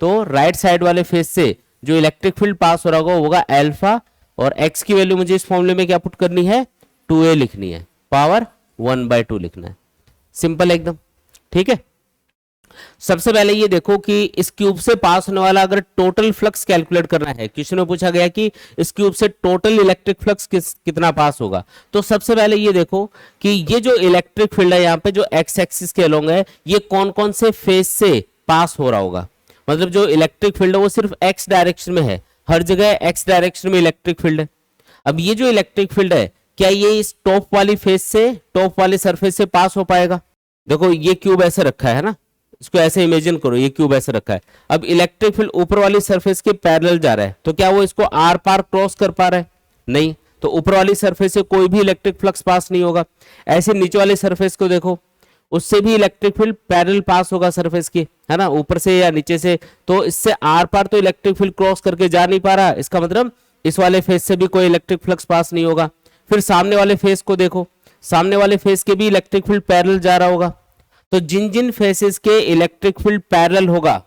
तो राइट साइड वाले फेस से जो इलेक्ट्रिक फील्ड पास हो रहा होगा वो होगा अल्फा, और x की वैल्यू मुझे इस फॉर्मूले में क्या पुट करनी है, 2a लिखनी है, पावर 1/2 लिखना है। सिंपल एकदम। ठीक है, सबसे पहले ये देखो कि इस क्यूब से पास होने वाला अगर टोटल फ्लक्स कैलकुलेट करना है, क्वेश्चन में पूछा गया कि इस क्यूब से टोटल इलेक्ट्रिक फ्लक्स कितना पास होगा। तो सबसे पहले ये देखो कि ये जो इलेक्ट्रिक फील्ड है यहाँ पे जो एक्स एक्सिस के अलोंग है ये कौन कौन से फेस से पास हो रहा होगा। मतलब जो इलेक्ट्रिक फील्ड है वो सिर्फ एक्स डायरेक्शन में है, हर जगह एक्स डायरेक्शन में इलेक्ट्रिक फील्ड है। अब ये जो इलेक्ट्रिक फील्ड है क्या ये इस टॉप वाली फेस से, टॉप वाले सरफेस से पास हो पाएगा। देखो ये क्यूब ऐसे रखा है ना, इसको ऐसे इमेजिन करो, ये क्यूब ऐसे रखा है। अब इलेक्ट्रिक फील्ड ऊपर वाली सरफेस के पैरेलल जा रहा है, तो क्या वो इसको आर पार क्रॉस कर पा रहा है, नहीं। तो ऊपर वाली सरफेस से कोई भी इलेक्ट्रिक फ्लक्स पास नहीं होगा। ऐसे नीचे वाली सरफेस को देखो, उससे भी इलेक्ट्रिक फील्ड पैरेलल पास होगा सरफेस की, है ना, ऊपर से या नीचे से। तो इससे आर पार तो इलेक्ट्रिक फील्ड क्रॉस करके जा नहीं पा रहा, इसका मतलब इस वाले फेस से भी कोई इलेक्ट्रिक फ्लक्स पास नहीं होगा। फिर सामने वाले फेस को देखो, सामने वाले फेस के भी इलेक्ट्रिक फील्ड पैरेलल जा रहा होगा। तो जिन जिन फेसेस के इलेक्ट्रिक फील्ड पैरेलल होगा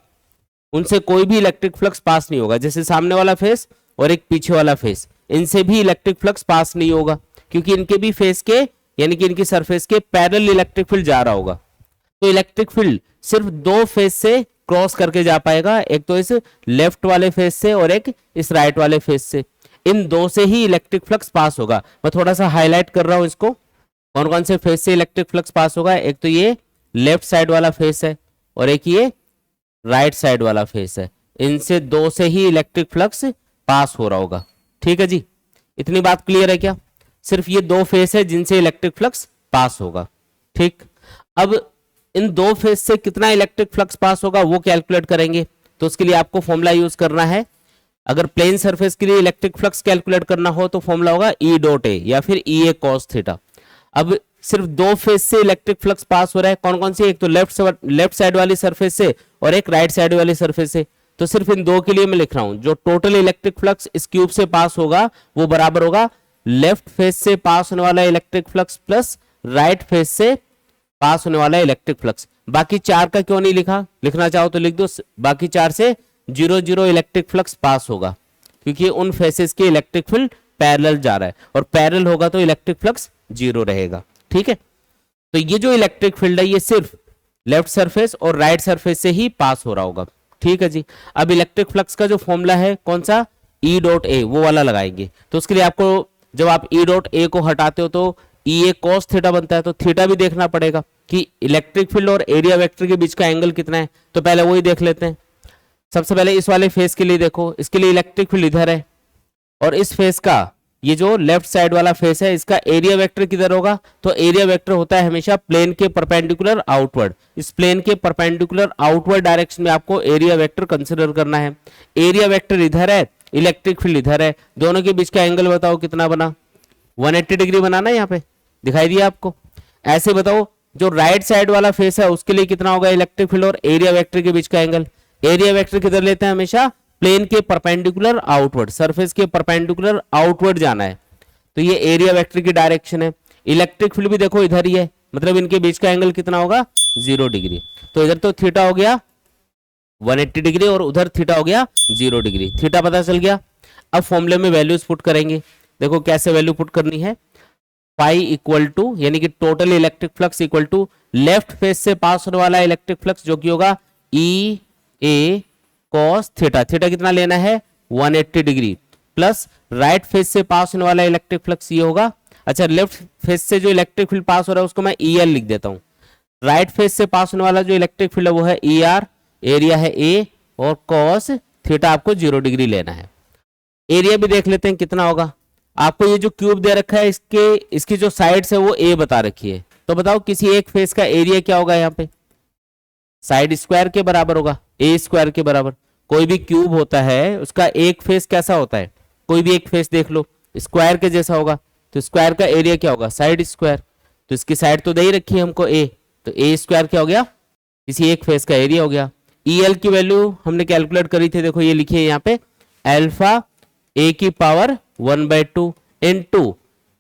उनसे कोई भी इलेक्ट्रिक फ्लक्स पास नहीं होगा। जैसे सामने वाला फेस और एक पीछे वाला फेस, इनसे भी इलेक्ट्रिक फ्लक्स पास नहीं होगा क्योंकि इनके भी फेस के यानी कि इनकी सरफेस के पैरेलल इलेक्ट्रिक फील्ड जा रहा होगा। तो इलेक्ट्रिक फील्ड सिर्फ दो फेस से क्रॉस करके जा पाएगा, एक तो इस लेफ्ट वाले फेस से और एक इस राइट वाले फेस से। इन दो से ही इलेक्ट्रिक फ्लक्स पास होगा। मैं थोड़ा सा हाईलाइट कर रहा हूं इसको, कौन कौन से फेस से इलेक्ट्रिक फ्लक्स पास होगा। एक तो ये लेफ्ट साइड वाला फेस है और एक ये राइट साइड वाला फेस है। इनसे दो से ही इलेक्ट्रिक फ्लक्स पास हो रहा होगा। ठीक है जी, इतनी बात क्लियर है क्या? सिर्फ ये दो फेस है जिनसे इलेक्ट्रिक फ्लक्स पास होगा। ठीक, अब इन दो फेस से कितना इलेक्ट्रिक फ्लक्स पास होगा वो कैलकुलेट करेंगे। तो उसके लिए आपको फॉर्मूला यूज करना है। अगर प्लेन सरफेस के लिए इलेक्ट्रिक फ्लक्स कैलकुलेट करना हो तो फॉर्मूला होगा ई डॉट ए या फिर ई ए कॉस थीटा। अब सिर्फ दो फेस से इलेक्ट्रिक फ्लक्स पास हो रहा है, कौन कौन सी? एक तो लेफ्ट साइड वाली सरफेस से और एक राइट साइड वाली सरफेस से। तो सिर्फ इन दो के लिए मैं लिख रहा हूं, जो टोटल इलेक्ट्रिक फ्लक्स इस क्यूब से पास होगा वो बराबर होगा लेफ्ट फेस से पास होने वाला electric flux plus right face से पास होने वाला इलेक्ट्रिक फ्लक्स। बाकी चार का क्यों नहीं लिखा? लिखना चाहो तो लिख दो, बाकी चार से 0 इलेक्ट्रिक फ्लक्स पास होगा क्योंकि उन फेसेस के इलेक्ट्रिक फील्ड पैरेलल जा रहा है और पैरेलल होगा तो इलेक्ट्रिक फ्लक्स 0 रहेगा। ठीक है, तो ये जो इलेक्ट्रिक फील्ड है ये सिर्फ लेफ्ट सरफेस और राइट सरफेस से ही पास हो रहा होगा। ठीक है जी, अब इलेक्ट्रिक फ्लक्स का जो फॉर्मूला है कौन सा? ई डॉट ए, वो वाला लगाएंगे। तो उसके लिए आपको जब आप ई डॉट ए को हटाते हो तो ई ए कॉस थीटा बनता है, तो थीटा भी देखना पड़ेगा कि इलेक्ट्रिक फील्ड और एरिया वेक्टर के बीच का एंगल कितना है। तो पहले वही देख लेते हैं। सबसे पहले इस वाले फेस के लिए देखो, इसके लिए इलेक्ट्रिक फील्ड इधर है और इस फेस का ये जो लेफ्ट साइड वाला फेस है इसका एरिया वेक्टर किधर होगा? तो एरिया वेक्टर होता है हमेशा प्लेन के परपेंडिकुलर आउटवर्ड। इस प्लेन के परपेंडिकुलर आउटवर्ड डायरेक्शन में आपको एरिया वेक्टर कंसीडर करना है। एरिया वेक्टर इधर है, इलेक्ट्रिक फील्ड इधर है, दोनों के बीच का एंगल बताओ कितना बना? 180 डिग्री बनाना है, यहाँ पे दिखाई दिया आपको। ऐसे बताओ जो राइट साइड वाला फेस है उसके लिए कितना होगा इलेक्ट्रिक फील्ड और एरिया वेक्टर के बीच का एंगल? एरिया वेक्टर किधर लेते हैं? हमेशा प्लेन के परपेंडिकुलर आउटवर्ड, सरफेस के परपेंडिकुलर आउटवर्ड जाना है, तो ये एरिया वेक्टर की डायरेक्शन है। इलेक्ट्रिक फील्ड भी देखो इधर ही है, मतलब इनके बीच का एंगल कितना होगा? 0 डिग्री। तो इधर तो थीटा हो गया 180 डिग्री और उधर थीटा हो गया 0 डिग्री। थीटा पता चल गया। अब फॉर्मूले में वैल्यूज पुट करेंगे। देखो कैसे वैल्यू पुट करनी है। फाई इक्वल टू यानी कि total electric flux equal to left face से पास होने वाला इलेक्ट्रिक फ्लक्स जो कि होगा E A cos theta. Theta कितना लेना है? 180 डिग्री प्लस राइट फेस से पास होने वाला इलेक्ट्रिक फ्लक्स ये होगा। अच्छा, लेफ्ट फेस से जो इलेक्ट्रिक फील्ड पास हो रहा है उसको मैं ई एल लिख देता हूं। राइट फेस से पास होने वाला जो इलेक्ट्रिक फील्ड है वो है ई आर, एरिया है ए और कॉस थीटा आपको 0 डिग्री लेना है। एरिया भी देख लेते हैं कितना होगा। आपको ये जो क्यूब दे रखा है इसकी जो साइड्स है वो ए बता रखी है। तो बताओ किसी एक फेस का एरिया क्या होगा? यहाँ पे साइड स्क्वायर के बराबर होगा, ए स्क्वायर के बराबर। कोई भी क्यूब होता है उसका एक फेस कैसा होता है? कोई भी एक फेस देख लो स्क्वायर के जैसा होगा, तो स्क्वायर का एरिया क्या होगा? Side square. तो इसकी साइड तो दे ही रखी है हमको ए, तो ए स्क्वायर क्या हो गया? किसी एक फेस का एरिया हो गया। ई एल की वैल्यू हमने कैलकुलेट करी थी, देखो ये लिखी है यहाँ पे अल्फा ए की पावर 1/2 इनटू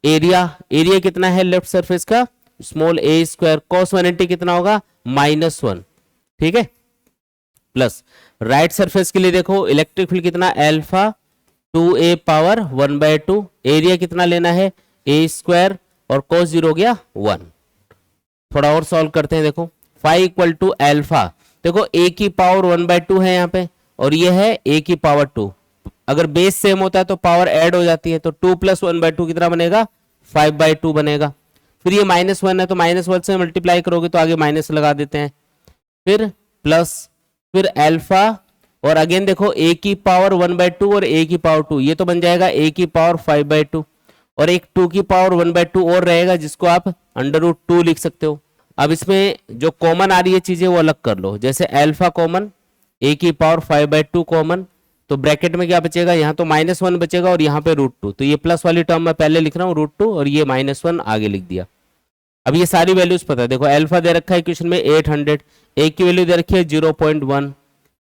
एरिया। एरिया कितना है लेफ्ट सरफेस का? स्मॉल ए स्क्वायर। कॉस 180 कितना होगा? -1। ठीक है, प्लस राइट सरफेस के लिए देखो इलेक्ट्रिक फील्ड कितना? Alpha 2a power 1/2। एरिया कितना लेना है? ए स्क्वायर और cos 0 हो गया 1। थोड़ा और सॉल्व करते हैं। देखो फाई इक्वल टू अल्फा, देखो a की पावर 1/2 है यहाँ पे और ये है a की पावर 2। अगर बेस सेम होता है तो पावर ऐड हो जाती है, तो 2 + 1/2 कितना बनेगा? 5/2 बनेगा। फिर ये -1 है तो -1 से मल्टीप्लाई करोगे तो आगे माइनस लगा देते हैं, फिर प्लस, फिर अल्फा और अगेन देखो a की पावर 1/2 और a की पावर 2, ये तो बन जाएगा a की पावर 5/2 और एक 2 की पावर 1/2 और रहेगा जिसको आप √2 लिख सकते हो। अब इसमें जो कॉमन आ रही है चीजें वो अलग कर लो, जैसे अल्फा कॉमन, a की पावर 5/2 कॉमन, तो ब्रैकेट में क्या बचेगा? यहाँ तो -1 बचेगा और यहाँ पे √2, तो ये प्लस वाली टर्म मैं पहले लिख रहा हूँ √2 और ये -1 आगे लिख दिया। अब ये सारी वैल्यूज पता है। देखो अल्फा दे रखा है क्वेश्चन में 800, a की वैल्यू दे रखी है 0.1,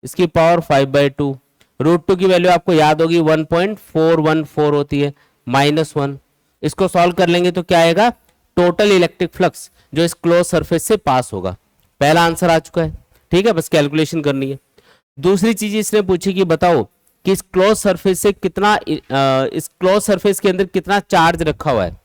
इसकी पावर 5/2, √2 की वैल्यू आपको याद होगी 1.414 होती है, -1। इसको सॉल्व कर लेंगे तो क्या आएगा, टोटल इलेक्ट्रिक फ्लक्स जो इस क्लोज सरफेस से पास होगा। पहला आंसर आ चुका है, ठीक है, बस कैलकुलेशन करनी है। दूसरी चीज इसने पूछी कि बताओ कि इस क्लोज सरफेस से कितना इस क्लोज सरफेस के अंदर कितना चार्ज रखा हुआ है।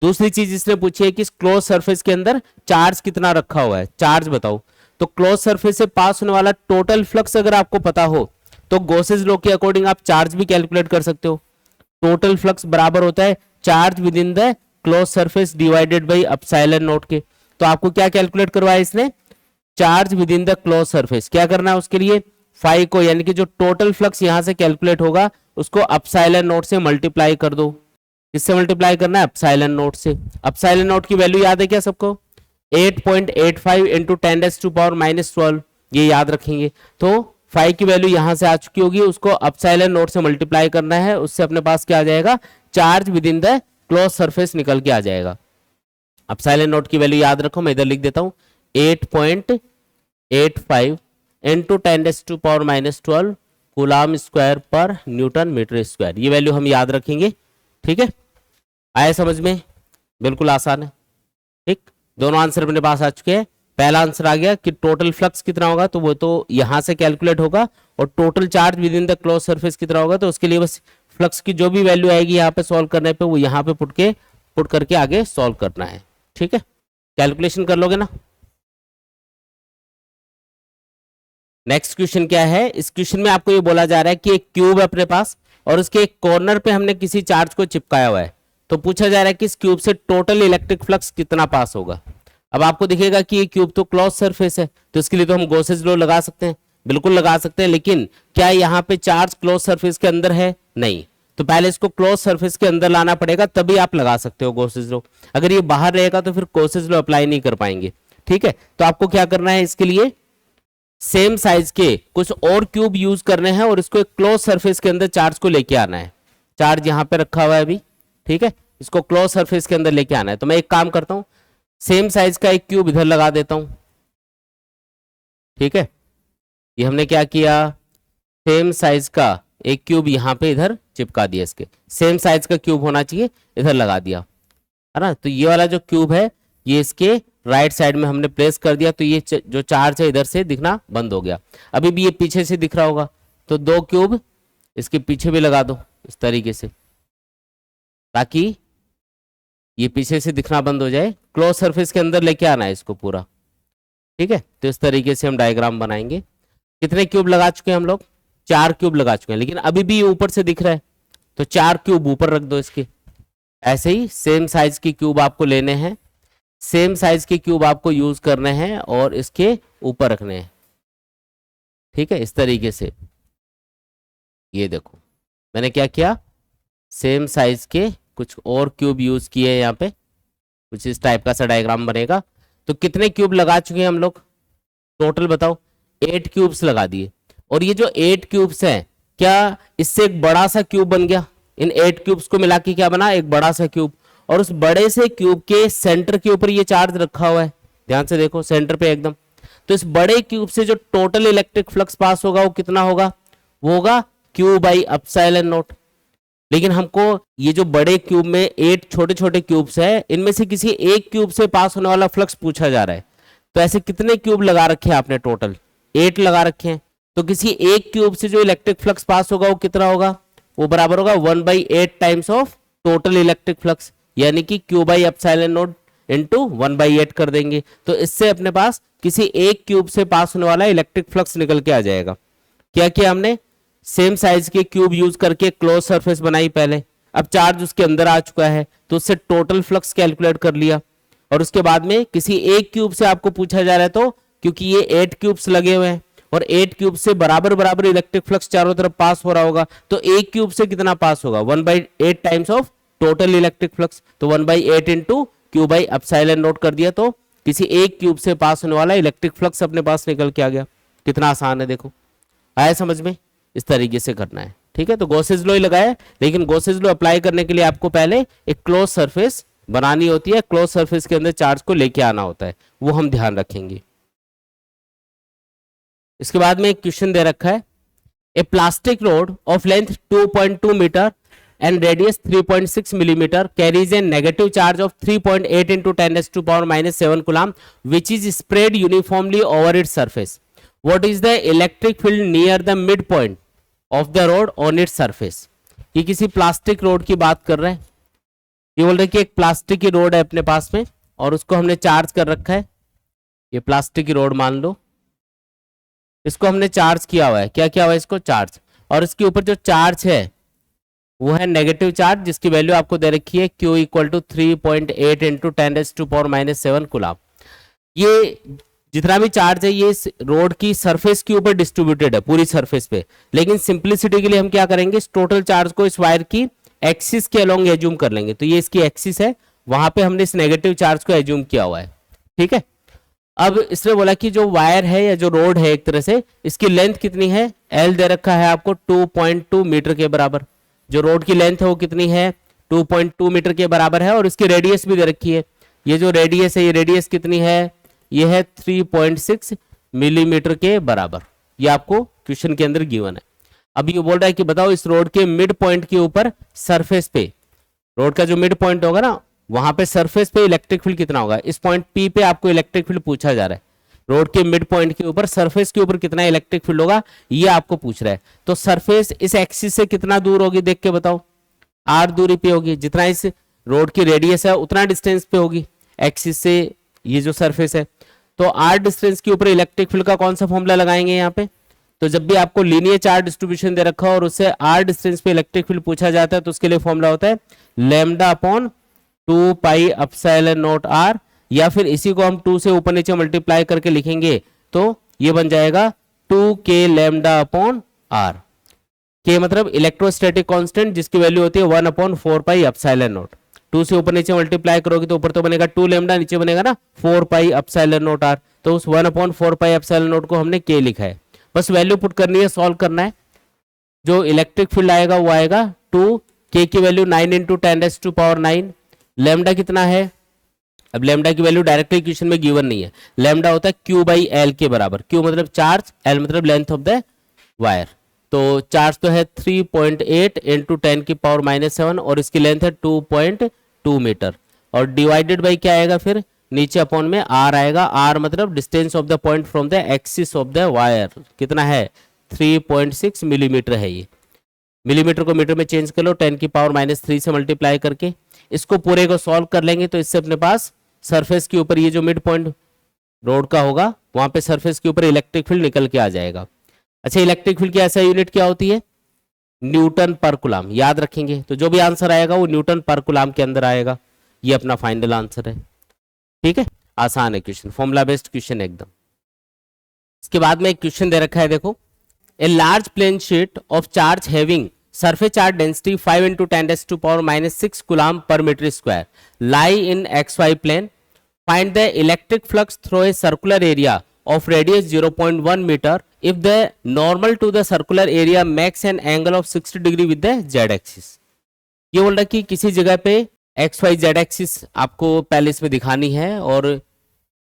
दूसरी चीज इसने पूछी है कि इस क्लोज सरफेस के अंदर चार्ज कितना रखा हुआ है, चार्ज बताओ। तो क्लोज सरफेस से पास होने वाला टोटल फ्लक्स अगर आपको पता हो तो गॉसेस लॉ के अकॉर्डिंग आप चार्ज भी कैलकुलेट कर सकते हो। टोटल फ्लक्स बराबर होता है charge within the close surface divided by epsilon not के। तो आपको क्या कैलकुलेट करवाया इसने, charge within the close surface. क्या करना है उसके लिए, फाई को यानी कि जो टोटल फ्लक्स यहां से कैलकुलेट होगा उसको एप्सिलॉन नॉट से मल्टीप्लाई कर दो। किससे मल्टीप्लाई करना है, एप्सिलॉन नॉट से। एप्सिलॉन नॉट की वैल्यू याद है क्या सबको, 8.85 इंटू 10⁻⁻12, ये याद रखेंगे। तो फाई की वैल्यू यहां से आ चुकी होगी, उसको एप्सिलॉन नॉट से मल्टीप्लाई करना है, उससे अपने पास क्या आ जाएगा, charge within the close surface निकल के आ जाएगा। एप्सिलॉन नॉट की वैल्यू याद रखो, मैं इधर लिख देता हूं 8.85 इंटू 10⁻⁻12 कूलाम स्क्वायर पर न्यूटन मीटर स्क्वायर, ये वैल्यू हम याद रखेंगे। ठीक है, आया समझ में, बिल्कुल आसान है। ठीक, दोनों आंसर अपने पास आ चुके हैं। पहला आंसर आ गया कि टोटल फ्लक्स कितना होगा, तो वो तो यहां से कैलकुलेट होगा, और total charge within the close surface कितना होगा, तो उसके लिए बस फ्लक्स की जो भी वैल्यू आएगी यहाँ पे सॉल्व करने पे वो यहाँ पे पुट करके आगे सॉल्व करना है। ठीक है, कैलकुलेशन कर लोगे ना। नेक्स्ट क्वेश्चन क्या है, इस क्वेश्चन में आपको ये बोला जा रहा है कि एक क्यूब है अपने पास और उसके एक कॉर्नर पे हमने किसी चार्ज को चिपकाया हुआ है। तो पूछा जा रहा है कि इस क्यूब से टोटल इलेक्ट्रिक फ्लक्स कितना पास होगा। अब आपको दिखेगा कि ये क्यूब तो क्लोज सरफेस है, तो इसके लिए तो हम गॉसेस लॉ लगा सकते हैं, बिल्कुल लगा सकते हैं। लेकिन क्या यहाँ पे चार्ज क्लोज सरफेस के अंदर है, नहीं। तो पहले इसको क्लोज सरफेस के अंदर लाना पड़ेगा, तभी आप लगा सकते हो गॉसेस लॉ। अगर ये बाहर रहेगा तो फिर गॉसेस लॉ अप्लाई नहीं कर पाएंगे। ठीक है, तो आपको क्या करना है, इसके लिए सेम साइज के कुछ और क्यूब यूज करने हैं और इसको एक क्लोज सरफेस के अंदर चार्ज को लेके आना है। चार्ज यहां पे रखा हुआ है अभी, ठीक है, इसको क्लोज सरफेस के अंदर लेके आना है। तो मैं एक काम करता हूं, सेम साइज का एक क्यूब इधर लगा देता हूं। ठीक है, ये हमने क्या किया, सेम साइज का एक क्यूब यहां पे इधर चिपका दिया। इसके सेम साइज का क्यूब होना चाहिए, इधर लगा दिया, है ना। तो ये वाला जो क्यूब है ये इसके राइट साइड में हमने प्लेस कर दिया, तो ये जो चार्ज है इधर से दिखना बंद हो गया। अभी भी ये पीछे से दिख रहा होगा, तो दो क्यूब इसके पीछे भी लगा दो इस तरीके से, ताकि ये पीछे से दिखना बंद हो जाए। क्लोज सरफेस के अंदर लेके आना है इसको पूरा। ठीक है, तो इस तरीके से हम डायग्राम बनाएंगे। कितने क्यूब लगा चुके हैं हम लोग, 4 क्यूब लगा चुके हैं, लेकिन अभी भी ये ऊपर से दिख रहा है, तो 4 क्यूब ऊपर रख दो इसके। ऐसे ही सेम साइज की क्यूब आपको लेने हैं, सेम साइज के क्यूब आपको यूज करने हैं और इसके ऊपर रखने हैं। ठीक है, इस तरीके से। ये देखो मैंने क्या किया, सेम साइज के कुछ और क्यूब यूज किए यहाँ पे, कुछ इस टाइप का सा डायग्राम बनेगा। तो कितने क्यूब लगा चुके हैं हम लोग, टोटल बताओ, 8 क्यूब्स लगा दिए। और ये जो 8 क्यूब्स हैं, क्या इससे एक बड़ा सा क्यूब बन गया, इन 8 क्यूब्स को मिला के क्या बना, एक बड़ा सा क्यूब। और उस बड़े से क्यूब के सेंटर के ऊपर ये चार्ज रखा हुआ है, ध्यान से देखो सेंटर पे एकदम। तो इस बड़े क्यूब से जो टोटल इलेक्ट्रिक फ्लक्स पास होगा वो कितना होगा, वो होगा Q बाई एप्सिलॉन नॉट। लेकिन हमको ये जो बड़े क्यूब में 8 छोटे छोटे क्यूब्स है, इनमें से किसी एक क्यूब से पास होने वाला फ्लक्स पूछा जा रहा है। तो ऐसे कितने क्यूब लगा रखे हैं आपने, टोटल 8 लगा रखे हैं। तो किसी एक क्यूब से जो इलेक्ट्रिक फ्लक्स पास होगा वो कितना होगा, वो बराबर होगा 1/8 times of total electric flux, यानी कि Q by epsilon not into 1/8 कर देंगे। तो इससे अपने पास किसी एक क्यूब से पास होने वाला इलेक्ट्रिक फ्लक्स निकल के आ जाएगा। क्या किया हमने, सेम साइज के क्यूब यूज करके क्लोज सरफेस बनाई पहले, अब चार्ज उसके अंदर आ चुका है तो उससे टोटल फ्लक्स कैलकुलेट कर लिया। और उसके बाद में किसी एक क्यूब से आपको पूछा जा रहा है, तो क्योंकि ये 8 क्यूब्स लगे हुए हैं और 8 क्यूब से बराबर बराबर इलेक्ट्रिक फ्लक्स चारों तरफ पास हो रहा होगा, तो एक क्यूब से कितना पास होगा, 1/8 times of total electric flux. तो 1/8 into Q by epsilon not कर दिया, तो किसी एक क्यूब से पास होने वाला इलेक्ट्रिक फ्लक्स अपने पास निकल के आ गया। कितना आसान है, देखो आया समझ में, इस तरीके से करना है। ठीक है, तो गॉसेस लॉ ही लगाया, लेकिन गॉसेस लॉ अप्लाई करने के लिए आपको पहले एक क्लोज सरफेस बनानी होती है, क्लोज सरफेस के अंदर चार्ज को लेके आना होता है, वो हम ध्यान रखेंगे। इसके बाद में एक क्वेश्चन दे रखा है A plastic rod of length 2.2 meter and radius 3.6 millimeter carries a negative charge of 3.8 into 10 raised to power minus 7 coulomb, which is spread uniformly over its surface. What is the electric field near the midpoint of the rod on its surface? ये किसी plastic road की बात कर रहे हैं। ये बोल रहे हैं कि एक प्लास्टिक की रोड है अपने पास में और उसको हमने चार्ज कर रखा है। ये प्लास्टिक की रोड मान लो, इसको हमने चार्ज किया हुआ है। क्या किया हुआ है? इसको चार्ज। और इसके ऊपर जो चार्ज है वो है नेगेटिव चार्ज, जिसकी वैल्यू आपको दे रखी है Q equal to 3.8 into 10 raise to power minus 7 coulomb. ये जितना भी चार्ज है ये रोड की सरफेस के ऊपर डिस्ट्रीब्यूटेड है, पूरी सरफेस पे। लेकिन सिंपलिसिटी के लिए हम क्या करेंगे, इस टोटल चार्ज को इस वायर की एक्सिस के अलोंग एज्यूम कर लेंगे। तो ये इसकी एक्सिस है, वहां पे हमने इस नेगेटिव चार्ज को एज्यूम किया हुआ है। ठीक है। अब इसने बोला कि जो वायर है या जो रोड है एक तरह से, इसकी लेंथ कितनी है? L दे रखा है आपको 2.2 मीटर के बराबर। जो रोड की लेंथ है वो कितनी है? 2.2 मीटर के बराबर है। और इसकी रेडियस भी दे रखी है। ये जो रेडियस है, ये रेडियस कितनी है? ये है 3.6 मिलीमीटर के बराबर। ये आपको क्वेश्चन के अंदर गिवन है। अब ये बोल रहा है कि बताओ इस रोड के मिड पॉइंट के ऊपर सरफेस पे, रोड का जो मिड पॉइंट होगा ना, वहां पे सरफेस पे इलेक्ट्रिक फील्ड कितना होगा। इस पॉइंट P पे आपको इलेक्ट्रिक फील्ड पूछा जा रहा है। रोड के मिड पॉइंट के ऊपर सरफेस के ऊपर कितना इलेक्ट्रिक फील्ड होगा, ये आपको पूछ रहा है। तो सरफेस इस एक्सिस से कितना दूर होगी, देख के बताओ। R दूरी पे होगी। जितना इस रोड की रेडियस है उतना डिस्टेंस पे होगी एक्सिस से ये जो सरफेस है। तो R डिस्टेंस के ऊपर इलेक्ट्रिक फील्ड का कौन सा फॉर्मूला लगाएंगे यहाँ पे? तो जब भी आपको लीनियर चार्ज डिस्ट्रीब्यूशन दे रखा हो और उससे R डिस्टेंस पे इलेक्ट्रिक फील्ड पूछा जाता है तो उसके लिए फॉर्मूला होता है lambda upon 2 pi epsilon not R, या फिर इसी को हम 2 से ऊपर नीचे मल्टीप्लाई करके लिखेंगे तो ये बन जाएगा 2k lambda upon R। K मतलब इलेक्ट्रोस्टैटिक कांस्टेंट, जिसकी वैल्यू होती है 1 अपॉन 4 पाई एप्सिलॉन नॉट। 2 से ऊपर नीचे मल्टीप्लाई करोगे तो ऊपर तो बनेगा 2 लैम्डा, नीचे बनेगा ना 4 पाई एप्सिलॉन नॉट R। तो उस 1 अपॉन 4 पाई एप्सिलॉन नॉट को हमने K लिखा है। बस वैल्यू पुट करनी है, सॉल्व करना है। जो इलेक्ट्रिक फील्ड आएगा वो आएगा 2, K की value 9 into 10 raise to power 9। Lambda कितना है? अब लैम्डा की वैल्यू डायरेक्टली इक्वेशन में गिवन नहीं है। लैम्डा होता है Q बाई L के बराबर। Q मतलब चार्ज, L मतलब लेंथ ऑफ द वायर। तो चार्ज तो है 3.8 इंटू 10 की पावर माइनस 7 और इसकी लेंथ है 2.2 मीटर। और डिवाइडेड बाई क्या आएगा फिर? नीचे अपॉन में R आएगा। R मतलब distance of the point from the axis of the wire कितना है? 3.6 मिलीमीटर है। ये मिलीमीटर को मीटर में चेंज कर लो 10 की पावर माइनस 3 से मल्टीप्लाई करके। इसको पूरे को सॉल्व कर लेंगे तो इससे अपने पास सरफेस के ऊपर ये जो मिड पॉइंट रोड का होगा वहां पे सरफेस के ऊपर इलेक्ट्रिक फील्ड निकल के आ जाएगा। अच्छा, इलेक्ट्रिक फील्ड की ऐसा यूनिट क्या होती है? Newton per coulomb. याद रखेंगे तो जो भी आंसर आएगा वो न्यूटन पर कूलम के अंदर आएगा। ये अपना फाइनल आंसर है। ठीक है, आसान है क्वेश्चन, फॉर्मूला बेस्ड क्वेश्चन एकदम। इसके बाद में एक क्वेश्चन दे रखा है, देखो। A large plane sheet of charge having surface charge density 5 into 10 raised to power minus 6 coulomb per meter square lie in xy plane. Find the electric flux through a circular area of radius 0.1 meter if the normal to the circular area makes an angle of 60 degree with the z axis. ये बोल रहा है कि किसी जगह पे x Y z axis आपको पहले इसमें दिखानी है और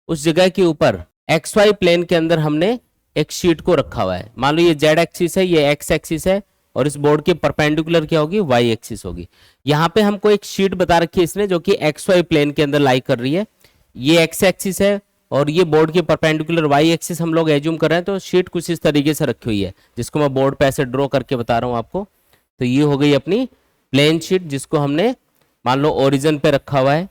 उस जगह के ऊपर एक्स वाई प्लेन के अंदर हमने एक शीट को रखा हुआ है। मान लो ये जेड एक्सिस है, ये एक्स एक्सिस है और इस बोर्ड के परपेंडिकुलर क्या होगी? वाई एक्सिस होगी। यहाँ पे हमको एक शीट बता रखी है इसने जो कि एक्स वाई प्लेन के अंदर लाई कर रही है। ये एक्स एक्सिस है और ये बोर्ड के परपेंडिकुलर वाई एक्सिस हम लोग एज्यूम कर रहे हैं। तो शीट कुछ इस तरीके से रखी हुई है जिसको मैं बोर्ड पे ऐसे ड्रॉ करके बता रहा हूँ आपको। तो ये हो गई अपनी प्लेन शीट जिसको हमने मान लो ओरिजिन पे रखा हुआ है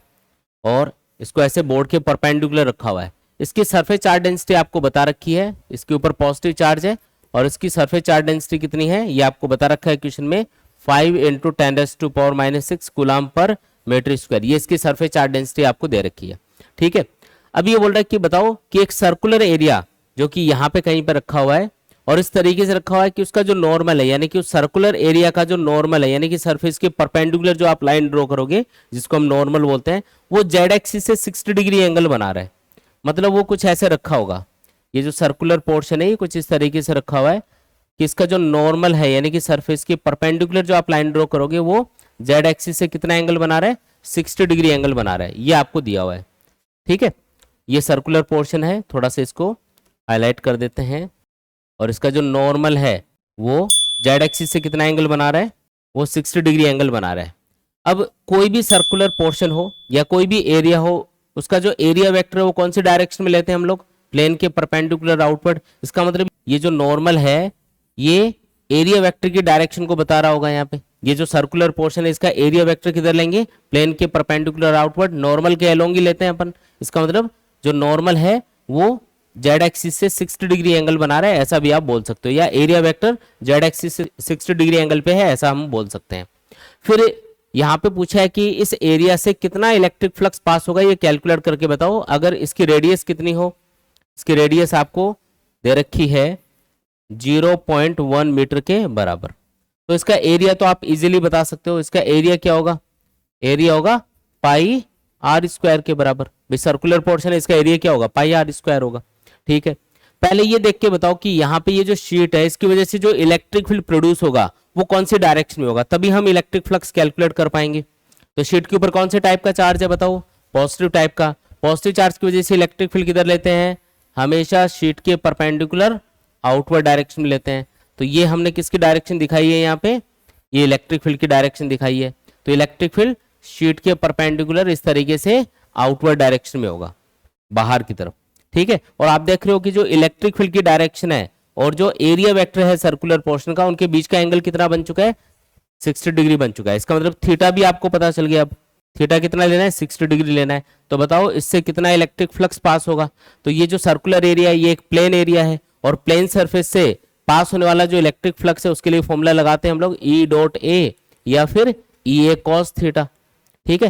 और इसको ऐसे बोर्ड के परपेंडिकुलर रखा हुआ है। इसकी सरफेस चार्ज डेंसिटी आपको बता रखी है, इसके ऊपर पॉजिटिव चार्ज है और इसकी सरफेस चार्ज डेंसिटी कितनी है ये आपको बता रखा है क्वेश्चन में 5 into 10 raise to power minus 6 coulomb per metre square. ये इसकी सरफेस चार्ज डेंसिटी आपको दे रखी है। ठीक है, अब ये बोल रहा है कि बताओ कि एक सर्कुलर एरिया जो कि यहाँ पे कहीं पे रखा हुआ है और इस तरीके से रखा हुआ है कि उसका जो नॉर्मल है यानी कि उस सर्कुलर एरिया का जो नॉर्मल है यानी कि सरफेस के परपेंडिकुलर जो आप लाइन ड्रॉ करोगे जिसको हम नॉर्मल बोलते हैं वो जेड एक्सिस से 60 डिग्री एंगल बना रहा है। मतलब वो कुछ ऐसे रखा होगा, ये जो सर्कुलर पोर्शन है ये कुछ इस तरीके से रखा हुआ है कि इसका जो नॉर्मल है यानी कि सरफेस के परपेंडिकुलर जो आप लाइन ड्रॉ करोगे वो जेड एक्सिस से कितना एंगल बना रहा है? 60 डिग्री एंगल बना रहा है। ये आपको दिया हुआ है। ठीक है, ये सर्कुलर पोर्शन है, थोड़ा सा इसको हाईलाइट कर देते हैं और इसका जो नॉर्मल है वो जेड एक्सिस से कितना एंगल बना रहा है, वो 60 डिग्री एंगल बना रहा है। अब कोई भी सर्कुलर पोर्शन हो या कोई भी एरिया हो, उसका जो एरिया वेक्टर है वो कौन सी डायरेक्शन में लेते हैं हम लोग, प्लेन के परपेंडिकुलर आउटवर्ड। इसका मतलब ये जो नॉर्मल है ये एरिया वेक्टर की डायरेक्शन को बता रहा होगा। यहाँ पे ये जो सर्कुलर पोर्शन है इसका एरिया वेक्टर किधर लेंगे, प्लेन के परपेंडिकुलर आउटवर्ड, नॉर्मल के अलोंग ही लेते हैं अपन। इसका मतलब जो नॉर्मल है वो जेड एक्सिस से 60 डिग्री एंगल बना रहा है, ऐसा भी आप बोल सकते हो, या एरिया वेक्टर जेड एक्सिस से 60 डिग्री एंगल पे है, ऐसा हम बोल सकते हैं। फिर यहाँ पे पूछा है कि इस एरिया से कितना इलेक्ट्रिक फ्लक्स पास होगा, ये कैलकुलेट करके बताओ। अगर इसकी रेडियस कितनी हो, इसकी रेडियस आपको दे रखी है 0.1 मीटर के बराबर, तो इसका एरिया तो आप इजीली बता सकते हो। इसका एरिया क्या होगा, एरिया होगा पाई आर स्क्वायर के बराबर। भाई सर्कुलर पोर्शन है, इसका एरिया क्या होगा, पाई आर स्क्वायर होगा। ठीक है, पहले ये देख के बताओ कि यहाँ पे ये जो शीट है इसकी वजह से जो इलेक्ट्रिक फील्ड प्रोड्यूस होगा वो कौन सी डायरेक्शन में होगा, तभी हम इलेक्ट्रिक फ्लक्स कैलकुलेट कर पाएंगे। तो शीट के ऊपर कौन से टाइप का चार्ज है बताओ, पॉजिटिव टाइप का। पॉजिटिव चार्ज की वजह से इलेक्ट्रिक फील्ड किधर लेते हैं, हमेशा शीट के परपेंडिकुलर आउटवर्ड डायरेक्शन में लेते हैं। तो ये हमने किसकी डायरेक्शन दिखाई है यहाँ पे, ये इलेक्ट्रिक फील्ड की डायरेक्शन दिखाई है। तो इलेक्ट्रिक फील्ड शीट के परपेंडिकुलर इस तरीके से आउटवर्ड डायरेक्शन में होगा, बाहर की तरफ। ठीक है, और आप देख रहे हो कि जो इलेक्ट्रिक फील्ड की डायरेक्शन है और जो एरिया वेक्टर है सर्कुलर पोर्शन का, उनके बीच का एंगल कितना बन चुका है, 60 डिग्री बन चुका है। इसका मतलब थीटा भी आपको पता चल गया। अब थीटा कितना लेना है, 60 डिग्री लेना है। तो बताओ इससे कितना इलेक्ट्रिक फ्लक्स पास होगा। तो ये जो सर्कुलर एरिया है ये एक प्लेन एरिया है, और प्लेन सरफेस से पास होने वाला जो इलेक्ट्रिक फ्लक्स है उसके लिए फॉर्मूला लगाते हैं हम लोग ई डॉट ए या फिर ई ए कॉस थीटा। ठीक है,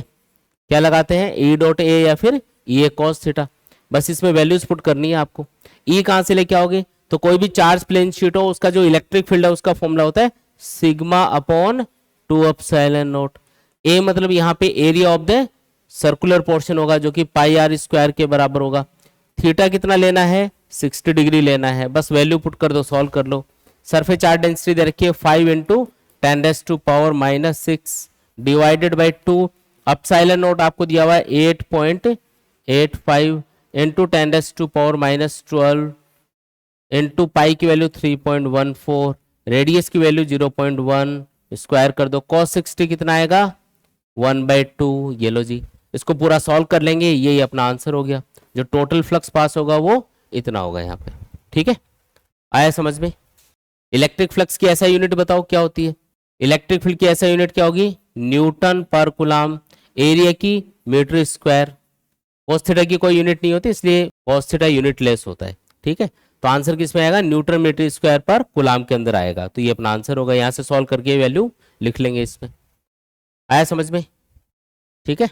क्या लगाते हैं, ई डॉट ए या फिर ई ए कॉस थीटा। बस इसमें वैल्यूज पुट करनी है आपको। ई कहां से लेके आओगे, तो कोई भी चार्ज प्लेन शीट हो उसका जो इलेक्ट्रिक फील्ड है उसका फॉर्मूला होता है सिग्मा अपॉन 2 एप्सिलॉन नॉट। ए मतलब यहाँ पे area of the circular portion होगा जो कि पाई आर स्क्वायर के बराबर होगा। थीटा कितना लेना है, 60 डिग्री लेना है। बस वैल्यू पुट कर दो, सॉल्व कर लो। सरफेस चार्ज डेंसिटी दे रखी है 5 into 10⁻⁻6 divided by 2। Epsilon not आपको दिया हुआ है 8.85 इंटू 10⁻⁻12 इंटू पाई की वैल्यू 3.14, रेडियस की वैल्यू 0.1, स्क्वायर कर दो। cos 60 कितना आएगा, 1/2। ये लो जी, इसको पूरा सॉल्व कर लेंगे, यही अपना आंसर हो गया। जो टोटल फ्लक्स पास होगा वो इतना होगा यहाँ पे। ठीक है, आया समझ में। इलेक्ट्रिक फ्लक्स की ऐसा यूनिट बताओ क्या होती है, इलेक्ट्रिक फील्ड की ऐसा यूनिट क्या होगी, न्यूटन पर कूलम, एरिया की मीटर स्क्वायर। cos थीटा की कोई यूनिट नहीं होती इसलिए cos थीटा यूनिट लेस होता है। ठीक है, तो आंसर किसमें आएगा, न्यूटन मीटर स्क्वायर पर कूलम के अंदर आएगा। तो ये अपना आंसर होगा, यहां से सॉल्व करके वैल्यू लिख लेंगे इसमें। आया समझ में, ठीक है।